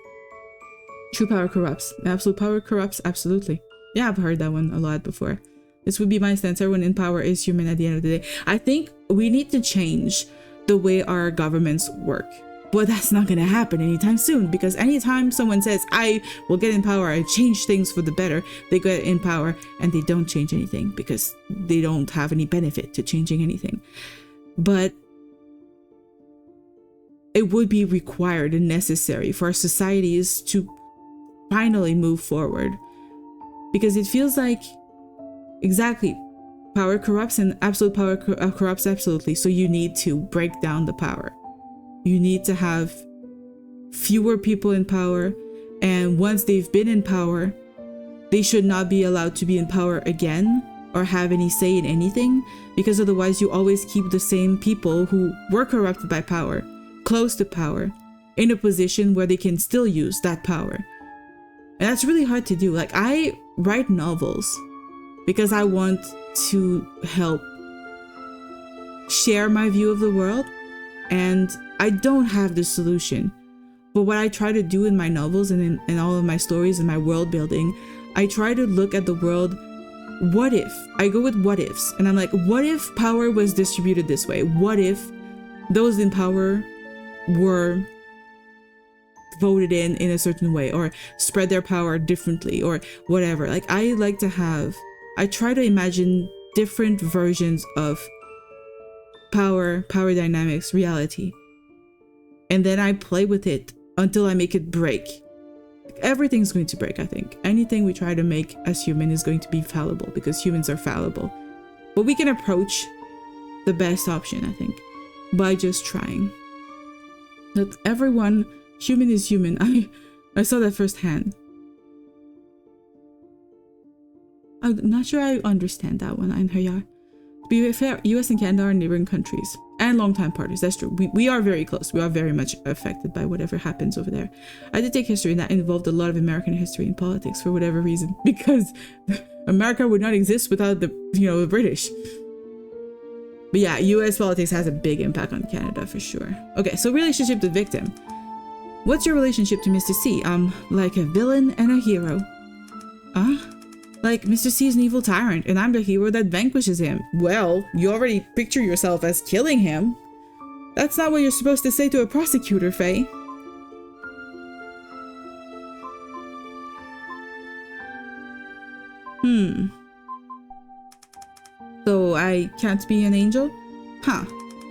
True power corrupts. Absolute power corrupts, absolutely. Yeah, I've heard that one a lot before. This would be my stance. Everyone in power is human at the end of the day. I think we need to change the way our governments work. But that's not going to happen anytime soon, because anytime someone says, I will get in power, I change things for the better, they get in power and they don't change anything because they don't have any benefit to changing anything. But it would be required and necessary for our societies to finally move forward, because it feels like exactly power corrupts and absolute power corrupts absolutely. So you need to break down the power. You need to have fewer people in power, and once they've been in power, they should not be allowed to be in power again or have any say in anything, because otherwise you always keep the same people who were corrupted by power close to power in a position where they can still use that power. And that's really hard to do. Like, I write novels because I want to help share my view of the world, and I don't have the solution. But what I try to do in my novels and in all of my stories and my world building, I try to look at the world, what if? I go with what ifs. And I'm like, what if power was distributed this way? What if those in power were voted in a certain way, or spread their power differently, or whatever? Like, I try to imagine different versions of power dynamics, reality. And then I play with it until I make it break. Everything's going to break, I think. Anything we try to make as human is going to be fallible, because humans are fallible. But we can approach the best option, I think, by just trying. That everyone, human is human. I saw that firsthand. I'm not sure I understand that one, Einherjar. To be fair, US and Canada are neighboring countries and longtime partners. That's true. We are very close. We are very much affected by whatever happens over there. I did take history, and that involved a lot of American history and politics for whatever reason, because America would not exist without the British. But yeah, US politics has a big impact on Canada for sure. Okay, so relationship to victim. What's your relationship to Mr. C? Like a villain and a hero. Like, Mr. C is an evil tyrant, and I'm the hero that vanquishes him. Well, you already picture yourself as killing him. That's not what you're supposed to say to a prosecutor, Faye. So I can't be an angel? Huh.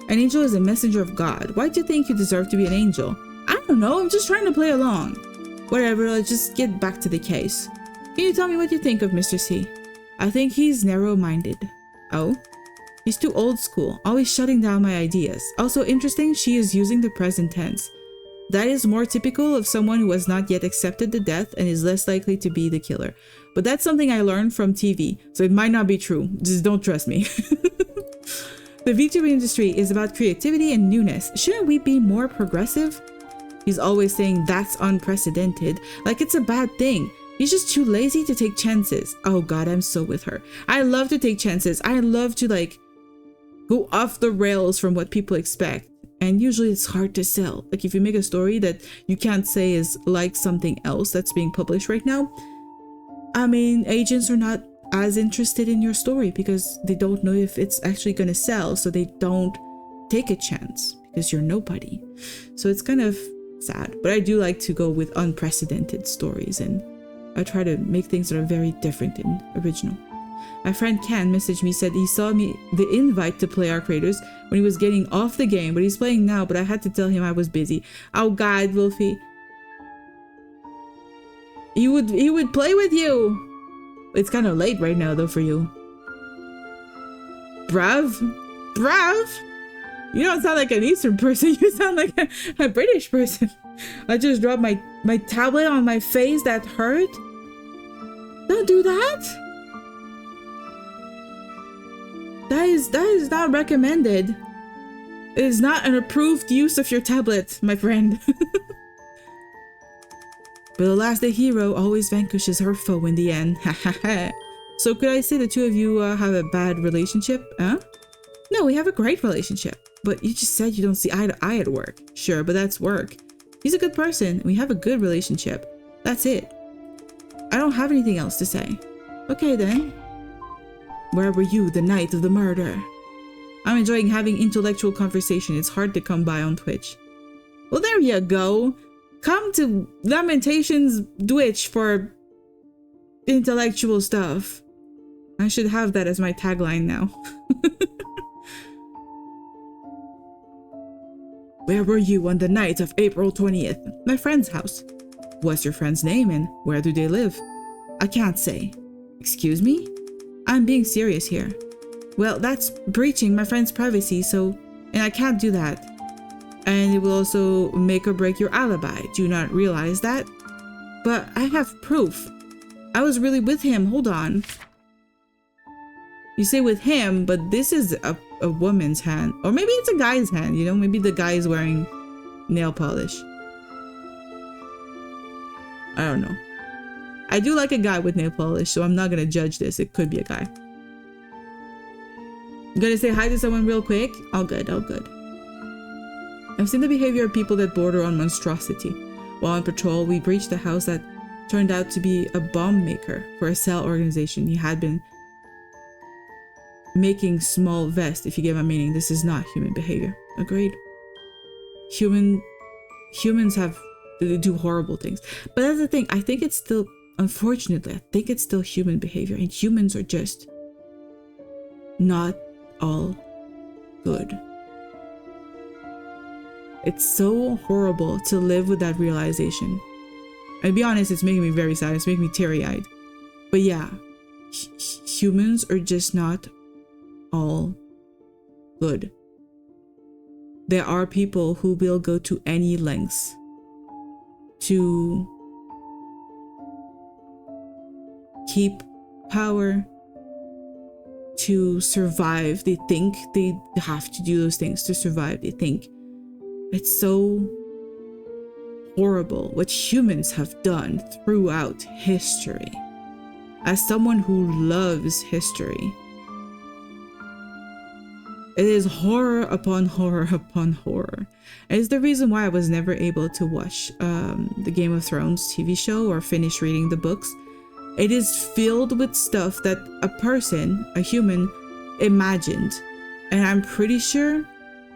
An angel is a messenger of God. Why do you think you deserve to be an angel? I don't know, I'm just trying to play along. Whatever, let's just get back to the case. Can you tell me what you think of Mr. C? I think he's narrow-minded. Oh? He's too old school, always shutting down my ideas. Also interesting, she is using the present tense. That is more typical of someone who has not yet accepted the death and is less likely to be the killer. But that's something I learned from TV, so it might not be true. Just don't trust me. The VTuber industry is about creativity and newness. Shouldn't we be more progressive? He's always saying that's unprecedented, like it's a bad thing. He's just too lazy to take chances. Oh god, I'm so with her. I love to take chances. I love to like go off the rails from what people expect. And usually it's hard to sell. Like if you make a story that you can't say is like something else that's being published right now, I mean, agents are not as interested in your story because they don't know if it's actually going to sell. So they don't take a chance because you're nobody. So it's kind of sad. But I do like to go with unprecedented stories, and I try to make things that are very different and original. My friend Ken messaged me, said he saw me the invite to play Arc Raiders when he was getting off the game, but he's playing now, but I had to tell him I was busy. Oh God, Wolfie. He would play with you. It's kind of late right now though for you. Brav? You don't sound like an Eastern person, you sound like a British person. I just dropped my tablet on my face, that hurt. Don't do that. That is not recommended. It is not an approved use of your tablet, my friend. But alas, the hero always vanquishes her foe in the end. So could I say the two of you have a bad relationship? Huh? No, we have a great relationship. But you just said you don't see eye to eye at work. Sure, but that's work. He's a good person. We have a good relationship. That's it. I don't have anything else to say. Okay then. Where were you the night of the murder? I'm enjoying having intellectual conversation. It's hard to come by on Twitch. Well, there you go. Come to Lamentations Twitch for intellectual stuff. I should have that as my tagline now. Where were you on the night of April 20th? My friend's house. What's your friend's name and where do they live? I can't say. Excuse me? I'm being serious here. Well, that's breaching my friend's privacy, and I can't do that. And it will also make or break your alibi. Do you not realize that? But I have proof. I was really with him. Hold on. You say with him, but this is a woman's hand. Or maybe it's a guy's hand, you know? Maybe the guy is wearing nail polish. I don't know. I do like a guy with nail polish, so I'm not gonna judge this. It could be a guy. I'm gonna say hi to someone real quick. All good, all good. I've seen the behavior of people that border on monstrosity. While on patrol, we breached a house that turned out to be a bomb maker for a cell organization. He had been making small vests, if you get my meaning. This is not human behavior. Agreed. Humans they do horrible things. But that's the thing. I think it's still, unfortunately, I think it's still human behavior. And humans are just not all good. It's so horrible to live with that realization. And to be honest, it's making me very sad. It's making me teary-eyed. But yeah, humans are just not all good. There are people who will go to any lengths to keep power, to survive. They think they have to do those things to survive. They think it's so horrible what humans have done throughout history. As someone who loves history, it is horror upon horror upon horror. And it's the reason why I was never able to watch the Game of Thrones TV show or finish reading the books. It is filled with stuff that a person, a human, imagined. And I'm pretty sure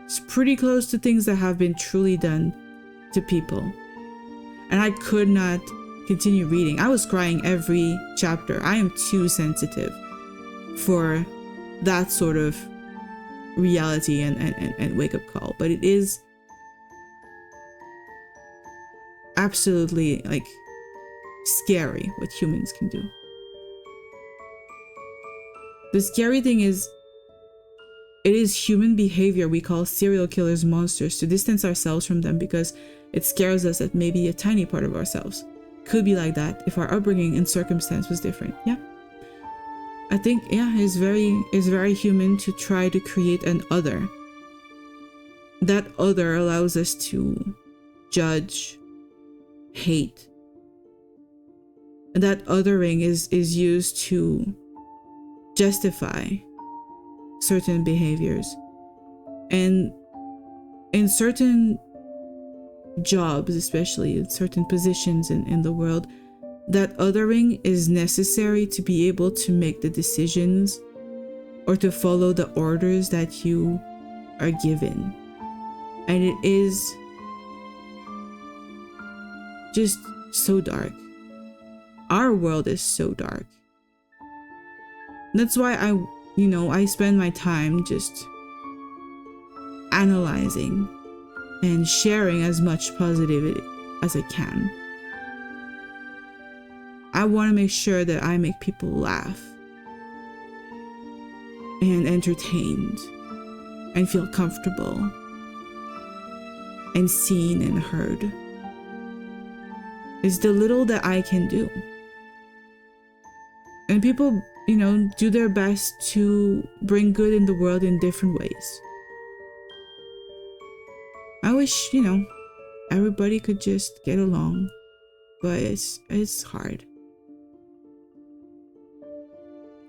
it's pretty close to things that have been truly done to people. And I could not continue reading. I was crying every chapter. I am too sensitive for that sort of reality and wake-up call. But it is absolutely like scary what humans can do. The scary thing is, it is human behavior we call serial killers monsters to distance ourselves from them because it scares us that maybe a tiny part of ourselves could be like that if our upbringing and circumstance was different. Yeah, I think it's very human to try to create an other. That other allows us to judge, hate. That othering is used to justify certain behaviors. And in certain jobs, especially in certain positions in the world, that othering is necessary to be able to make the decisions or to follow the orders that you are given. And it is just so dark. Our world is so dark. That's why I spend my time just analyzing and sharing as much positivity as I can. I want to make sure that I make people laugh and entertained and feel comfortable and seen and heard. It's the little that I can do. And people, do their best to bring good in the world in different ways. I wish, everybody could just get along, but it's hard.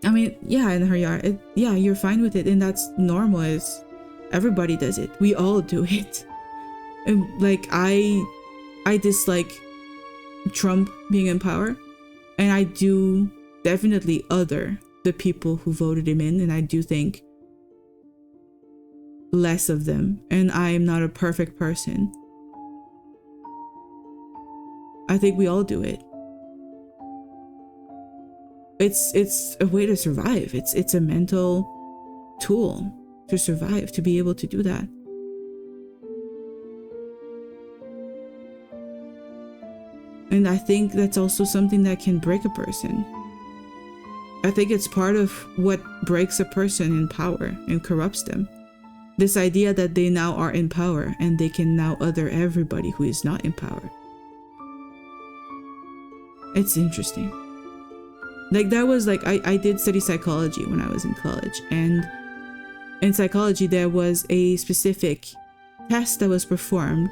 I mean, yeah, in her yard, you're fine with it, and that's normal. Everybody does it. We all do it. And like, I dislike Trump being in power, and I do definitely other the people who voted him in, and I do think less of them, and I am not a perfect person. I think we all do it. It's a way to survive. It's a mental tool to survive, to be able to do that. And I think that's also something that can break a person. I think it's part of what breaks a person in power and corrupts them. This idea that they now are in power and they can now other everybody who is not in power. It's interesting. Like, that was like, I did study psychology when I was in college, and in psychology there was a specific test that was performed.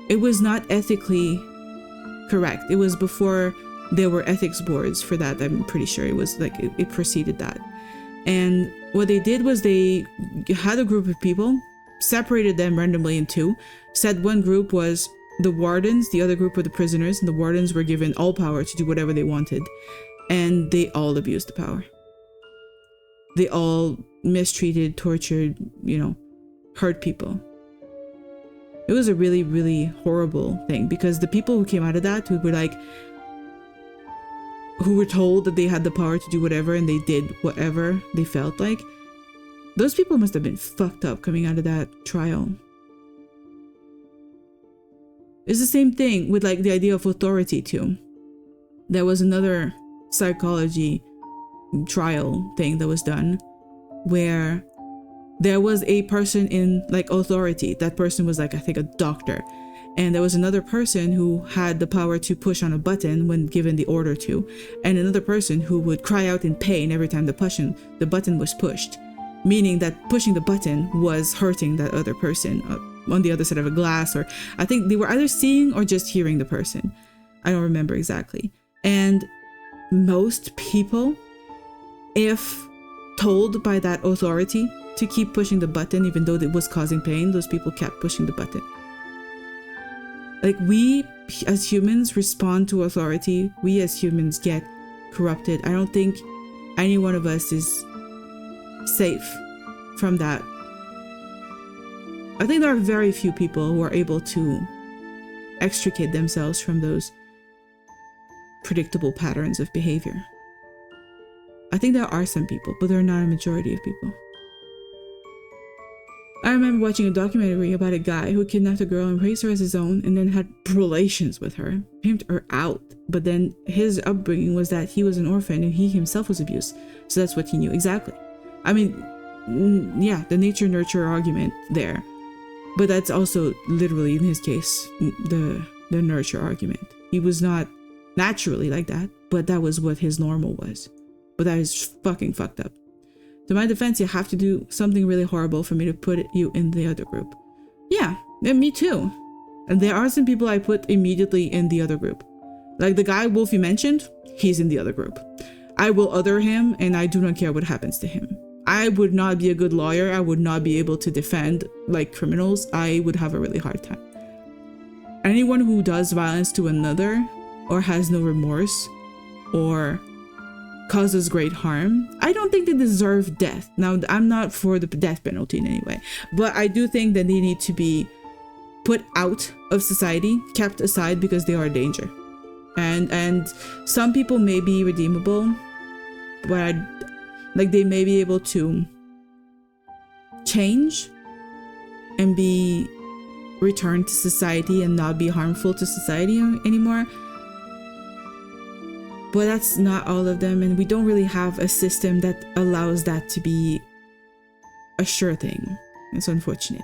It was not ethically correct. It was before there were ethics boards for that. I'm pretty sure it was like, it preceded that. And what they did was they had a group of people, separated them randomly in two, said one group was the wardens, the other group were the prisoners, and the wardens were given all power to do whatever they wanted. And they all abused the power. They all mistreated, tortured, hurt people. It was a really, really horrible thing, because the people who came out of that, who were told that they had the power to do whatever and they did whatever they felt like, those people must have been fucked up coming out of that trial. It's the same thing with like the idea of authority too. There was another psychology trial thing that was done where there was a person in like authority. That person was like, I think, a doctor. And there was another person who had the power to push on a button when given the order to, and another person who would cry out in pain every time the button was pushed, meaning that pushing the button was hurting that other person on the other side of a glass, or I think they were either seeing or just hearing the person. I don't remember exactly. And most people, if told by that authority to keep pushing the button even though it was causing pain, those people kept pushing the button. Like, we as humans respond to authority. We as humans get corrupted. I don't think any one of us is safe from that. I think there are very few people who are able to extricate themselves from those predictable patterns of behavior. I think there are some people, but they're not a majority of people. I remember watching a documentary about a guy who kidnapped a girl and raised her as his own and then had relations with her, pimped her out. But then his upbringing was that he was an orphan and he himself was abused. So that's what he knew. Exactly. I mean, yeah, the nature-nurture argument there. But that's also literally, in his case, the nurture argument. He was not naturally like that, but that was what his normal was. But that is fucking fucked up. To my defense, you have to do something really horrible for me to put you in the other group. Yeah, and me too. And there are some people I put immediately in the other group. Like the guy Wolfie mentioned, he's in the other group. I will other him and I do not care what happens to him. I would not be a good lawyer. I would not be able to defend like criminals. I would have a really hard time. Anyone who does violence to another or has no remorse or causes great harm, I don't think they deserve death. Now, I'm not for the death penalty in any way, but I do think that they need to be put out of society, kept aside because they are a danger. And some people may be redeemable, but like they may be able to change and be returned to society and not be harmful to society anymore. But that's not all of them, and we don't really have a system that allows that to be a sure thing. It's unfortunate.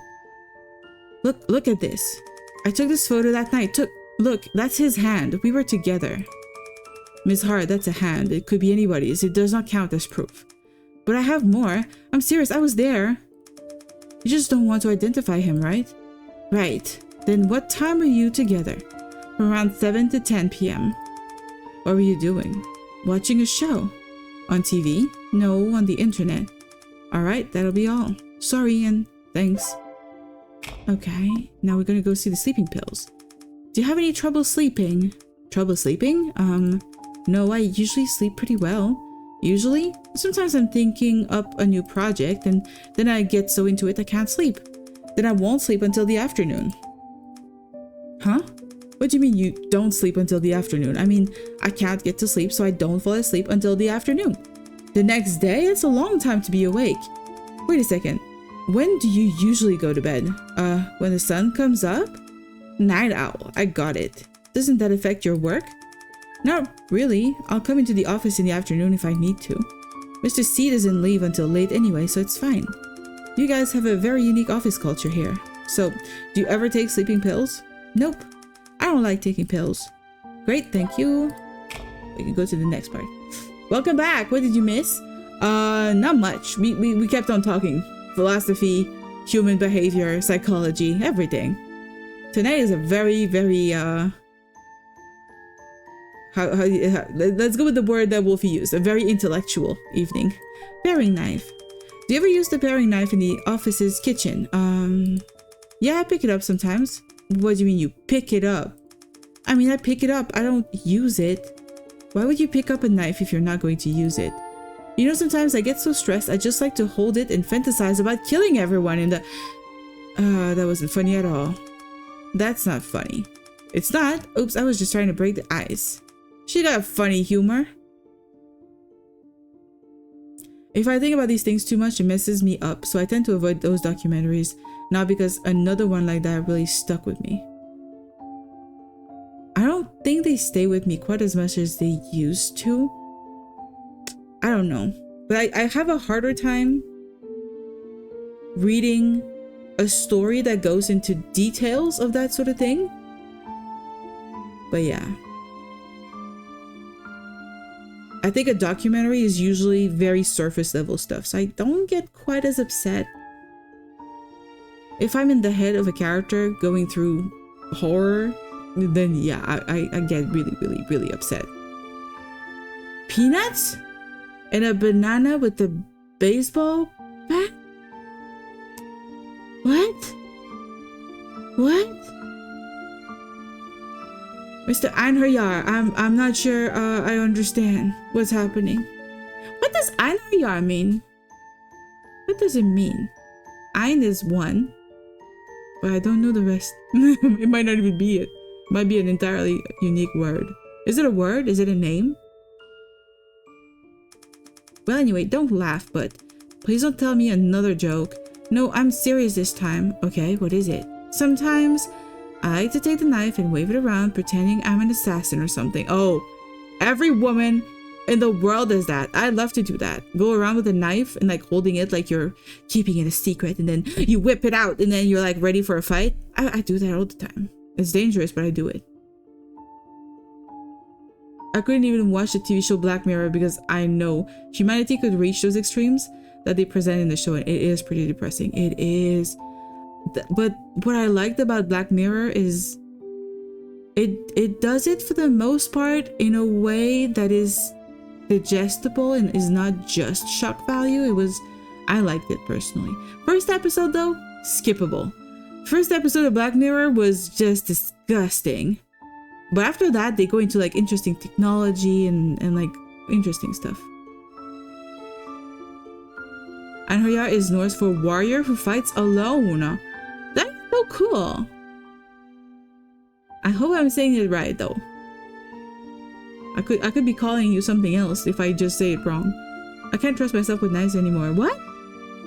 Look at this. I took this photo that night. Look, that's his hand. We were together. Miss Hart, that's a hand. It could be anybody's. It does not count as proof. But I have more. I'm serious, I was there. You just don't want to identify him, right? Right. Then what time were you together? From around 7 to 10 p.m. What were you doing? Watching a show? On TV? No, on the internet. Alright, that'll be all. Sorry and thanks. Okay, now we're gonna go see the sleeping pills. Do you have any trouble sleeping? Trouble sleeping? No, I usually sleep pretty well. Usually? Sometimes I'm thinking up a new project and then I get so into it I can't sleep. Then I won't sleep until the afternoon. Huh? What do you mean you don't sleep until the afternoon? I mean, I can't get to sleep, so I don't fall asleep until the afternoon. The next day? It's a long time to be awake. Wait a second. When do you usually go to bed? When the sun comes up? Night owl. I got it. Doesn't that affect your work? Not really. I'll come into the office in the afternoon if I need to. Mr. C doesn't leave until late anyway, so it's fine. You guys have a very unique office culture here. So, do you ever take sleeping pills? Nope. I don't like taking pills. Great, thank you. We can go to the next part. Welcome back. What did you miss? Not much. We kept on talking. Philosophy, human behavior, psychology, everything. Tonight is a very, very, let's go with the word that Wolfie used. A very intellectual evening. Paring knife. Do you ever use the paring knife in the office's kitchen? Yeah, I pick it up sometimes. What do you mean you pick it up? I mean, I pick it up. I don't use it. Why would you pick up a knife if you're not going to use it? You know, sometimes I get so stressed, I just like to hold it and fantasize about killing everyone in the... that wasn't funny at all. That's not funny. It's not. Oops, I was just trying to break the ice. She got funny humor. If I think about these things too much, it messes me up, so I tend to avoid those documentaries. Not because another one like that really stuck with me. I don't think they stay with me quite as much as they used to. I don't know. But I have a harder time reading a story that goes into details of that sort of thing. But yeah. I think a documentary is usually very surface level stuff, so I don't get quite as upset. If I'm in the head of a character going through horror, then yeah, I get really, really, really upset. Peanuts? And a banana with the baseball bat? What? What? Mr. Einherjar, I'm not sure I understand what's happening. What does Einherjar mean? What does it mean? Ein is one, but I don't know the rest. It might not even be it. It might be an entirely unique word. Is it a word? Is it a name? Well, anyway, don't laugh, but please don't tell me another joke. No, I'm serious this time. Okay, what is it? Sometimes I like to take the knife and wave it around pretending I'm an assassin or something. Oh, every woman in the world does that. I'd love to do that. Go around with a knife and like holding it like you're keeping it a secret, and then you whip it out and then you're like ready for a fight. I do that all the time. It's dangerous, but I do it. I couldn't even watch the TV show Black Mirror because I know humanity could reach those extremes that they present in the show, and it is pretty depressing. It is. But what I liked about Black Mirror is it does it for the most part in a way that is digestible and is not just shock value. It was I liked it personally. First episode though, skippable. First episode of Black Mirror was just disgusting. But after that, they go into like interesting technology and like interesting stuff. Anhoya is Norse for warrior who fights alone. That's so cool. I hope I'm saying it right though. I could be calling you something else if I just say it wrong. I can't trust myself with knives anymore. What?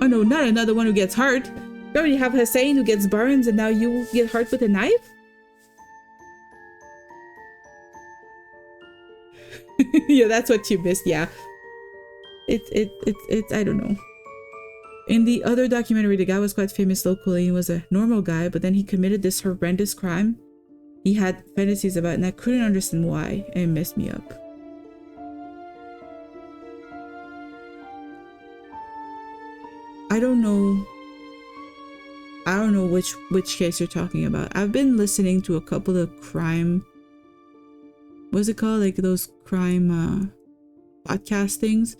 Oh no, not another one who gets hurt. You already have Hussein who gets burns and now you get hurt with a knife? Yeah, that's what you missed. Yeah. I don't know. In the other documentary, the guy was quite famous locally. He was a normal guy, but then he committed this horrendous crime he had fantasies about, and I couldn't understand why, and it messed me up. I don't know which case you're talking about. I've been listening to a couple of crime, what's it called, like those crime podcast things.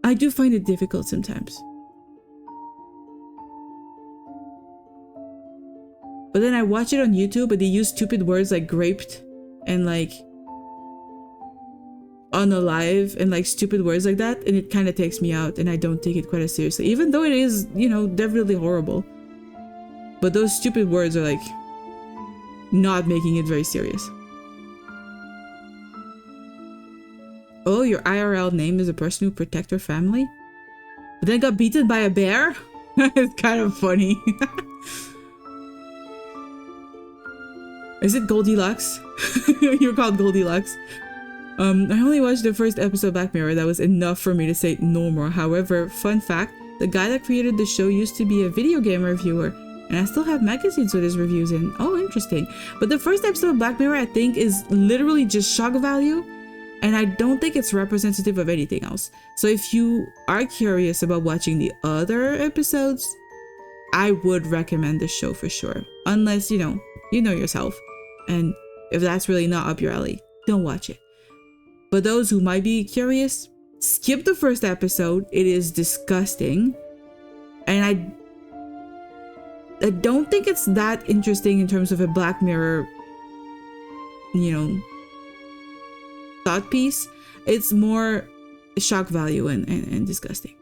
I do find it difficult sometimes. But then I watch it on YouTube, but they use stupid words like graped and like unalive and like stupid words like that, and it kind of takes me out, and I don't take it quite as seriously, even though it is, you know, definitely horrible. But those stupid words are like not making it very serious. Oh, your IRL name is a person who protect her family, but then got beaten by a bear? It's kind of funny. Is it Goldilocks? You're called Goldilocks. I only watched the first episode of Black Mirror. That was enough for me to say no more. However, fun fact, the guy that created the show used to be a video game reviewer, and I still have magazines with his reviews in. Oh, interesting. But the first episode of Black Mirror, I think, is literally just shock value, and I don't think it's representative of anything else. So if you are curious about watching the other episodes, I would recommend the show for sure. Unless, you know yourself. And if that's really not up your alley, don't watch it. But those who might be curious, skip the first episode. It is disgusting. And I don't think it's that interesting in terms of a Black Mirror, thought piece. It's more shock value and disgusting.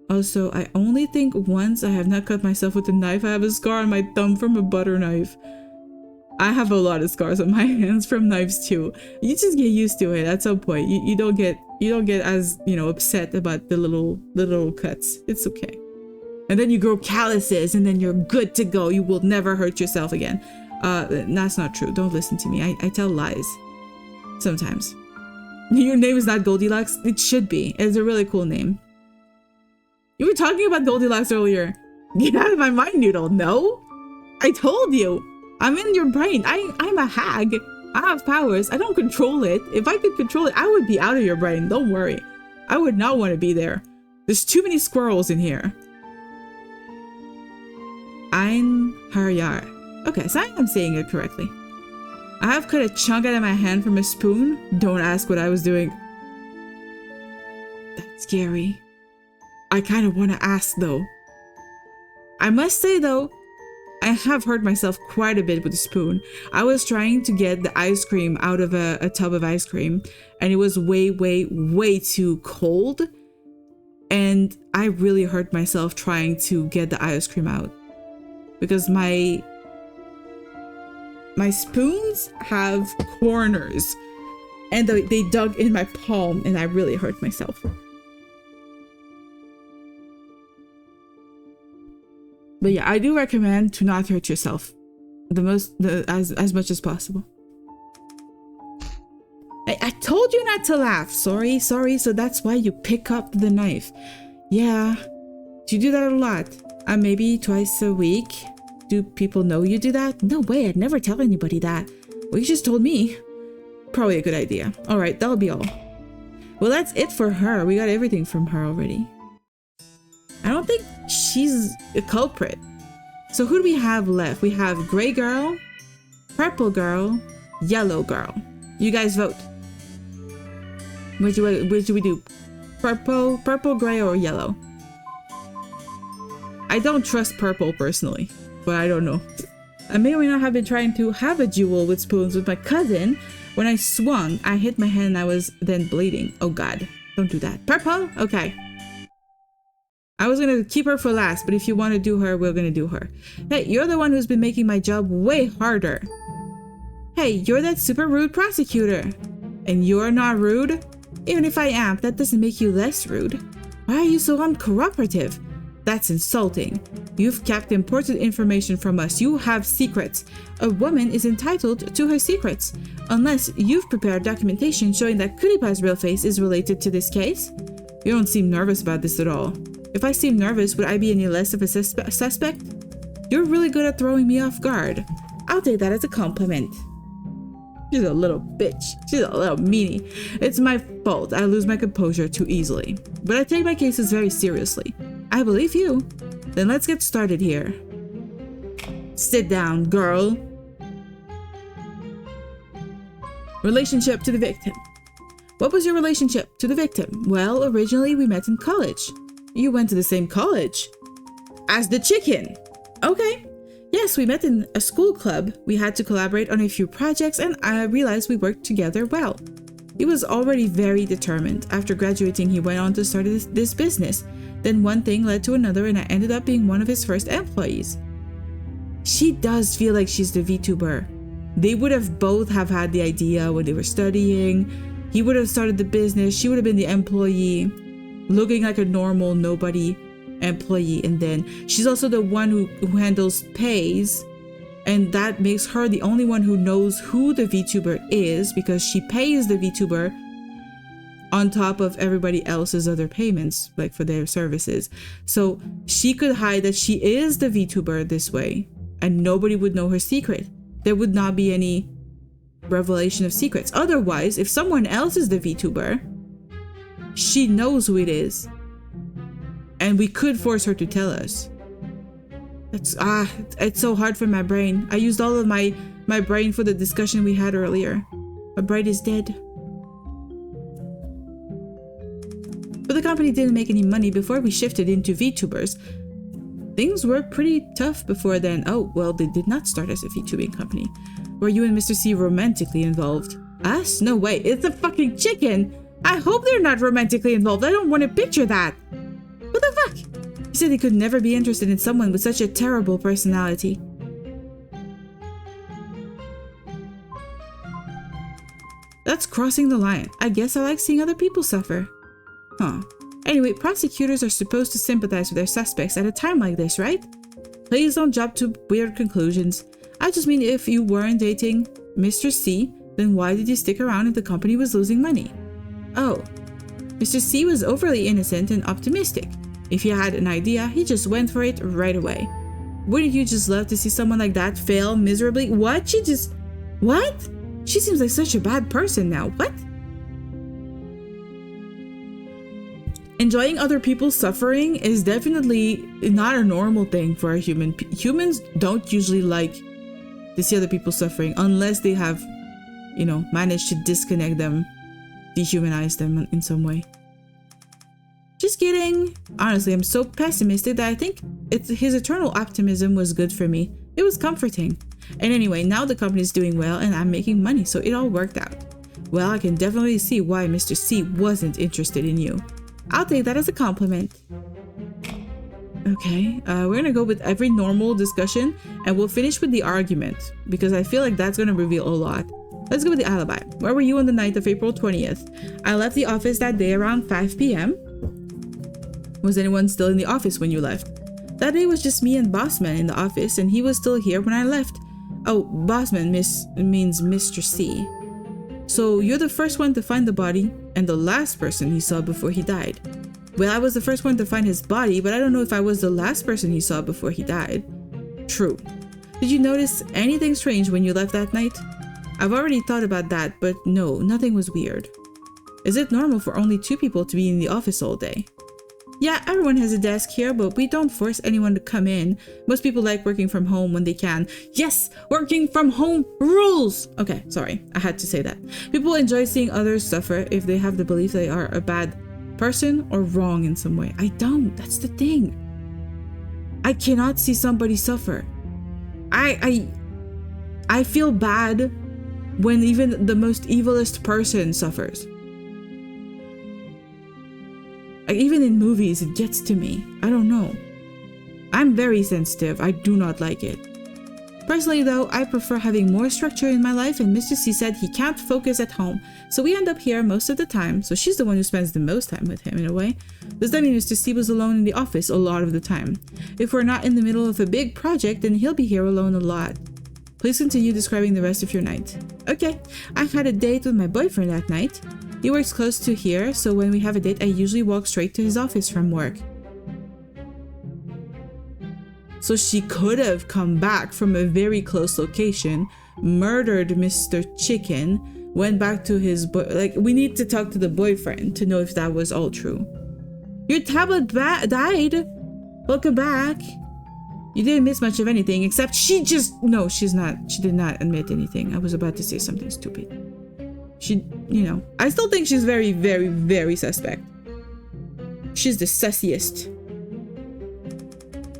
Also, I only think once I have not cut myself with a knife. I have a scar on my thumb from a butter knife. I have a lot of scars on my hands from knives too. You just get used to it at some point. You don't get as, upset about the little cuts. It's okay. And then you grow calluses and then you're good to go. You will never hurt yourself again. That's not true. Don't listen to me. I tell lies sometimes. Your name is not Goldilocks. It should be. It's a really cool name. You were talking about Goldilocks earlier. Get out of my mind, Noodle. No? I told you. I'm in your brain. I'm a hag. I have powers. I don't control it. If I could control it, I would be out of your brain. Don't worry. I would not want to be there. There's too many squirrels in here. Ein Haryar. Okay, so I'm saying it correctly. I have cut a chunk out of my hand from a spoon. Don't ask what I was doing. That's scary. I kind of want to ask though. I must say though, I have hurt myself quite a bit with a spoon. I was trying to get the ice cream out of a tub of ice cream, and it was way, way, way too cold. And I really hurt myself trying to get the ice cream out because my spoons have corners and they dug in my palm, and I really hurt myself. But yeah, I do recommend to not hurt yourself as much as possible. I told you not to laugh. Sorry. So that's why you pick up the knife. Yeah. Do you do that a lot? Maybe twice a week. Do people know you do that? No way. I'd never tell anybody that. Well, you just told me. Probably a good idea. All right, that'll be all. Well, that's it for her. We got everything from her already. I don't think she's a culprit. So who do we have left? We have gray girl, purple girl, yellow girl. You guys vote. Which do we do? Purple, gray, or yellow? I don't trust purple personally, but I don't know. I may or may not have been trying to have a duel with spoons with my cousin. When I swung, I hit my hand and I was then bleeding. Oh god, don't do that. Purple? Okay. I was gonna keep her for last, but if you want to do her, we're gonna do her. Hey, you're the one who's been making my job way harder. Hey, you're that super rude prosecutor. And you're not rude? Even if I am, that doesn't make you less rude. Why are you so uncooperative? That's insulting. You've kept important information from us. You have secrets. A woman is entitled to her secrets. Unless you've prepared documentation showing that Kuripa's real face is related to this case. You don't seem nervous about this at all. If I seem nervous, would I be any less of a suspect? You're really good at throwing me off guard. I'll take that as a compliment. She's a little bitch. She's a little meanie. It's my fault. I lose my composure too easily. But I take my cases very seriously. I believe you. Then let's get started here. Sit down, girl. Relationship to the victim. What was your relationship to the victim? Well, originally we met in college. You went to the same college as the chicken. Okay. Yes, we met in a school club. We had to collaborate on a few projects and I realized we worked together well. He was already very determined. After graduating, he went on to start this business. Then one thing led to another and I ended up being one of his first employees. She does feel like she's the VTuber. They would have both have had the idea when they were studying. He would have started the business. She would have been the employee, looking like a normal nobody employee. And then she's also the one who handles pays. And that makes her the only one who knows who the VTuber is because she pays the VTuber on top of everybody else's other payments, like for their services. So she could hide that she is the VTuber this way and nobody would know her secret. There would not be any revelation of secrets. Otherwise, if someone else is the VTuber, she knows who it is. And we could force her to tell us. It's so hard for my brain. I used all of my brain for the discussion we had earlier. My brain is dead. But the company didn't make any money before we shifted into VTubers. Things were pretty tough before then. Oh, well, they did not start as a VTubing company. Were you and Mr. C romantically involved? Us? No way. It's a fucking chicken. I hope they're not romantically involved. I don't want to picture that. What the fuck? He said he could never be interested in someone with such a terrible personality. That's crossing the line. I guess I like seeing other people suffer. Huh. Anyway, prosecutors are supposed to sympathize with their suspects at a time like this, right? Please don't jump to weird conclusions. I just mean if you weren't dating Mr. C, then why did you stick around if the company was losing money? Oh, Mr. C was overly innocent and optimistic. If he had an idea, he just went for it right away. Wouldn't you just love to see someone like that fail miserably? What? What? She seems like such a bad person now. What? Enjoying other people's suffering is definitely not a normal thing for a human. Humans don't usually like to see other people suffering unless they have, managed to disconnect them, dehumanize them in some way. Just kidding. Honestly, I'm so pessimistic that I think his eternal optimism was good for me. It was comforting. And anyway, now the company's doing well and I'm making money, so it all worked out. Well, I can definitely see why Mr. C wasn't interested in you. I'll take that as a compliment. Okay, we're gonna go with every normal discussion and we'll finish with the argument because I feel like that's gonna reveal a lot. Let's go with the alibi. Where were you on the night of April 20th? I left the office that day around 5 p.m. Was anyone still in the office when you left? That day was just me and Bossman in the office and he was still here when I left. Oh, Bossman means Mr. C. So you're the first one to find the body and the last person he saw before he died. Well, I was the first one to find his body, but I don't know if I was the last person he saw before he died. True. Did you notice anything strange when you left that night? I've already thought about that, but no, nothing was weird. Is it normal for only 2 people to be in the office all day? Yeah, everyone has a desk here, but we don't force anyone to come in. Most people like working from home when they can. Yes, working from home rules! Okay, sorry, I had to say that. People enjoy seeing others suffer if they have the belief they are a bad person or wrong in some way. I don't, that's the thing. I cannot see somebody suffer. I feel bad when even the most evilest person suffers. Like, even in movies, it gets to me. I don't know. I'm very sensitive. I do not like it. Personally though, I prefer having more structure in my life, and Mr. C said he can't focus at home, so we end up here most of the time, so she's the one who spends the most time with him in a way. Does that mean Mr. C was alone in the office a lot of the time? If we're not in the middle of a big project, then he'll be here alone a lot. Please continue describing the rest of your night. Okay, I had a date with my boyfriend that night. He works close to here, so when we have a date, I usually walk straight to his office from work. So she could have come back from a very close location, murdered Mr. Chicken, went back to his like, we need to talk to the boyfriend to know if that was all true. Your tablet died. Welcome back. You didn't miss much of anything, except she did not admit anything. I was about to say something stupid. She, you know, I still think she's very, very, very suspect. She's the sussiest.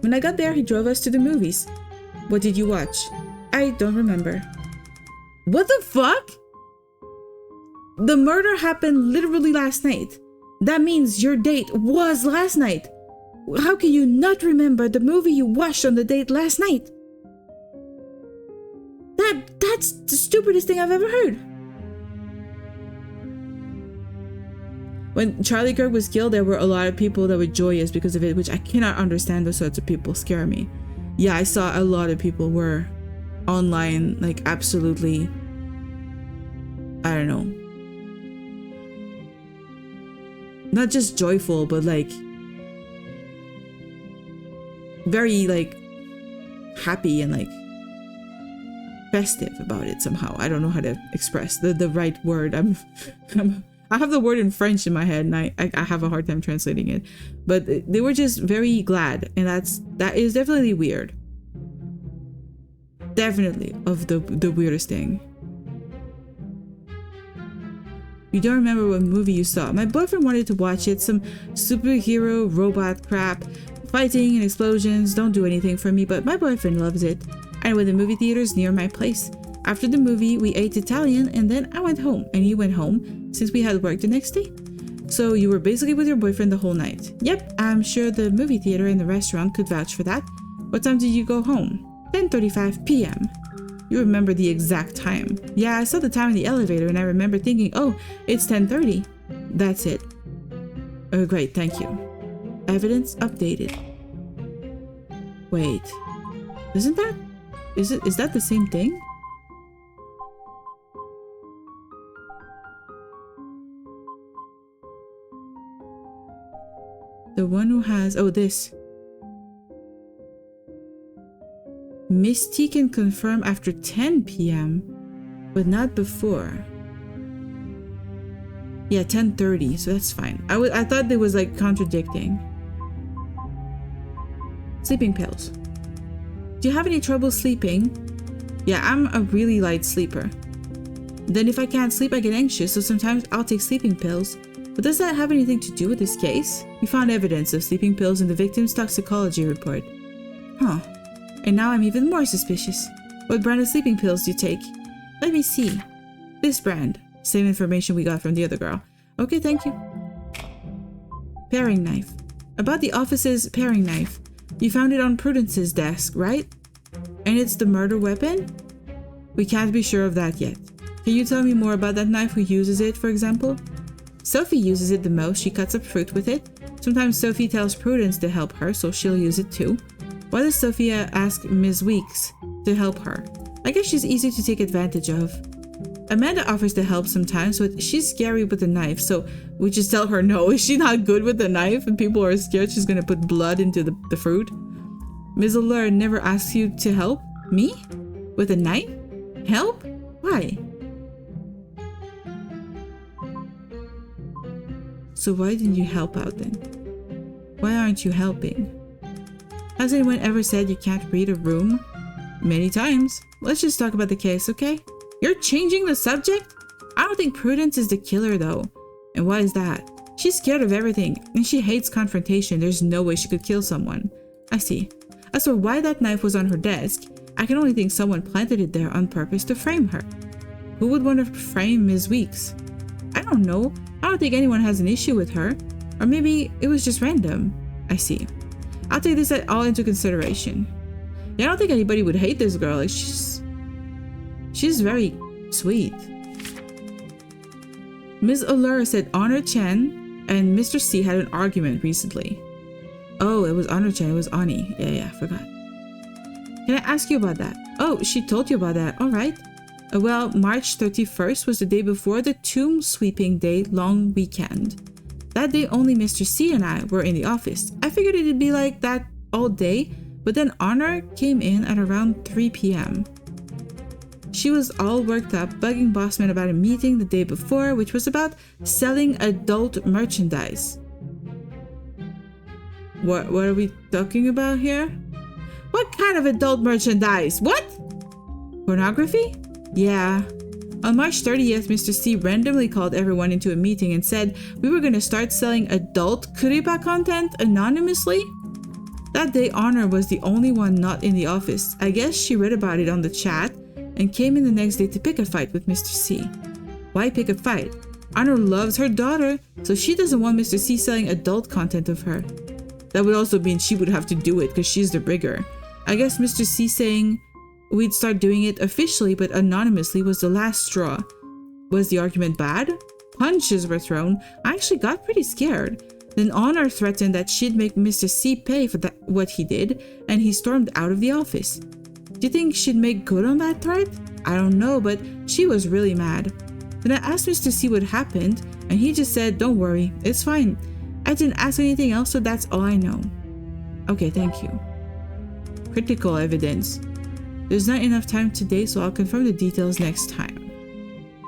When I got there, he drove us to the movies. What did you watch? I don't remember. What the fuck? The murder happened literally last night. That means your date was last night. How can you not remember the movie you watched on the date last night? That's the stupidest thing I've ever heard. When Charlie Kirk was killed, there were a lot of people that were joyous because of it, which I cannot understand. Those sorts of people scare me. Yeah, I saw a lot of people were online, like, absolutely, I don't know, not just joyful, but like very like happy and like festive about it somehow. I don't know how to express the right word. I have the word in French in my head, and I have a hard time translating it. But they were just very glad, and that is definitely weird. Definitely of the weirdest thing. You don't remember what movie you saw? My boyfriend wanted to watch it. Some superhero robot crap, fighting and explosions. Don't do anything for me, but my boyfriend loves it. I went to the movie theaters near my place. After the movie, we ate Italian, and then I went home, and he went home since we had work the next day. So you were basically with your boyfriend the whole night. Yep, I'm sure the movie theater and the restaurant could vouch for that. What time did you go home? 10:35 p.m. You remember the exact time. Yeah, I saw the time in the elevator, and I remember thinking, oh, it's 10:30. That's it. Oh, great, thank you. Evidence updated. Wait, is that the same thing? The one who has, oh, this. Misty can confirm after 10 p.m., but not before. Yeah, 10:30, so that's fine. I thought it was like contradicting. Sleeping pills. Do you have any trouble sleeping? Yeah, I'm a really light sleeper. Then if I can't sleep, I get anxious, so sometimes I'll take sleeping pills. But does that have anything to do with this case? We found evidence of sleeping pills in the victim's toxicology report. Huh. And now I'm even more suspicious. What brand of sleeping pills do you take? Let me see. This brand. Same information we got from the other girl. Okay, thank you. Paring knife. About the office's paring knife. You found it on Prudence's desk, right? And it's the murder weapon? We can't be sure of that yet. Can you tell me more about that knife? Who uses it, for example? Sophie uses it the most. She cuts up fruit with it. Sometimes Sophie tells Prudence to help her, so she'll use it too. Why does Sophia ask Ms. Weeks to help her? I guess she's easy to take advantage of. Amanda offers to help sometimes, but she's scary with the knife, so we just tell her no. Is she not good with the knife and people are scared she's gonna put blood into the fruit? Ms. Allure never asks you to help? Me? With a knife? Help? Why? So why didn't you help out then? Why aren't you helping? Has anyone ever said you can't read a room? Many times. Let's just talk about the case, okay? You're changing the subject? I don't think Prudence is the killer though. And why is that? She's scared of everything, and she hates confrontation. There's no way she could kill someone. I see. As for why that knife was on her desk, I can only think someone planted it there on purpose to frame her. Who would want to frame Ms. Weeks? I don't know. I don't think anyone has an issue with her. Or maybe it was just random. I see. I'll take this all into consideration. Yeah, I don't think anybody would hate this girl. Like, she's very sweet. Ms. Allura said Honor Chen and Mr. C had an argument recently. Oh, it was Honor Chen. It was Ani. Yeah, I forgot. Can I ask you about that? Oh, she told you about that. All right. Well, March 31st was the day before the Tomb Sweeping Day long weekend. That day, only Mr. C and I were in the office. I figured it'd be like that all day, but then Honor came in at around 3 p.m. She was all worked up, bugging Bossman about a meeting the day before, which was about selling adult merchandise. What are we talking about here? What kind of adult merchandise? What? Pornography? Yeah. On March 30th, Mr. C randomly called everyone into a meeting and said we were going to start selling adult Kuripa content anonymously. That day, Honor was the only one not in the office. I guess she read about it on the chat and came in the next day to pick a fight with Mr. C. Why pick a fight? Honor loves her daughter, so she doesn't want Mr. C selling adult content of her. That would also mean she would have to do it because she's the rigger. I guess Mr. C saying we'd start doing it officially but anonymously was the last straw. Was the argument bad? Punches were thrown. I actually got pretty scared. Then Honor threatened that she'd make Mr. C pay for what he did, and he stormed out of the office. Do you think she'd make good on that threat? I don't know, but she was really mad. Then I asked Mr. C what happened, and he just said, "Don't worry, it's fine." I didn't ask anything else, so that's all I know. Okay, thank you. Critical evidence. There's not enough time today, so I'll confirm the details next time.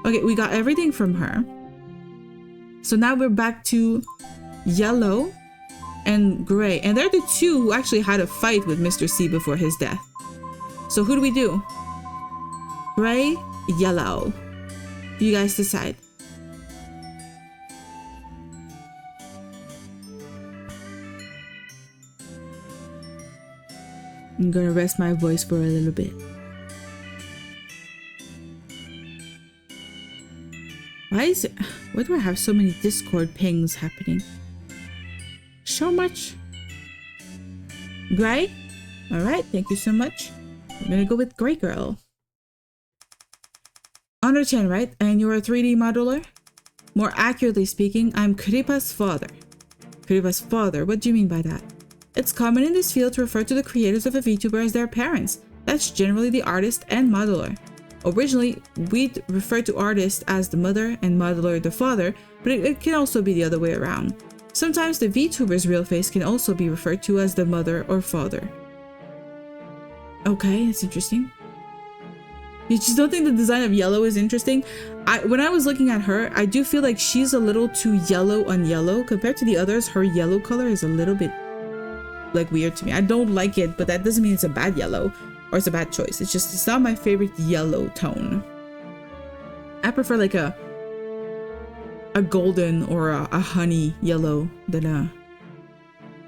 Okay, we got everything from her. So now we're back to Yellow and Gray. And they're the two who actually had a fight with Mr. C before his death. So who do we do? Gray, Yellow. You guys decide. I'm gonna rest my voice for a little bit. Why do I have so many Discord pings happening? So much. Gray? Alright, thank you so much. I'm gonna go with Gray Girl. Honor Chen, right? And you're a 3D modeler? More accurately speaking, I'm Kuripa's father. Kuripa's father? What do you mean by that? It's common in this field to refer to the creators of a VTuber as their parents. That's generally the artist and modeler. Originally, we'd refer to artist as the mother and modeler the father, but it can also be the other way around. Sometimes the VTuber's real face can also be referred to as the mother or father. Okay, that's interesting. You just don't think the design of Yellow is interesting? When I was looking at her, I do feel like she's a little too yellow on yellow. Compared to the others, her yellow color is a little bit like weird to me. I don't like it, but that doesn't mean it's a bad yellow or it's a bad choice. It's just, it's not my favorite yellow tone. I prefer like a golden or a honey yellow than a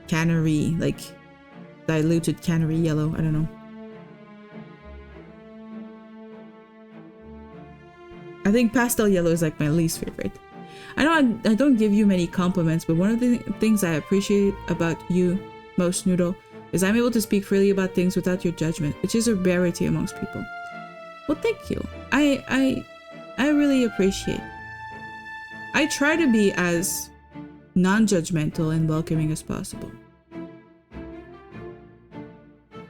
canary, like diluted canary yellow. I don't know. I think pastel yellow is like my least favorite. I know I don't give you many compliments, but one of the things I appreciate about you most, Noodle, is I'm able to speak freely about things without your judgment, which is a rarity amongst people. Well, thank you. I really appreciate. I try to be as non-judgmental and welcoming as possible.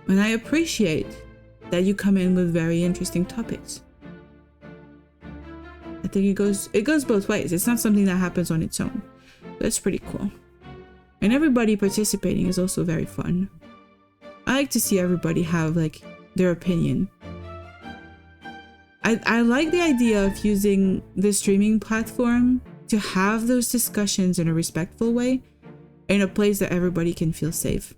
And I appreciate that you come in with very interesting topics. I think it goes both ways. It's not something that happens on its own. That's pretty cool. And everybody participating is also very fun. I like to see everybody have like their opinion. I like the idea of using the streaming platform to have those discussions in a respectful way in a place that everybody can feel safe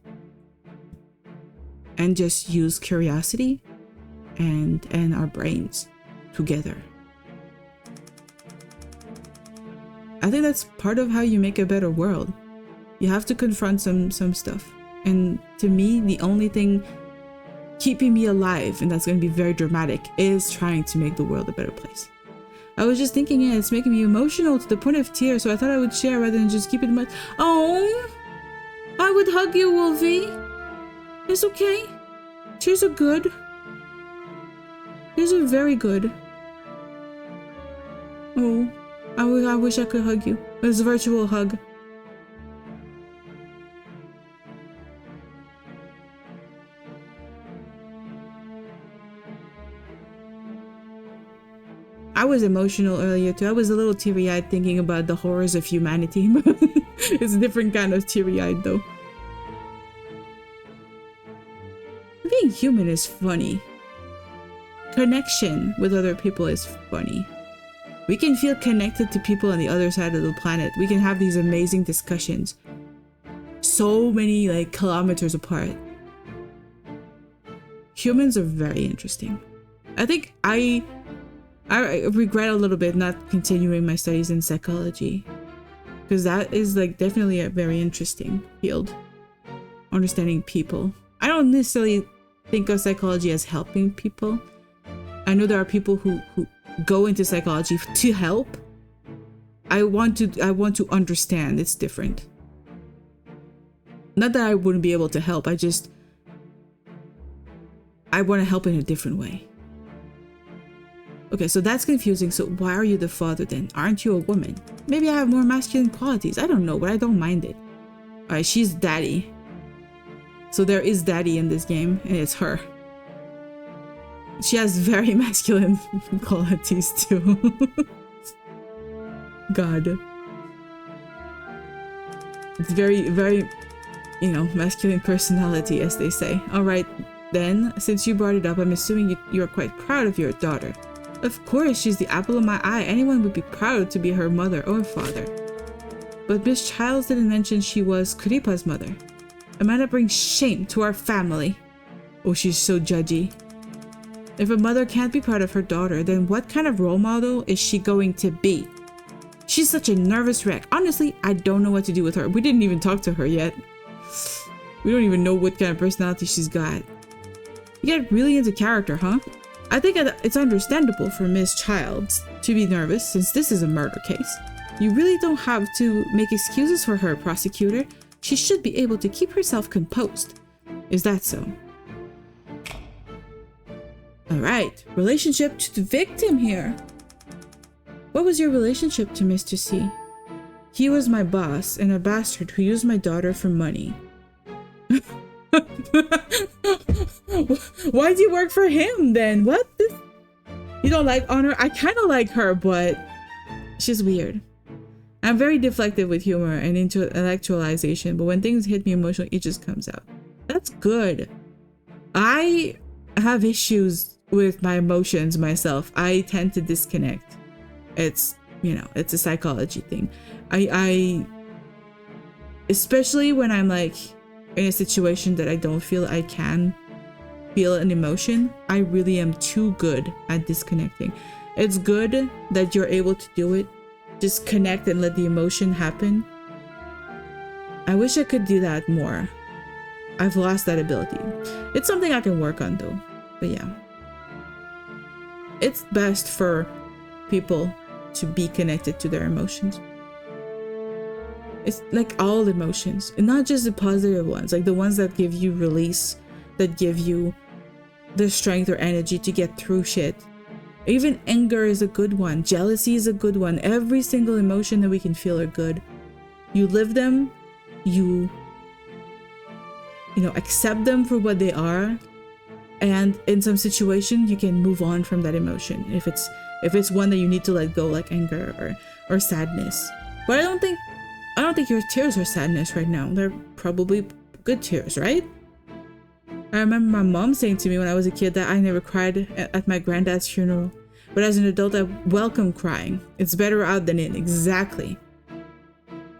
and just use curiosity and our brains together. I think that's part of how you make a better world. You have to confront some stuff. And to me, the only thing keeping me alive, and that's going to be very dramatic, is trying to make the world a better place. I was just thinking, yeah, it's making me emotional to the point of tears, so I thought I would share rather than just keep it in my... Oh, I would hug you, Wolfie. It's okay. Tears are good. Tears are very good. Oh, I wish I could hug you. It's a virtual hug. I was emotional earlier too. I was a little teary-eyed thinking about the horrors of humanity. It's a different kind of teary-eyed though. Being human is funny. Connection with other people is funny. We can feel connected to people on the other side of the planet. We can have these amazing discussions. So many like kilometers apart. Humans are very interesting. I think I regret a little bit not continuing my studies in psychology, because that is like definitely a very interesting field. Understanding people. I don't necessarily think of psychology as helping people. I know there are people who go into psychology to help. I want to understand. It's different. Not that I wouldn't be able to help. I want to help in a different way. Okay, so that's confusing. So why are you the father then? Aren't you a woman? Maybe I have more masculine qualities. I don't know, but I don't mind it. Alright, she's daddy. So there is daddy in this game, and it's her. She has very masculine qualities too. God. It's very, very, you know, masculine personality, as they say. Alright, then, since you brought it up, I'm assuming you're quite proud of your daughter. Of course, she's the apple of my eye. Anyone would be proud to be her mother or father. But Miss Childs didn't mention she was Kripa's mother. Amanda brings shame to our family. Oh, she's so judgy. If a mother can't be proud of her daughter, then what kind of role model is she going to be? She's such a nervous wreck. Honestly, I don't know what to do with her. We didn't even talk to her yet. We don't even know what kind of personality she's got. You get really into character, huh? I think it's understandable for Miss Childs to be nervous since this is a murder case. You really don't have to make excuses for her, prosecutor. She should be able to keep herself composed. Is that so? Alright, relationship to the victim here. What was your relationship to Mr. C? He was my boss and a bastard who used my daughter for money. Why do you work for him then? What? You don't like Honor? I kind of like her, but she's weird. I'm very deflective with humor and intellectualization, but when things hit me emotionally, it just comes out. That's good. I have issues with my emotions myself. I tend to disconnect. It's, you know, it's a psychology thing. I especially when I'm like in a situation that I don't feel I can feel an emotion, I really am too good at disconnecting. It's good that you're able to do it. Just connect and let the emotion happen. I wish I could do that more. I've lost that ability. It's something I can work on though. But yeah. It's best for people to be connected to their emotions. It's like all emotions, and not just the positive ones, like the ones that give you release, that give you the strength or energy to get through shit. Even anger is a good one. Jealousy is a good one. Every single emotion that we can feel are good. You live them, you know, accept them for what they are, and in some situation you can move on from that emotion if it's one that you need to let go, like anger or sadness. But I don't think your tears are sadness right now. They're probably good tears, right? I remember my mom saying to me when I was a kid that I never cried at my granddad's funeral. But as an adult, I welcome crying. It's better out than in. Exactly.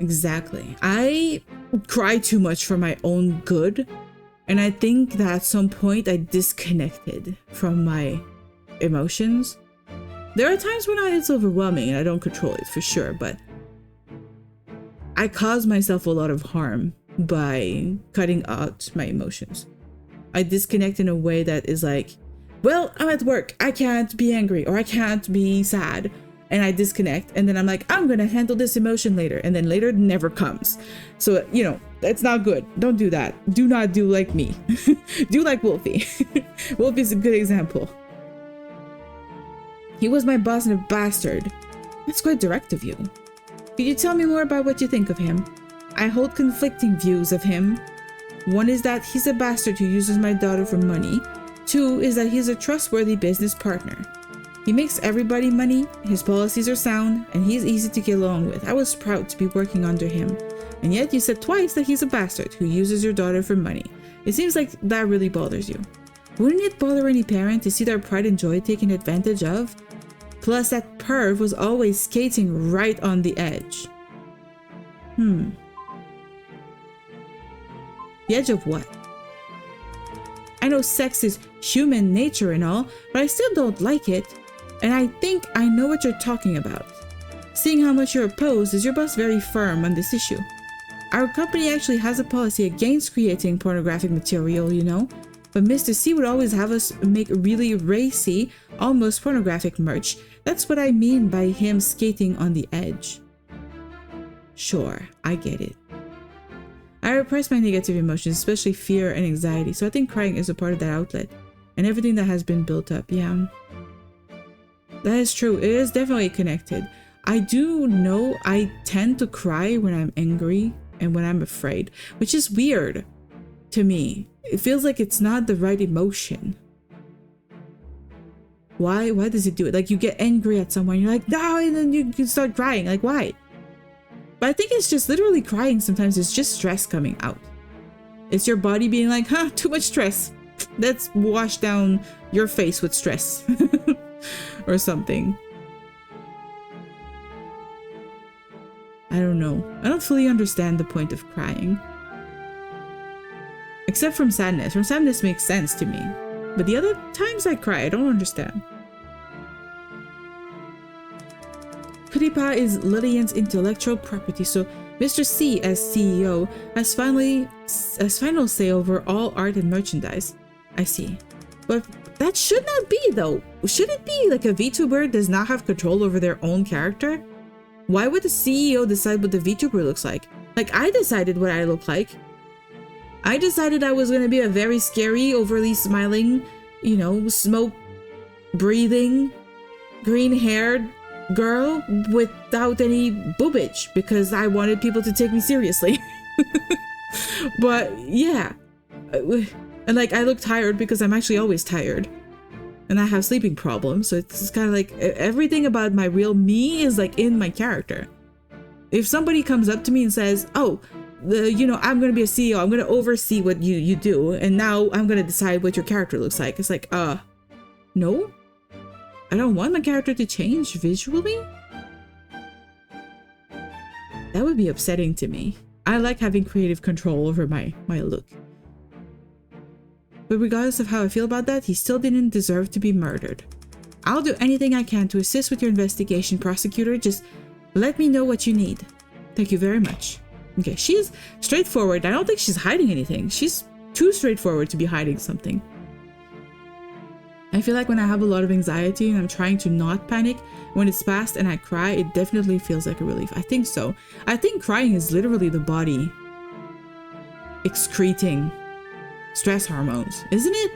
Exactly. I cry too much for my own good. And I think that at some point I disconnected from my emotions. There are times when it's overwhelming and I don't control it for sure, but I cause myself a lot of harm by cutting out my emotions. I disconnect in a way that is like, well, I'm at work, I can't be angry or I can't be sad. And I disconnect and then I'm like, I'm gonna handle this emotion later. And then later never comes. So, you know, that's not good. Don't do that. Do not do like me. Do like Wolfie. Wolfie's a good example. He was my boss and a bastard. That's quite direct of you. Could you tell me more about what you think of him? I hold conflicting views of him. One is that he's a bastard who uses my daughter for money. Two is that he's a trustworthy business partner. He makes everybody money, his policies are sound, and he's easy to get along with. I was proud to be working under him. And yet you said twice that he's a bastard who uses your daughter for money. It seems like that really bothers you. Wouldn't it bother any parent to see their pride and joy taken advantage of? Plus that perv was always skating right on the edge. The edge of what? I know sex is human nature and all, but I still don't like it. And I think I know what you're talking about. Seeing how much you're opposed, is your boss very firm on this issue? Our company actually has a policy against creating pornographic material, you know? But Mr. C would always have us make really racy, almost pornographic merch. That's what I mean by him skating on the edge. Sure, I get it. I repress my negative emotions, especially fear and anxiety, so I think crying is a part of that outlet. And everything that has been built up, yeah. That is true, it is definitely connected. I do know I tend to cry when I'm angry and when I'm afraid, which is weird to me. It feels like it's not the right emotion. Why does it do it? Like you get angry at someone, you're like, no, and then you start crying. Like, why? But I think it's just literally crying sometimes. It's just stress coming out. It's your body being like, huh, too much stress. Let's wash down your face with stress. Or something. I don't know. I don't fully understand the point of crying. Except from sadness. From sadness makes sense to me. But the other times I cry, I don't understand. Kuripa is Lillian's intellectual property, so Mr. C, as CEO, has final say over all art and merchandise. I see. But that should not be, though. Should it be like a VTuber does not have control over their own character? Why would the CEO decide what the VTuber looks like? Like, I decided what I look like. I decided I was going to be a very scary, overly smiling, you know, smoke breathing, green haired girl without any boobage because I wanted people to take me seriously. But yeah. And like, I look tired because I'm actually always tired. And I have sleeping problems. So it's kind of like everything about my real me is like in my character. If somebody comes up to me and says, oh, you know, I'm going to be a CEO. I'm going to oversee what you do. And now I'm going to decide what your character looks like. It's like, no. I don't want my character to change visually. That would be upsetting to me. I like having creative control over my look. But regardless of how I feel about that, he still didn't deserve to be murdered. I'll do anything I can to assist with your investigation, prosecutor. Just let me know what you need. Thank you very much. Okay, she's straightforward. I don't think she's hiding anything. She's too straightforward to be hiding something. I feel like when I have a lot of anxiety and I'm trying to not panic, when it's past and I cry, it definitely feels like a relief. I think so. I think crying is literally the body excreting stress hormones, isn't it?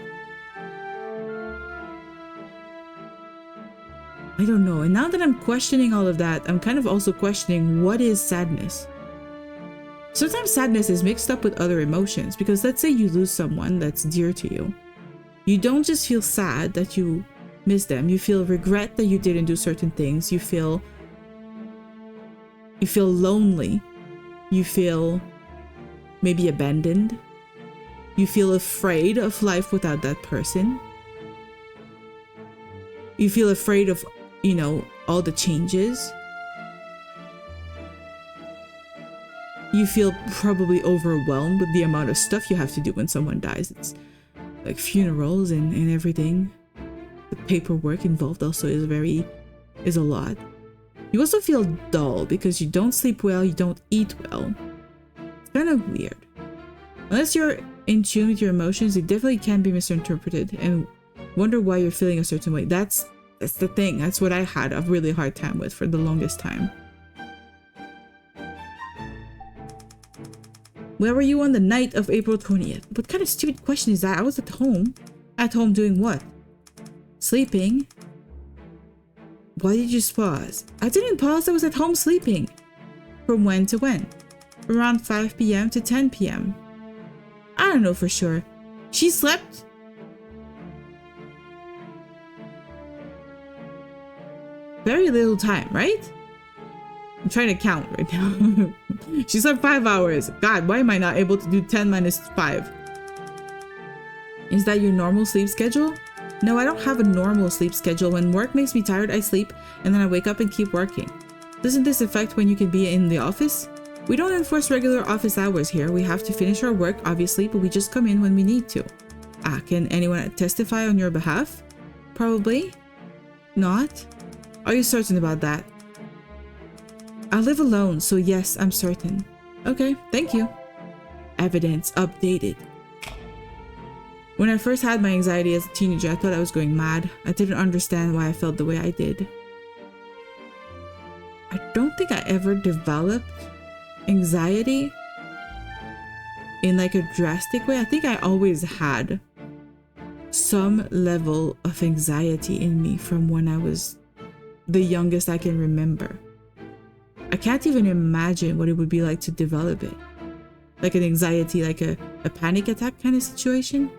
I don't know. And now that I'm questioning all of that, I'm kind of also questioning what is sadness. Sometimes sadness is mixed up with other emotions because let's say you lose someone that's dear to you. You don't just feel sad that you miss them. You feel regret that you didn't do certain things. You feel lonely. You feel maybe abandoned. You feel afraid of life without that person. You feel afraid of, you know, all the changes. you feel probably overwhelmed with the amount of stuff you have to do when someone dies. It's like funerals and everything. The paperwork involved also is a lot. You also feel dull because you don't sleep well, you don't eat well. It's kind of weird. Unless you're in tune with your emotions, it definitely can be misinterpreted and wonder why you're feeling a certain way. That's the thing. That's what I had a really hard time with for the longest time. Where were you on the night of April 20th? What kind of stupid question is that? I was at home. At home doing what? Sleeping? Why did you pause? I didn't pause, I was at home sleeping. From when to when? Around 5 p.m. to 10 p.m. I don't know for sure. She slept? Very little time, right? I'm trying to count right now. She slept 5 hours. God, why am I not able to do 10 minus 5? Is that your normal sleep schedule? No, I don't have a normal sleep schedule. When work makes me tired, I sleep, and then I wake up and keep working. Doesn't this affect when you can be in the office? We don't enforce regular office hours here. We have to finish our work, obviously, but we just come in when we need to. Can anyone testify on your behalf? Probably. Not? Are you certain about that? I live alone, so yes, I'm certain. Okay, thank you. Evidence updated. When I first had my anxiety as a teenager, I thought I was going mad. I didn't understand why I felt the way I did. I don't think I ever developed anxiety in like a drastic way. I think I always had some level of anxiety in me from when I was the youngest I can remember. I can't even imagine what it would be like to develop it. Like an anxiety, like a panic attack kind of situation.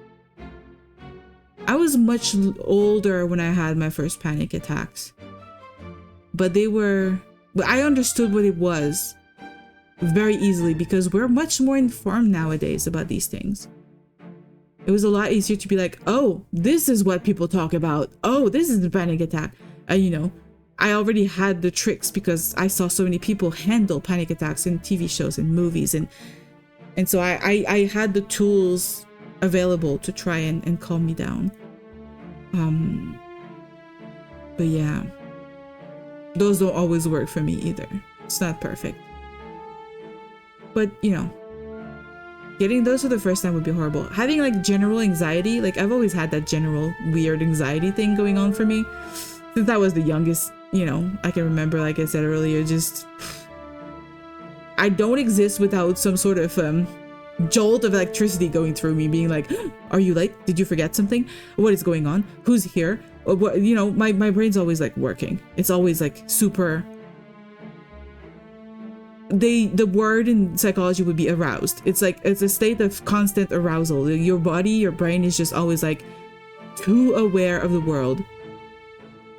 I was much older when I had my first panic attacks. But I understood what it was very easily because we're much more informed nowadays about these things. It was a lot easier to be like, oh, this is what people talk about. Oh, this is the panic attack. You know, I already had the tricks because I saw so many people handle panic attacks in TV shows and movies. And so I had the tools available to try and calm me down. But yeah, those don't always work for me either. It's not perfect. But, you know, getting those for the first time would be horrible. Having like general anxiety, like I've always had that general weird anxiety thing going on for me since I was the youngest, you know, I can remember, like I said earlier, just I don't exist without some sort of jolt of electricity going through me, being like, are you late? Did you forget something? What is going on? Who's here? Or what, you know, my brain's always like working. It's always like super. The word in psychology would be aroused. It's like it's a state of constant arousal. Your body, your brain is just always like too aware of the world,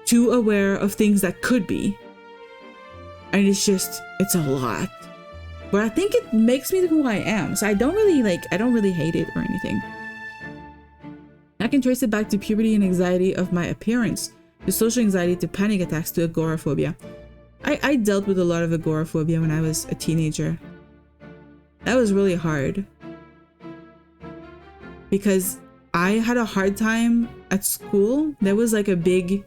too aware of things that could be, and it's a lot. But I think it makes me who I am, so I don't really hate it or anything. I can trace it back to puberty and anxiety of my appearance, to social anxiety, to panic attacks, to agoraphobia. I dealt with a lot of agoraphobia when I was a teenager. That was really hard because I had a hard time at school. There was like it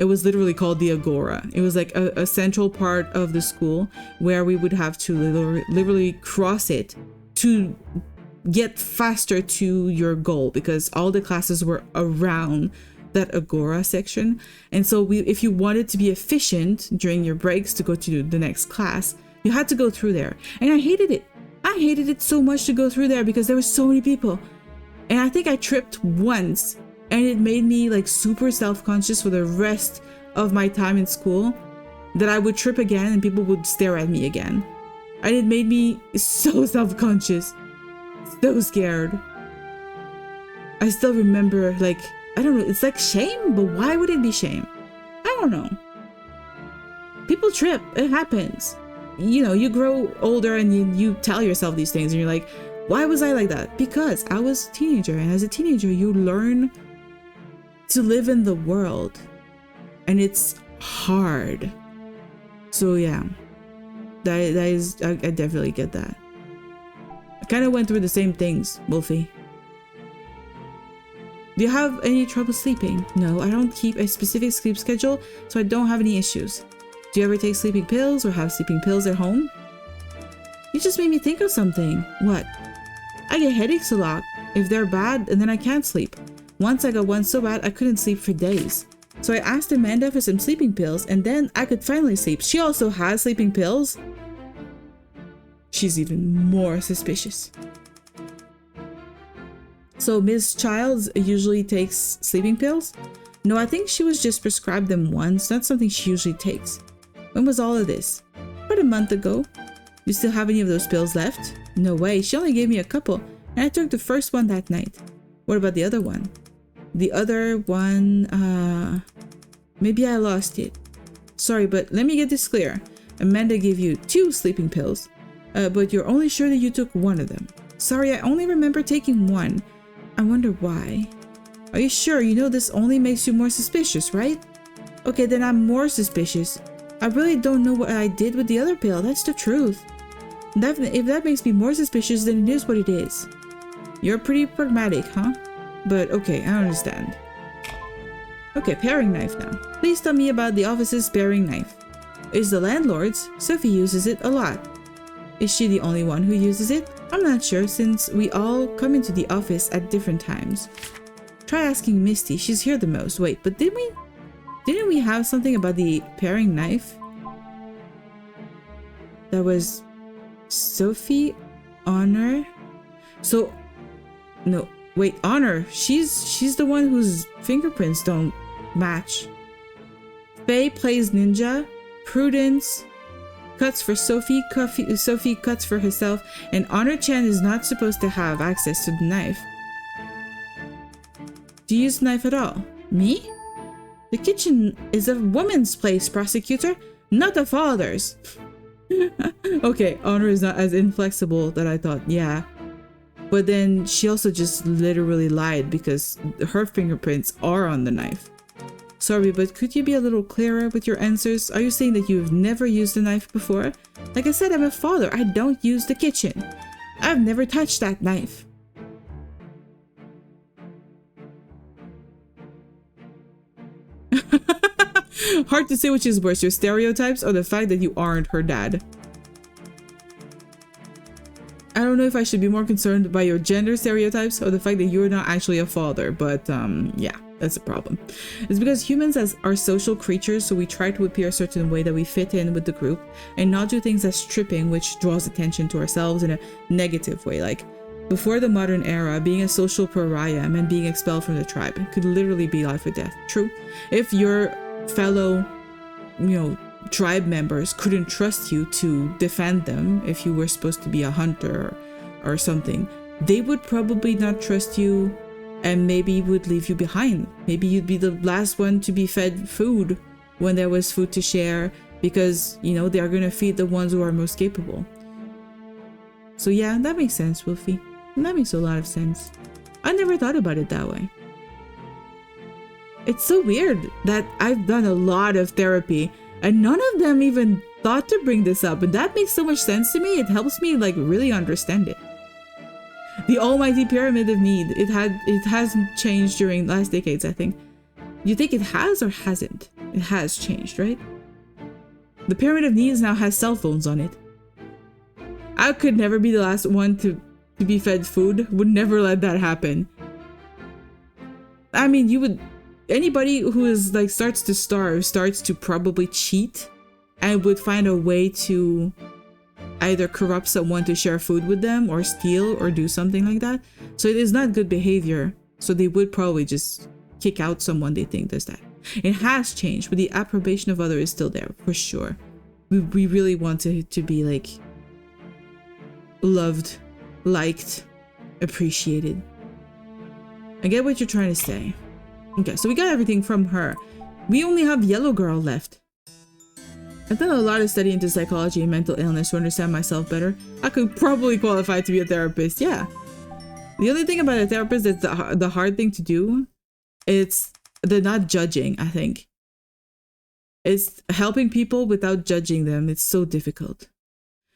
was literally called the Agora. It was like a central part of the school where we would have to literally cross it to get faster to your goal because all the classes were around that Agora section. And so if you wanted to be efficient during your breaks to go to the next class, you had to go through there. And I hated it. I hated it so much to go through there because there were so many people. And I think I tripped once and it made me like super self-conscious for the rest of my time in school that I would trip again and people would stare at me again. And it made me so self-conscious, so scared. I still remember, like, I don't know, it's like shame, but why would it be shame? I don't know. People trip, it happens. You know, you grow older and you tell yourself these things and you're like, why was I like that? Because I was a teenager, and as a teenager, you learn to live in the world, and it's hard. So yeah, That is, I definitely get that. I kind of went through the same things, Wolfie. Do you have any trouble sleeping? No, I don't keep a specific sleep schedule, so I don't have any issues. Do you ever take sleeping pills or have sleeping pills at home? You just made me think of something. What? I get headaches a lot. If they're bad, and then I can't sleep. Once I got one so bad I couldn't sleep for days. So I asked Amanda for some sleeping pills, and then I could finally sleep. She also has sleeping pills? She's even more suspicious. So Ms. Childs usually takes sleeping pills? No, I think she was just prescribed them once, not something she usually takes. When was all of this? About a month ago. You still have any of those pills left? No way, she only gave me a couple, and I took the first one that night. What about the other one? The other one, maybe I lost it. Sorry, but let me get this clear. Amanda gave you 2 sleeping pills, but you're only sure that you took one of them. Sorry, I only remember taking one. I wonder why. Are you sure? You know this only makes you more suspicious, right? Okay, then I'm more suspicious. I really don't know what I did with the other pill, that's the truth. If that makes me more suspicious, then it is what it is. You're pretty pragmatic, huh? But okay, I understand. Okay, paring knife now. Please tell me about the office's paring knife. It's the landlord's. Sophie uses it a lot. Is she the only one who uses it? I'm not sure, since we all come into the office at different times. Try asking Misty, she's here the most. Wait, but didn't we have something about the paring knife? That was Sophie, Honor. So no, wait, Honor. She's the one whose fingerprints don't match. Faye plays ninja. Prudence cuts for Sophie. Sophie cuts for herself, and Honor-chan is not supposed to have access to the knife. Do you use the knife at all? Me? The kitchen is a woman's place, prosecutor, not a father's. Okay, Honor is not as inflexible that I thought, yeah. But then she also just literally lied because her fingerprints are on the knife. Sorry, but could you be a little clearer with your answers? Are you saying that you've never used a knife before? Like I said, I'm a father. I don't use the kitchen. I've never touched that knife. Hard to say which is worse, your stereotypes or the fact that you aren't her dad. I don't know if I should be more concerned by your gender stereotypes or the fact that you're not actually a father, but yeah, that's a problem. It's because humans are social creatures, so we try to appear a certain way that we fit in with the group and not do things as tripping, which draws attention to ourselves in a negative way. Like before the modern era, being a social pariah meant being expelled from the tribe. It could literally be life or death. True. If your fellow, tribe members couldn't trust you to defend them, if you were supposed to be a hunter or something, they would probably not trust you and maybe would leave you behind. Maybe you'd be the last one to be fed food when there was food to share, because they are going to feed the ones who are most capable. So yeah, that makes sense, Wolfie. That makes a lot of sense. I never thought about it that way. It's so weird that I've done a lot of therapy and none of them even thought to bring this up, and that makes so much sense to me. It helps me really understand it. The almighty pyramid of need. It hasn't changed during last decades, I think. You think it has or hasn't? It has changed, right? The pyramid of needs now has cell phones on it. I could never be the last one to be fed food. Would never let that happen. I mean, anybody who is starts to starve starts to probably cheat and would find a way to either corrupt someone to share food with them or steal or do something like that. So it is not good behavior. So they would probably just kick out someone they think does that. It has changed, but the approbation of others is still there for sure. We really want to be loved, liked, appreciated. I get what you're trying to say. Okay, so we got everything from her. We only have Yellow Girl left. I've done a lot of study into psychology and mental illness to understand myself better. I could probably qualify to be a therapist, yeah. The only thing about a therapist that's the hard thing to do, it's the not judging, I think. It's helping people without judging them. It's so difficult.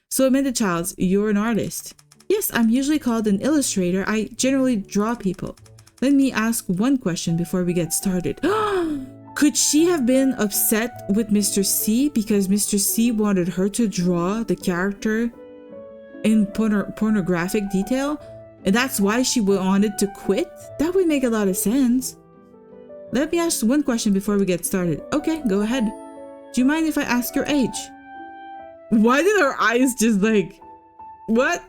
So Amanda Childs, you're an artist. Yes, I'm usually called an illustrator. I generally draw people. Let me ask one question before we get started. Could she have been upset with Mr. C because Mr. C wanted her to draw the character in pornographic detail? And that's why she wanted to quit? That would make a lot of sense. Let me ask one question before we get started. Okay, go ahead. Do you mind if I ask your age? Why did her eyes just like... What?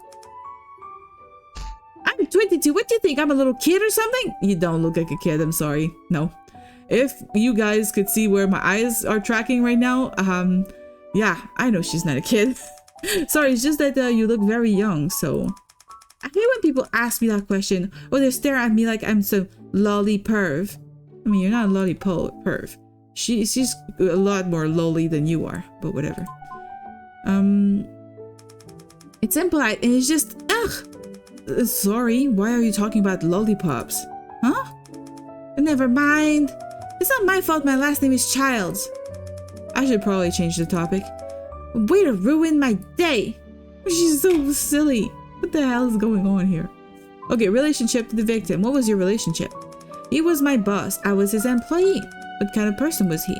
I'm 22. What do you think? I'm a little kid or something? You don't look like a kid. I'm sorry. No. If you guys could see where my eyes are tracking right now, yeah, I know she's not a kid. Sorry, it's just that you look very young, so... I hate when people ask me that question, or they stare at me like I'm some lolly perv. I mean, you're not a lolly perv. She's a lot more lolly than you are, but whatever. It's impolite and it's just, ugh. Sorry, why are you talking about lollipops? Huh? Never mind. It's not my fault my last name is Childs. I should probably change the topic. Way to ruin my day. She's so silly. What the hell is going on here? Okay, relationship to the victim. What was your relationship? He was my boss. I was his employee. What kind of person was he?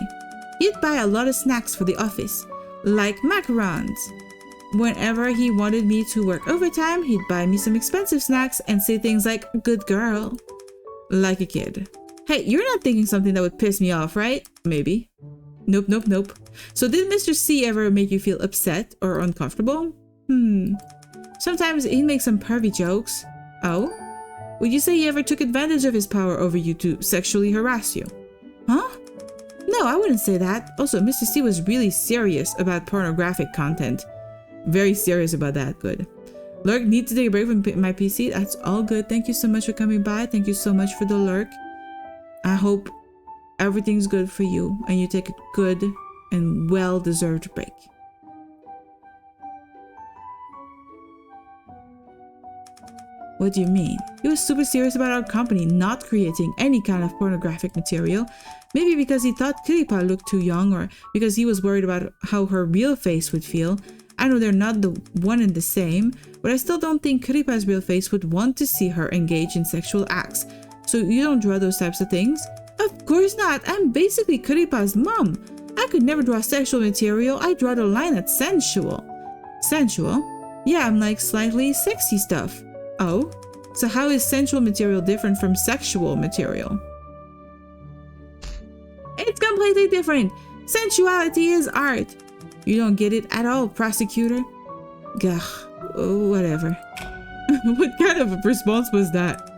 He'd buy a lot of snacks for the office, like macarons. Whenever he wanted me to work overtime, he'd buy me some expensive snacks and say things like, good girl. Like a kid. Hey, you're not thinking something that would piss me off, right? Maybe. Nope, nope, nope. So did Mr. C ever make you feel upset or uncomfortable? Sometimes he'd make some pervy jokes. Oh? Would you say he ever took advantage of his power over you to sexually harass you? Huh? No, I wouldn't say that. Also, Mr. C was really serious about pornographic content. Very serious about that. Good. Lurk, need to take a break from my PC. That's all good. Thank you so much for coming by. Thank you so much for the lurk. I hope everything's good for you and you take a good and well-deserved break. What do you mean? He was super serious about our company not creating any kind of pornographic material. Maybe because he thought Kiripa looked too young, or because he was worried about how her real face would feel. I know they're not the one and the same, but I still don't think Kiripa's real face would want to see her engage in sexual acts. So you don't draw those types of things? Of course not. I'm basically Kiripa's mom. I could never draw sexual material. I draw the line at sensual. Sensual? Yeah, I'm like slightly sexy stuff. Oh? So how is sensual material different from sexual material? It's completely different. Sensuality is art. You don't get it at all, prosecutor. Gah, whatever. What kind of a response was that?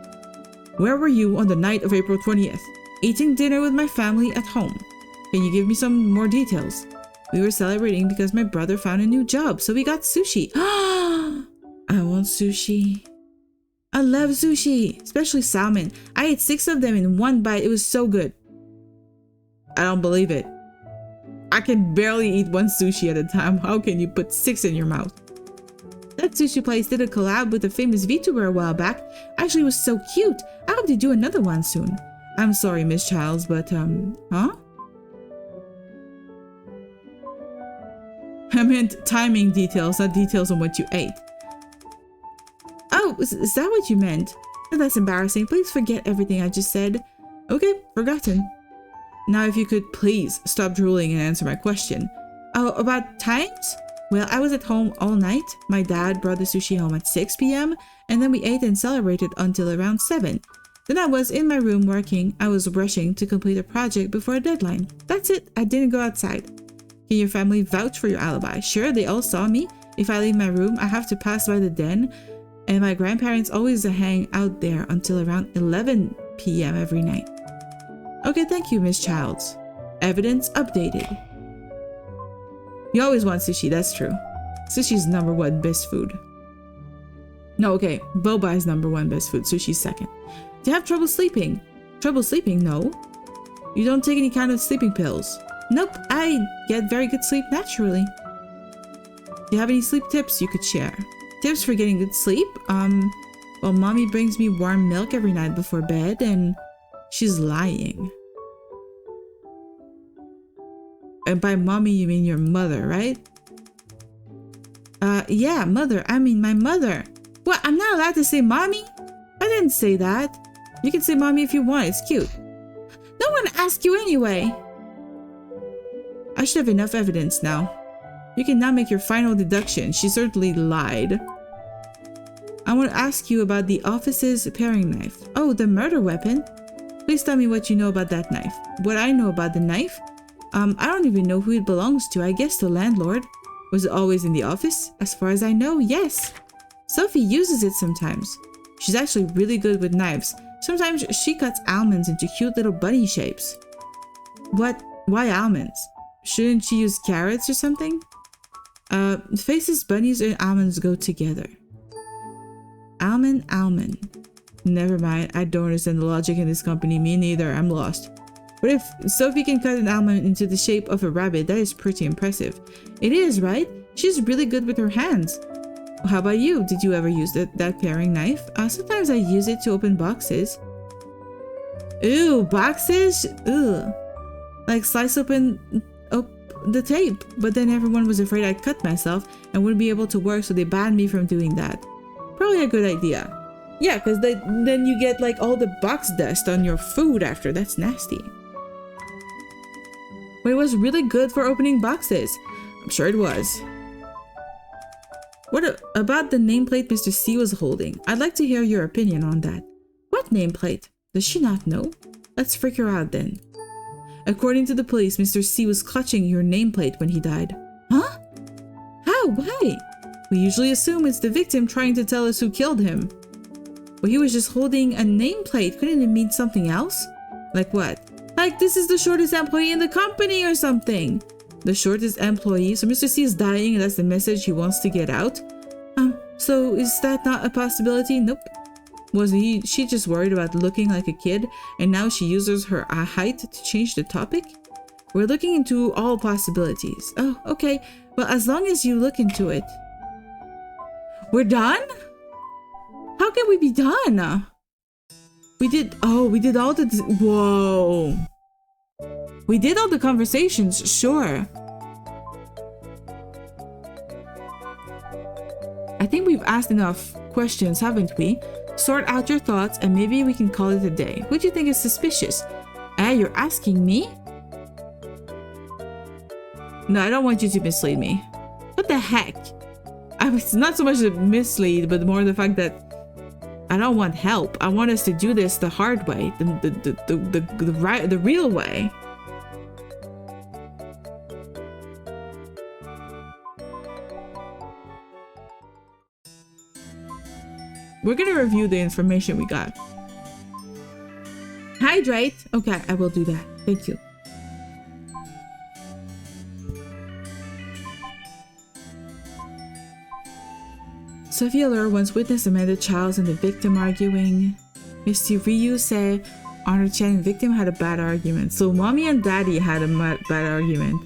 Where were you on the night of April 20th? Eating dinner with my family at home. Can you give me some more details? We were celebrating because my brother found a new job, so we got sushi. I want sushi. I love sushi, especially salmon. I ate 6 of them in one bite. It was so good. I don't believe it. I can barely eat one sushi at a time. How can you put 6 in your mouth? That sushi place did a collab with a famous VTuber a while back. Actually, it was so cute. I hope they do another one soon. I'm sorry, Miss Childs, but huh? I meant timing details, not details on what you ate. Oh, is that what you meant? That's embarrassing. Please forget everything I just said. Okay, forgotten. Now if you could please stop drooling and answer my question. Oh, about times? Well, I was at home all night. My dad brought the sushi home at 6 p.m. and then we ate and celebrated until around 7. Then I was in my room working. I was rushing to complete a project before a deadline. That's it. I didn't go outside. Can your family vouch for your alibi? Sure, they all saw me. If I leave my room, I have to pass by the den. And my grandparents always hang out there until around 11 p.m. every night. Okay, thank you, Miss Childs. Evidence updated. You always want sushi, that's true. Sushi's #1 best food. No, okay, boba is #1 best food, sushi's second. Do you have trouble sleeping? Trouble sleeping? No. You don't take any kind of sleeping pills? Nope, I get very good sleep naturally. Do you have any sleep tips you could share? Tips for getting good sleep? Well, mommy brings me warm milk every night before bed and she's lying. And by mommy, you mean your mother, right? Yeah, mother. I mean, my mother. What? I'm not allowed to say mommy? I didn't say that. You can say mommy if you want. It's cute. No one asked you anyway. I should have enough evidence now. You can now make your final deduction. She certainly lied. I want to ask you about the office's paring knife. Oh, the murder weapon? Please tell me what you know about that knife. What I know about the knife? I don't even know who it belongs to. I guess the landlord. Was it always in the office? As far as I know, yes. Sophie uses it sometimes. She's actually really good with knives. Sometimes she cuts almonds into cute little bunny shapes. What? Why almonds? Shouldn't she use carrots or something? Faces, bunnies, and almonds go together. Almond. Never mind. I don't understand the logic in this company. Me neither. I'm lost. But if Sophie can cut an almond into the shape of a rabbit, that is pretty impressive. It is, right? She's really good with her hands. How about you? Did you ever use that paring knife? Sometimes I use it to open boxes. Ew, boxes? Ugh. Like slice open the tape. But then everyone was afraid I'd cut myself and wouldn't be able to work, so they banned me from doing that. Probably a good idea. Yeah, because then you get like all the box dust on your food after. That's nasty. But it was really good for opening boxes. I'm sure it was. What about the nameplate Mr. C was holding? I'd like to hear your opinion on that. What nameplate? Does she not know? Let's freak her out then. According to the police, Mr. C was clutching your nameplate when he died. Huh? How? Why? We usually assume it's the victim trying to tell us who killed him. But he was just holding a nameplate. Couldn't it mean something else? Like what? Like this is the shortest employee in the company or something. The shortest employee? So Mr. C is dying and that's the message he wants to get out? So is that not a possibility? Nope. She just worried about looking like a kid and now she uses her height to change the topic? We're looking into all possibilities. Oh, okay. Well, as long as you look into it. We're done? How can we be done? We did all the, whoa. We did all the conversations, sure. I think we've asked enough questions, haven't we? Sort out your thoughts and maybe we can call it a day. What do you think is suspicious? You're asking me? No, I don't want you to mislead me. What the heck? It's not so much a mislead, but more the fact that I don't want help. I want us to do this the hard way, the real way. We're gonna review the information we got. Hydrate. Okay, I will do that. Thank you. Sophia Lure once witnessed Amanda Childs and the victim arguing. Mr. Ryu said Honor Chan and victim had a bad argument. So mommy and daddy had a bad argument.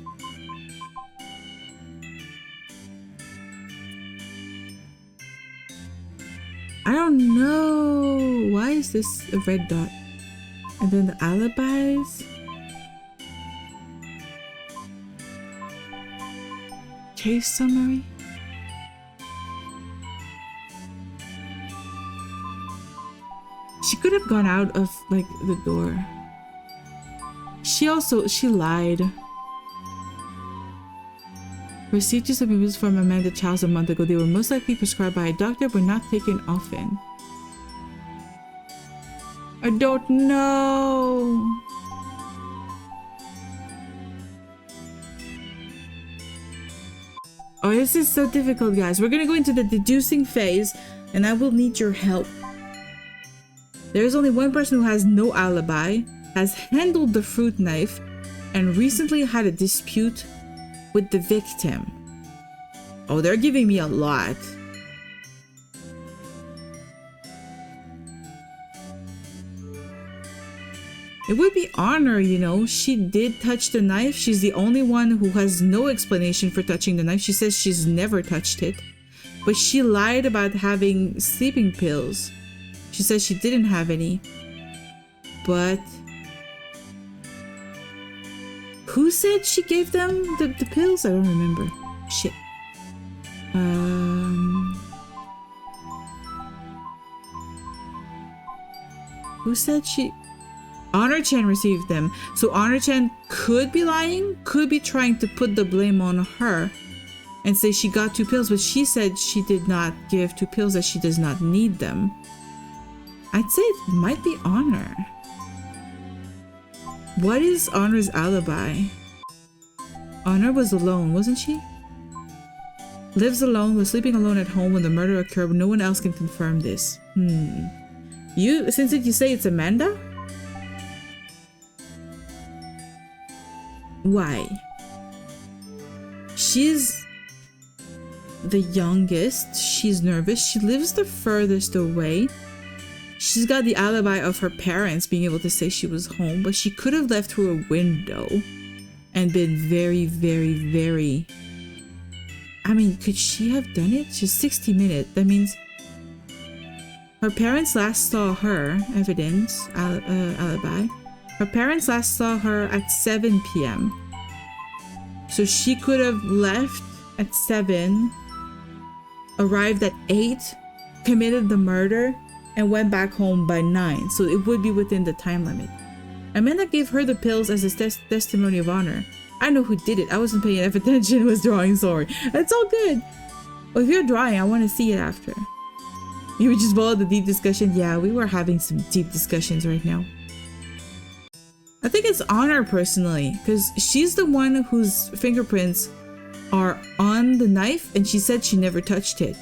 I don't know. Why is this a red dot? And then the alibis. Case summary. She could have gone out of like the door. She lied. Procedures have been used from Amanda Childs a month ago. They were most likely prescribed by a doctor but not taken often. I don't know. Oh, this is so difficult, guys. We're gonna go into the deducing phase and I will need your help. There is only one person who has no alibi, has handled the fruit knife, and recently had a dispute with the victim. Oh, they're giving me a lot. It would be Honor, you know. She did touch the knife. She's the only one who has no explanation for touching the knife. She says she's never touched it. But she lied about having sleeping pills. She says she didn't have any. But who said she gave them the pills? I don't remember. Shit. Who said she... Honor-chan received them. So Honor-chan could be lying, could be trying to put the blame on her and say she got 2 pills, but she said she did not give 2 pills, that she does not need them. I'd say it might be Honor. What is Honor's alibi? Honor was alone, wasn't she? Lives alone, was sleeping alone at home when the murder occurred, but no one else can confirm this. Since you say it's Amanda? Why? She's the youngest. She's nervous. She lives the furthest away. She's got the alibi of her parents being able to say she was home, but she could have left through a window and been very, very, very... I mean, could she have done it? She's 60 minutes. That means her parents last saw her, evidence, alibi. Her parents last saw her at 7 p.m. So she could have left at 7, arrived at 8, committed the murder, and went back home by 9. So it would be within the time limit. Amanda gave her the pills as a testimony of honor. I know who did it. I wasn't paying enough attention. I was drawing, sorry. It's all good. Well, if you're drawing, I want to see it after. You would just follow the deep discussion. Yeah, we were having some deep discussions right now. I think it's Honor personally, because she's the one whose fingerprints are on the knife and she said she never touched it.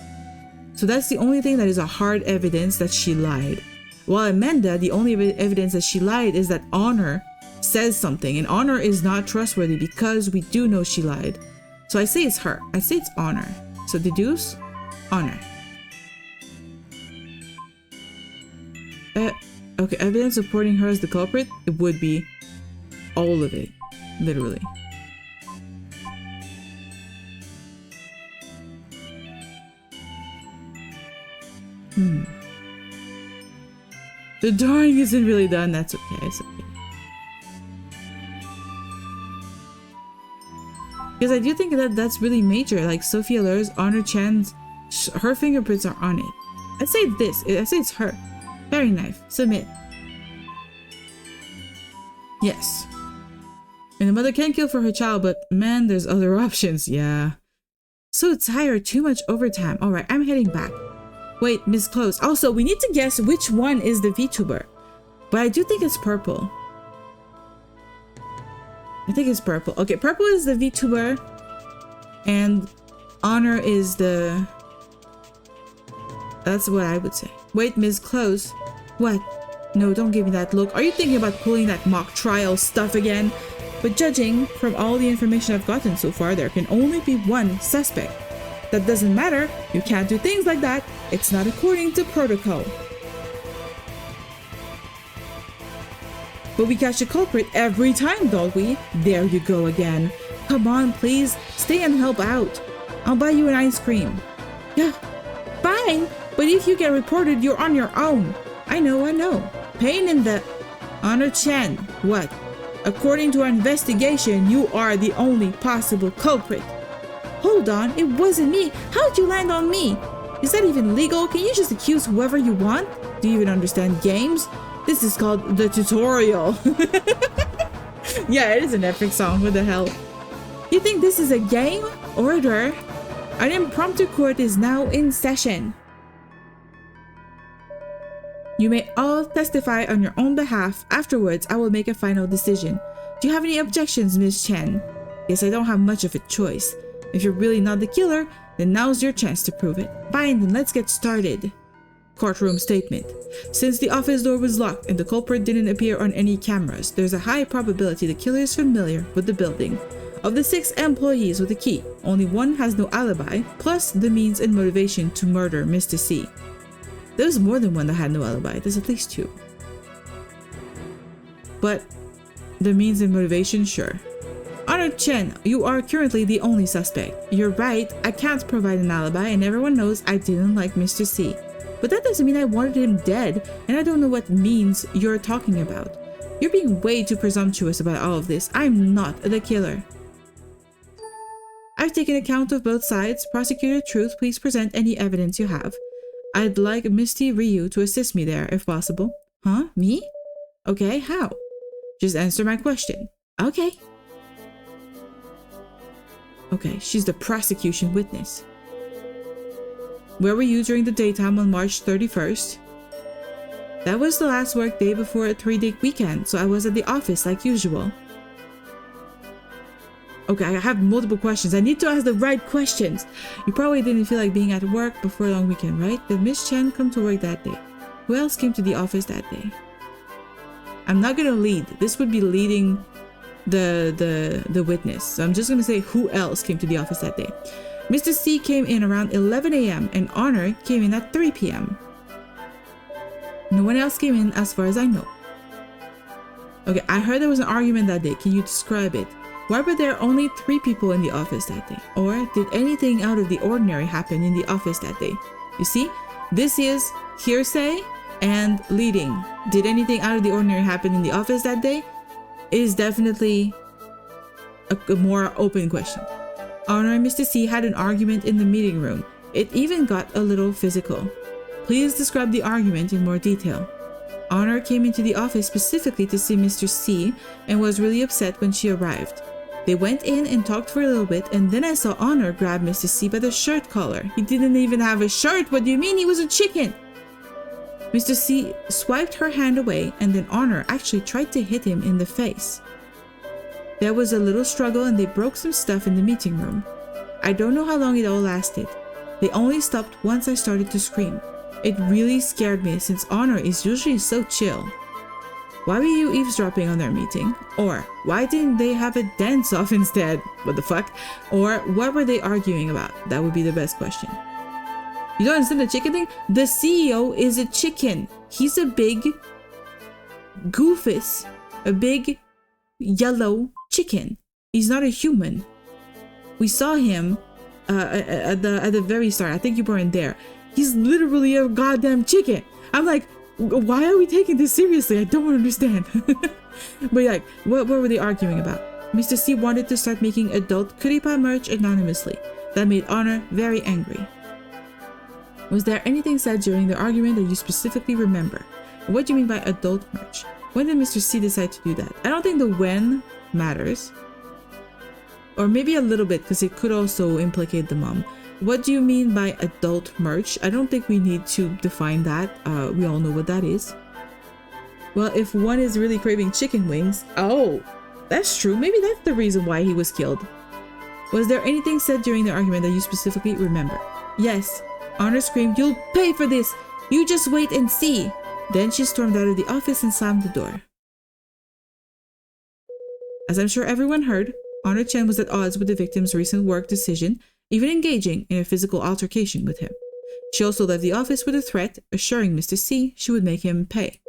So that's the only thing that is a hard evidence that she lied. While Amanda, the only evidence that she lied is that Honor says something, and Honor is not trustworthy because we do know she lied. So I say it's her. I say it's Honor. So deduce Honor. Okay, evidence supporting her as the culprit? It would be all of it, literally. The drawing isn't really done. That's okay. It's okay. Because I do think that that's really major. Like Sophia Lur's, Honor Chan's, her fingerprints are on it. I'd say this. I say it's her. Paring knife. Submit. Yes. And the mother can kill for her child, but man, there's other options. Yeah. So tired. Too much overtime. Alright, I'm heading back. Wait, Miss Close. Also, we need to guess which one is the VTuber. But I do think it's purple. I think it's purple. Okay, purple is the VTuber. And Honor is the... That's what I would say. Wait, Miss Close. What? No, don't give me that look. Are you thinking about pulling that mock trial stuff again? But judging from all the information I've gotten so far, there can only be one suspect. That doesn't matter. You can't do things like that. It's not according to protocol. But we catch a culprit every time, don't we? There you go again. Come on, please. Stay and help out. I'll buy you an ice cream. Yeah, fine. But if you get reported, you're on your own. I know. Pain in the... Honor Chan. What? According to our investigation, you are the only possible culprit. Hold on, it wasn't me. How'd you land on me? Is that even legal? Can you just accuse whoever you want? Do you even understand games? This is called the tutorial. Yeah, it is an epic song. What the hell? You think this is a game? Order. An impromptu court is now in session. You may all testify on your own behalf. Afterwards, I will make a final decision. Do you have any objections, Miss Chen? Guess I don't have much of a choice. If you're really not the killer, then now's your chance to prove it. Fine, then let's get started. Courtroom statement. Since the office door was locked and the culprit didn't appear on any cameras, there's a high probability the killer is familiar with the building. Of the 6 employees with the key, only one has no alibi, plus the means and motivation to murder Mr. C. There's more than one that had no alibi. There's at least 2. But the means and motivation, sure. Honor Chen, you are currently the only suspect. You're right, I can't provide an alibi and everyone knows I didn't like Mr. C. But that doesn't mean I wanted him dead, and I don't know what means you're talking about. You're being way too presumptuous about all of this. I'm not the killer. I've taken account of both sides. Prosecutor Truth, please present any evidence you have. I'd like Misty Ryu to assist me there, if possible. Huh? Me? Okay, how? Just answer my question. Okay. Okay, she's the prosecution witness. Where were you during the daytime on March 31st? That was the last work day before a 3-day weekend, so I was at the office like usual. Okay, I have multiple questions. I need to ask the right questions. You probably didn't feel like being at work before a long weekend, right? Did Miss Chen come to work that day? Who else came to the office that day? I'm not gonna lead. This would be leading the witness. So I'm just gonna say who else came to the office that day. Mr. C came in around 11 a.m. and Honor came in at 3 p.m. No one else came in as far as I know. Okay, I heard there was an argument that day. Can you describe it? Why were there only 3 people in the office that day? Or did anything out of the ordinary happen in the office that day? You see, this is hearsay and leading. Did anything out of the ordinary happen in the office that day? Is definitely a more open question. Honor and Mr. C had an argument in the meeting room. It even got a little physical. Please describe the argument in more detail. Honor came into the office specifically to see Mr. C and was really upset when she arrived. They went in and talked for a little bit, and then I saw Honor grab Mr. C by the shirt collar. He didn't even have a shirt. What do you mean? He was a chicken. Mr. C swiped her hand away, and then Honor actually tried to hit him in the face. There was a little struggle and they broke some stuff in the meeting room. I don't know how long it all lasted. They only stopped once I started to scream. It really scared me since Honor is usually so chill. Why were you eavesdropping on their meeting? Or why didn't they have a dance-off instead? What the fuck? Or what were they arguing about? That would be the best question. You don't understand the chicken thing? The CEO is a chicken. He's a big goofus. A big yellow chicken. He's not a human. We saw him at the very start. I think you weren't there. He's literally a goddamn chicken. I'm like, why are we taking this seriously? I don't understand. But like, what were they arguing about? Mr. C wanted to start making adult Kuripa merch anonymously. That made Honor very angry. Was there anything said during the argument that you specifically remember? What do you mean by adult merch? When did Mr. C decide to do that? I don't think the when matters. Or maybe a little bit, because it could also implicate the mom. What do you mean by adult merch? I don't think we need to define that. We all know what that is. Well, if one is really craving chicken wings, oh, that's true. Maybe that's the reason why he was killed. Was there anything said during the argument that you specifically remember? Yes. Honor screamed, "You'll pay for this! You just wait and see!" Then she stormed out of the office and slammed the door. As I'm sure everyone heard, Honor Chen was at odds with the victim's recent work decision, even engaging in a physical altercation with him. She also left the office with a threat, assuring Mr. C she would make him pay.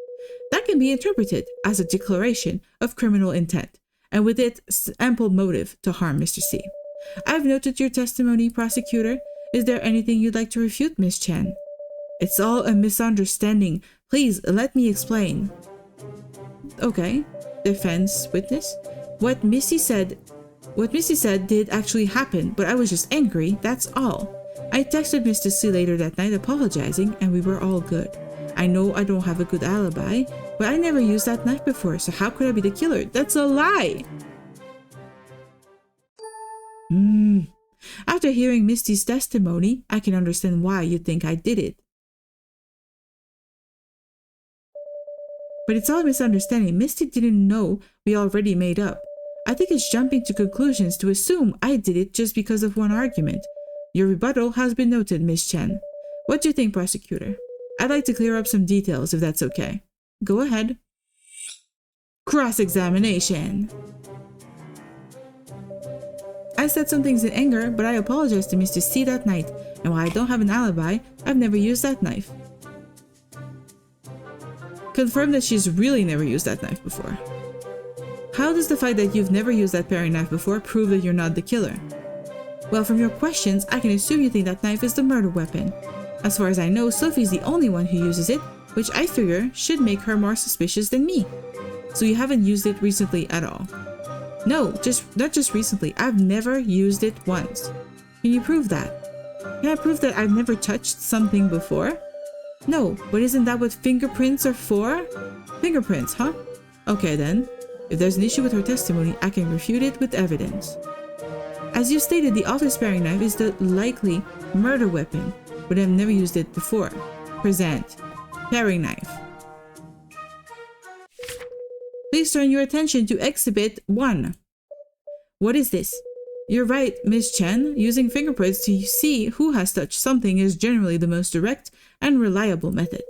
That can be interpreted as a declaration of criminal intent, and with it, ample motive to harm Mr. C. I've noted your testimony, prosecutor. Is there anything you'd like to refute, Miss Chen? It's all a misunderstanding. Please let me explain. Okay. Defense witness. What Missy said did actually happen, but I was just angry, that's all. I texted Mr. C later that night apologizing, and we were all good. I know I don't have a good alibi, but I never used that knife before, so how could I be the killer? That's a lie! After hearing Misty's testimony, I can understand why you think I did it. But it's all a misunderstanding. Misty didn't know we already made up. I think it's jumping to conclusions to assume I did it just because of one argument. Your rebuttal has been noted, Miss Chen. What do you think, prosecutor? I'd like to clear up some details if that's okay. Go ahead. Cross-examination. I said some things in anger, but I apologized to Mr. C that night, and while I don't have an alibi, I've never used that knife. Confirm that she's really never used that knife before. How does the fact that you've never used that paring knife before prove that you're not the killer? Well, from your questions, I can assume you think that knife is the murder weapon. As far as I know, Sophie's the only one who uses it, which I figure should make her more suspicious than me. So you haven't used it recently at all. No, not just recently. I've never used it once. Can you prove that? Can I prove that I've never touched something before? No, but isn't that what fingerprints are for? Fingerprints, huh? Okay then. If there's an issue with her testimony, I can refute it with evidence. As you stated, the office paring knife is the likely murder weapon, but I've never used it before. Present. Paring knife. Please turn your attention to Exhibit 1. What is this? You're right, Ms. Chen. Using fingerprints to see who has touched something is generally the most direct and reliable method.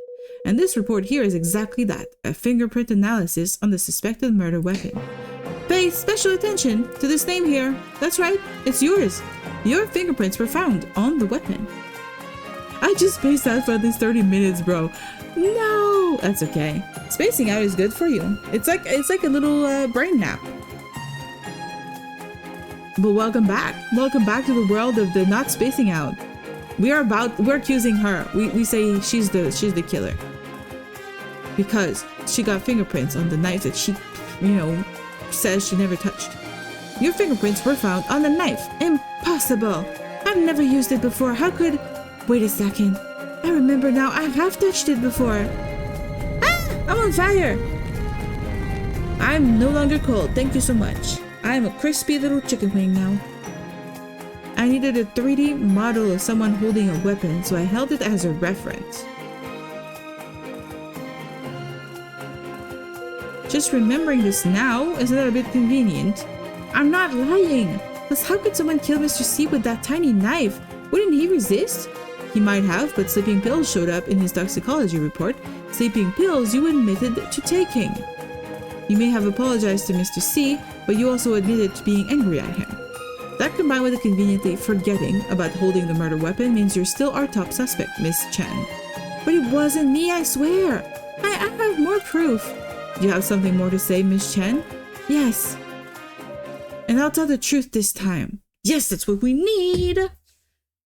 And this report here is exactly that, a fingerprint analysis on the suspected murder weapon. Pay special attention to this name here. That's right, it's yours. Your fingerprints were found on the weapon. I just spaced out for at least 30 minutes, bro. No, that's okay. Spacing out is good for you. It's like a little brain nap. But welcome back. Welcome back to the world of the not spacing out. We're accusing her. We say she's the killer. Because she got fingerprints on the knife that she, says she never touched. Your fingerprints were found on the knife. Impossible. I've never used it before. How could... Wait a second. I remember now. I have touched it before. Ah! I'm on fire. I'm no longer cold. Thank you so much. I'm a crispy little chicken wing now. I needed a 3D model of someone holding a weapon, so I held it as a reference. Just remembering this now, isn't that a bit convenient? I'm not lying! Plus, how could someone kill Mr. C with that tiny knife? Wouldn't he resist? He might have, but sleeping pills showed up in his toxicology report. Sleeping pills you admitted to taking. You may have apologized to Mr. C, but you also admitted to being angry at him. That combined with the conveniently forgetting about holding the murder weapon means you're still our top suspect, Miss Chen. But it wasn't me, I swear! I have more proof. Do you have something more to say, Miss Chen? Yes. And I'll tell the truth this time. Yes, that's what we need!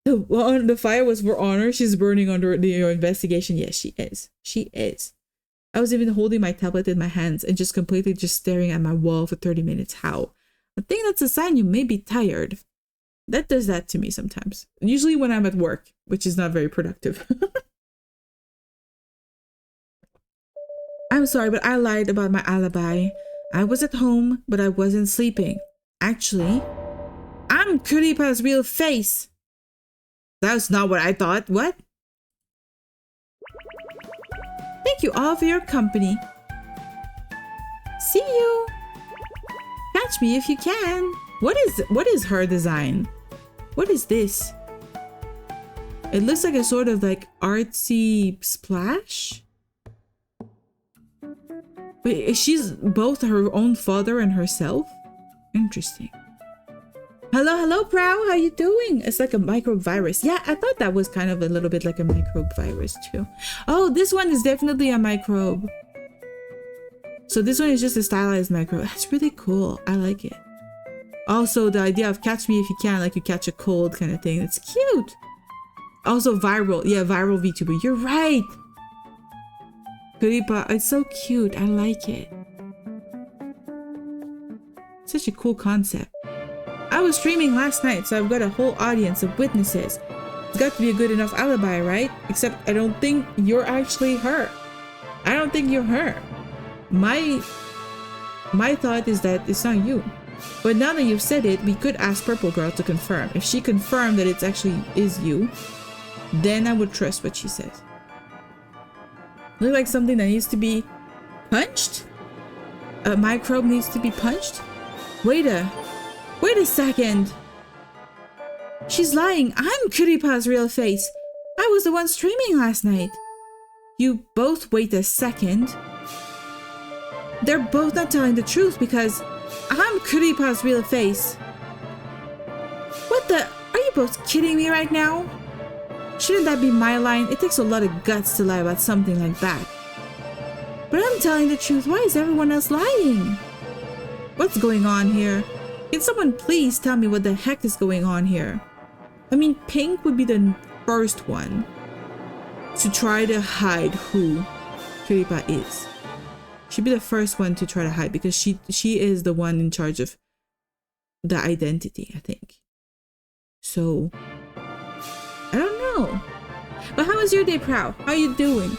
The fire was for honor. She's burning under the investigation. Yes, she is. She is. I was even holding my tablet in my hands and just completely just staring at my wall for 30 minutes. How? I think that's a sign you may be tired. That does that to me sometimes. Usually when I'm at work, which is not very productive. I'm sorry, but I lied about my alibi. I was at home, but I wasn't sleeping. Actually, I'm Kuripa's real face. That's not what I thought. What? Thank you all for your company. See you. Catch me if you can. What is her design? What is this? It looks like a sort of like artsy splash. Wait, she's both her own father and herself? Interesting. Hello, Prow. How you doing? It's like a microbe virus. Yeah, I thought that was kind of a little bit like a microbe virus too. Oh, this one is definitely a microbe. So this one is just a stylized microbe. That's really cool. I like it. Also, the idea of catch me if you can, like you catch a cold kind of thing. It's cute. Also viral. Yeah, viral VTuber. You're right. Kuripa, it's so cute. I like it. Such a cool concept. I was streaming last night, so I've got a whole audience of witnesses. It's got to be a good enough alibi, right? Except I don't think you're actually her. I don't think you're her. My thought is that it's not you. But now that you've said it, we could ask Purple Girl to confirm. If she confirmed that it actually is you, then I would trust what she says. Look like something that needs to be punched? A microbe needs to be punched? Wait a second. She's lying. I'm Kuripa's real face. I was the one streaming last night. You both wait a second. They're both not telling the truth because I'm Kuripa's real face. What the? Are you both kidding me right now? Shouldn't that be my line? It takes a lot of guts to lie about something like that. But I'm telling the truth. Why is everyone else lying? What's going on here? Can someone please tell me what the heck is going on here? I mean, Pink would be the first one to try to hide who Kuripa is. She'd be the first one to try to hide because she is the one in charge of the identity, I think. So I don't know. But how was your day, Prow? How are you doing?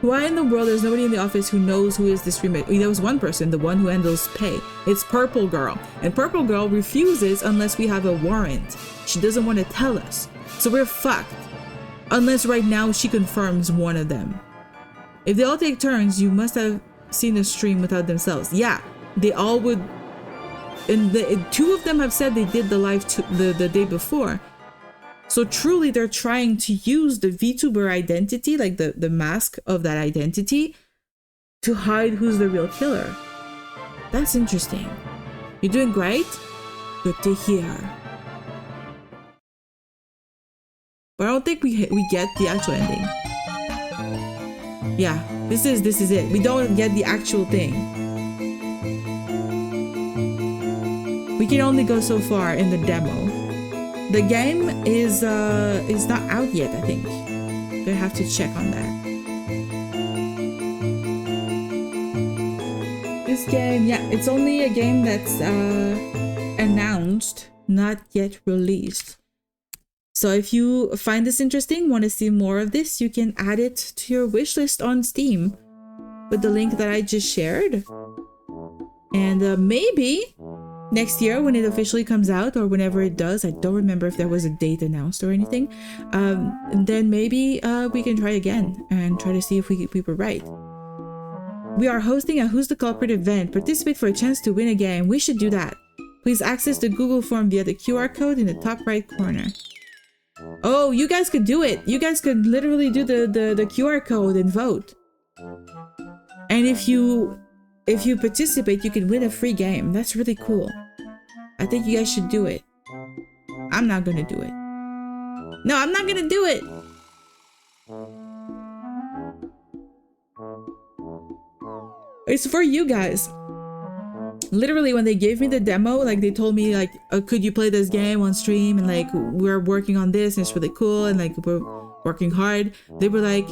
Why in the world there's nobody in the office who knows who is this remake? There was one person, the one who handles pay. It's Purple Girl. And Purple Girl refuses unless we have a warrant. She doesn't want to tell us. So we're fucked. Unless right now she confirms one of them. If they all take turns, you must have seen the stream without themselves. Yeah, they all would. And two of them have said they did the live the day before. So truly they're trying to use the VTuber identity, like the mask of that identity, to hide who's the real killer. That's interesting. You're doing great? Good to hear. But I don't think we get the actual ending. Yeah, this is it. We don't get the actual thing. We can only go so far in the demo. The game is not out yet, I think. Gonna have to check on that. This game, yeah, it's only a game that's announced, not yet released. So if you find this interesting, want to see more of this, you can add it to your wish list on Steam with the link that I just shared. And maybe next year when it officially comes out, or whenever it does, I don't remember if there was a date announced or anything, then maybe we can try again and try to see if we were right. We are hosting a Who's the Culprit event. Participate for a chance to win a game. We should do that. Please access the Google form via the QR code in the top right corner. Oh, you guys could do it. You guys could literally do the QR code and vote. And if you participate, you can win a free game. That's really cool. I think you guys should do it. I'm not gonna do it. No, I'm not gonna do it. It's for you guys. Literally, when they gave me the demo, like they told me like, could you play this game on stream? And like, we're working on this and it's really cool. And like, we're working hard. They were like,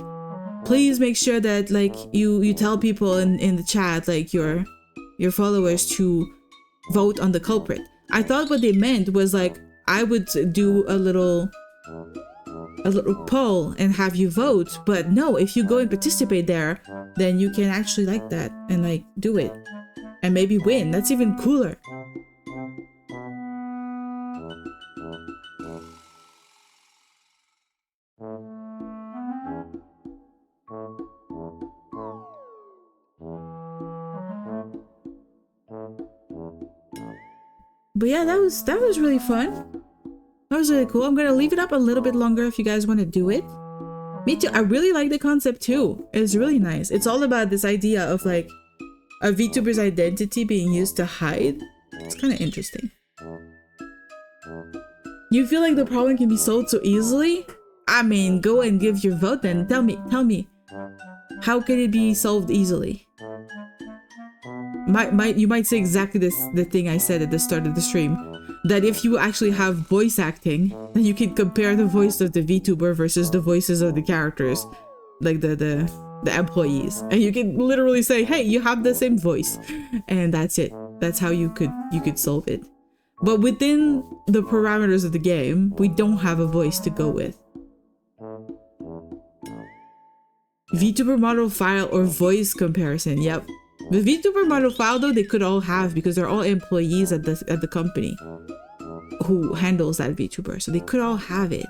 please make sure that like you tell people in the chat, like your followers, to vote on the culprit. I thought what they meant was like I would do a little poll and have you vote, but no, if you go and participate there, then you can actually like that and like do it and maybe win. That's even cooler. But yeah, that was really fun. That was really cool. I'm gonna leave it up a little bit longer if you guys want to do it. Me too. I really like the concept too. It's really nice. It's all about this idea of like a VTuber's identity being used to hide. It's kind of interesting. You feel like the problem can be solved so easily? I mean, go and give your vote then. Tell me. How can it be solved easily? You might say exactly the thing I said at the start of the stream, that if you actually have voice acting, then you can compare the voice of the VTuber versus the voices of the characters, like the employees, and you can literally say, hey, you have the same voice, and that's it. That's how you could solve it. But within the parameters of the game, we don't have a voice to go with. VTuber model file or voice comparison. Yep. The VTuber model file though, they could all have, because they're all employees at the company who handles that VTuber, so they could all have it.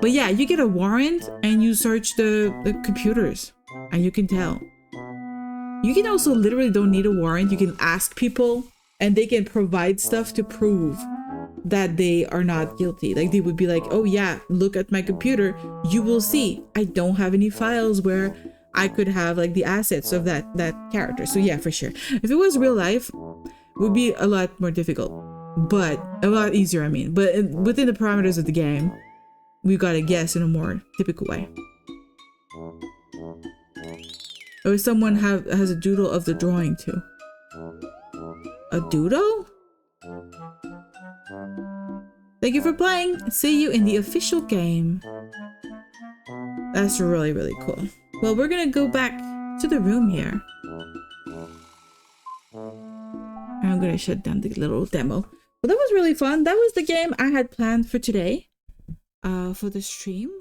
But yeah, you get a warrant and you search the computers and you can tell. You can also literally don't need a warrant. You can ask people and they can provide stuff to prove that they are not guilty. Like they would be like, oh yeah, look at my computer. You will see I don't have any files where I could have like the assets of that character. So yeah, for sure. If it was real life, it would be a lot more difficult, but a lot easier, I mean. But within the parameters of the game, we gotta guess in a more typical way. Or someone has a doodle of the drawing too. A doodle? Thank you for playing. See you in the official game. That's really, really cool. Well, we're gonna go back to the room here. I'm gonna shut down the little demo. But that was really fun. That was the game I had planned for today, for the stream.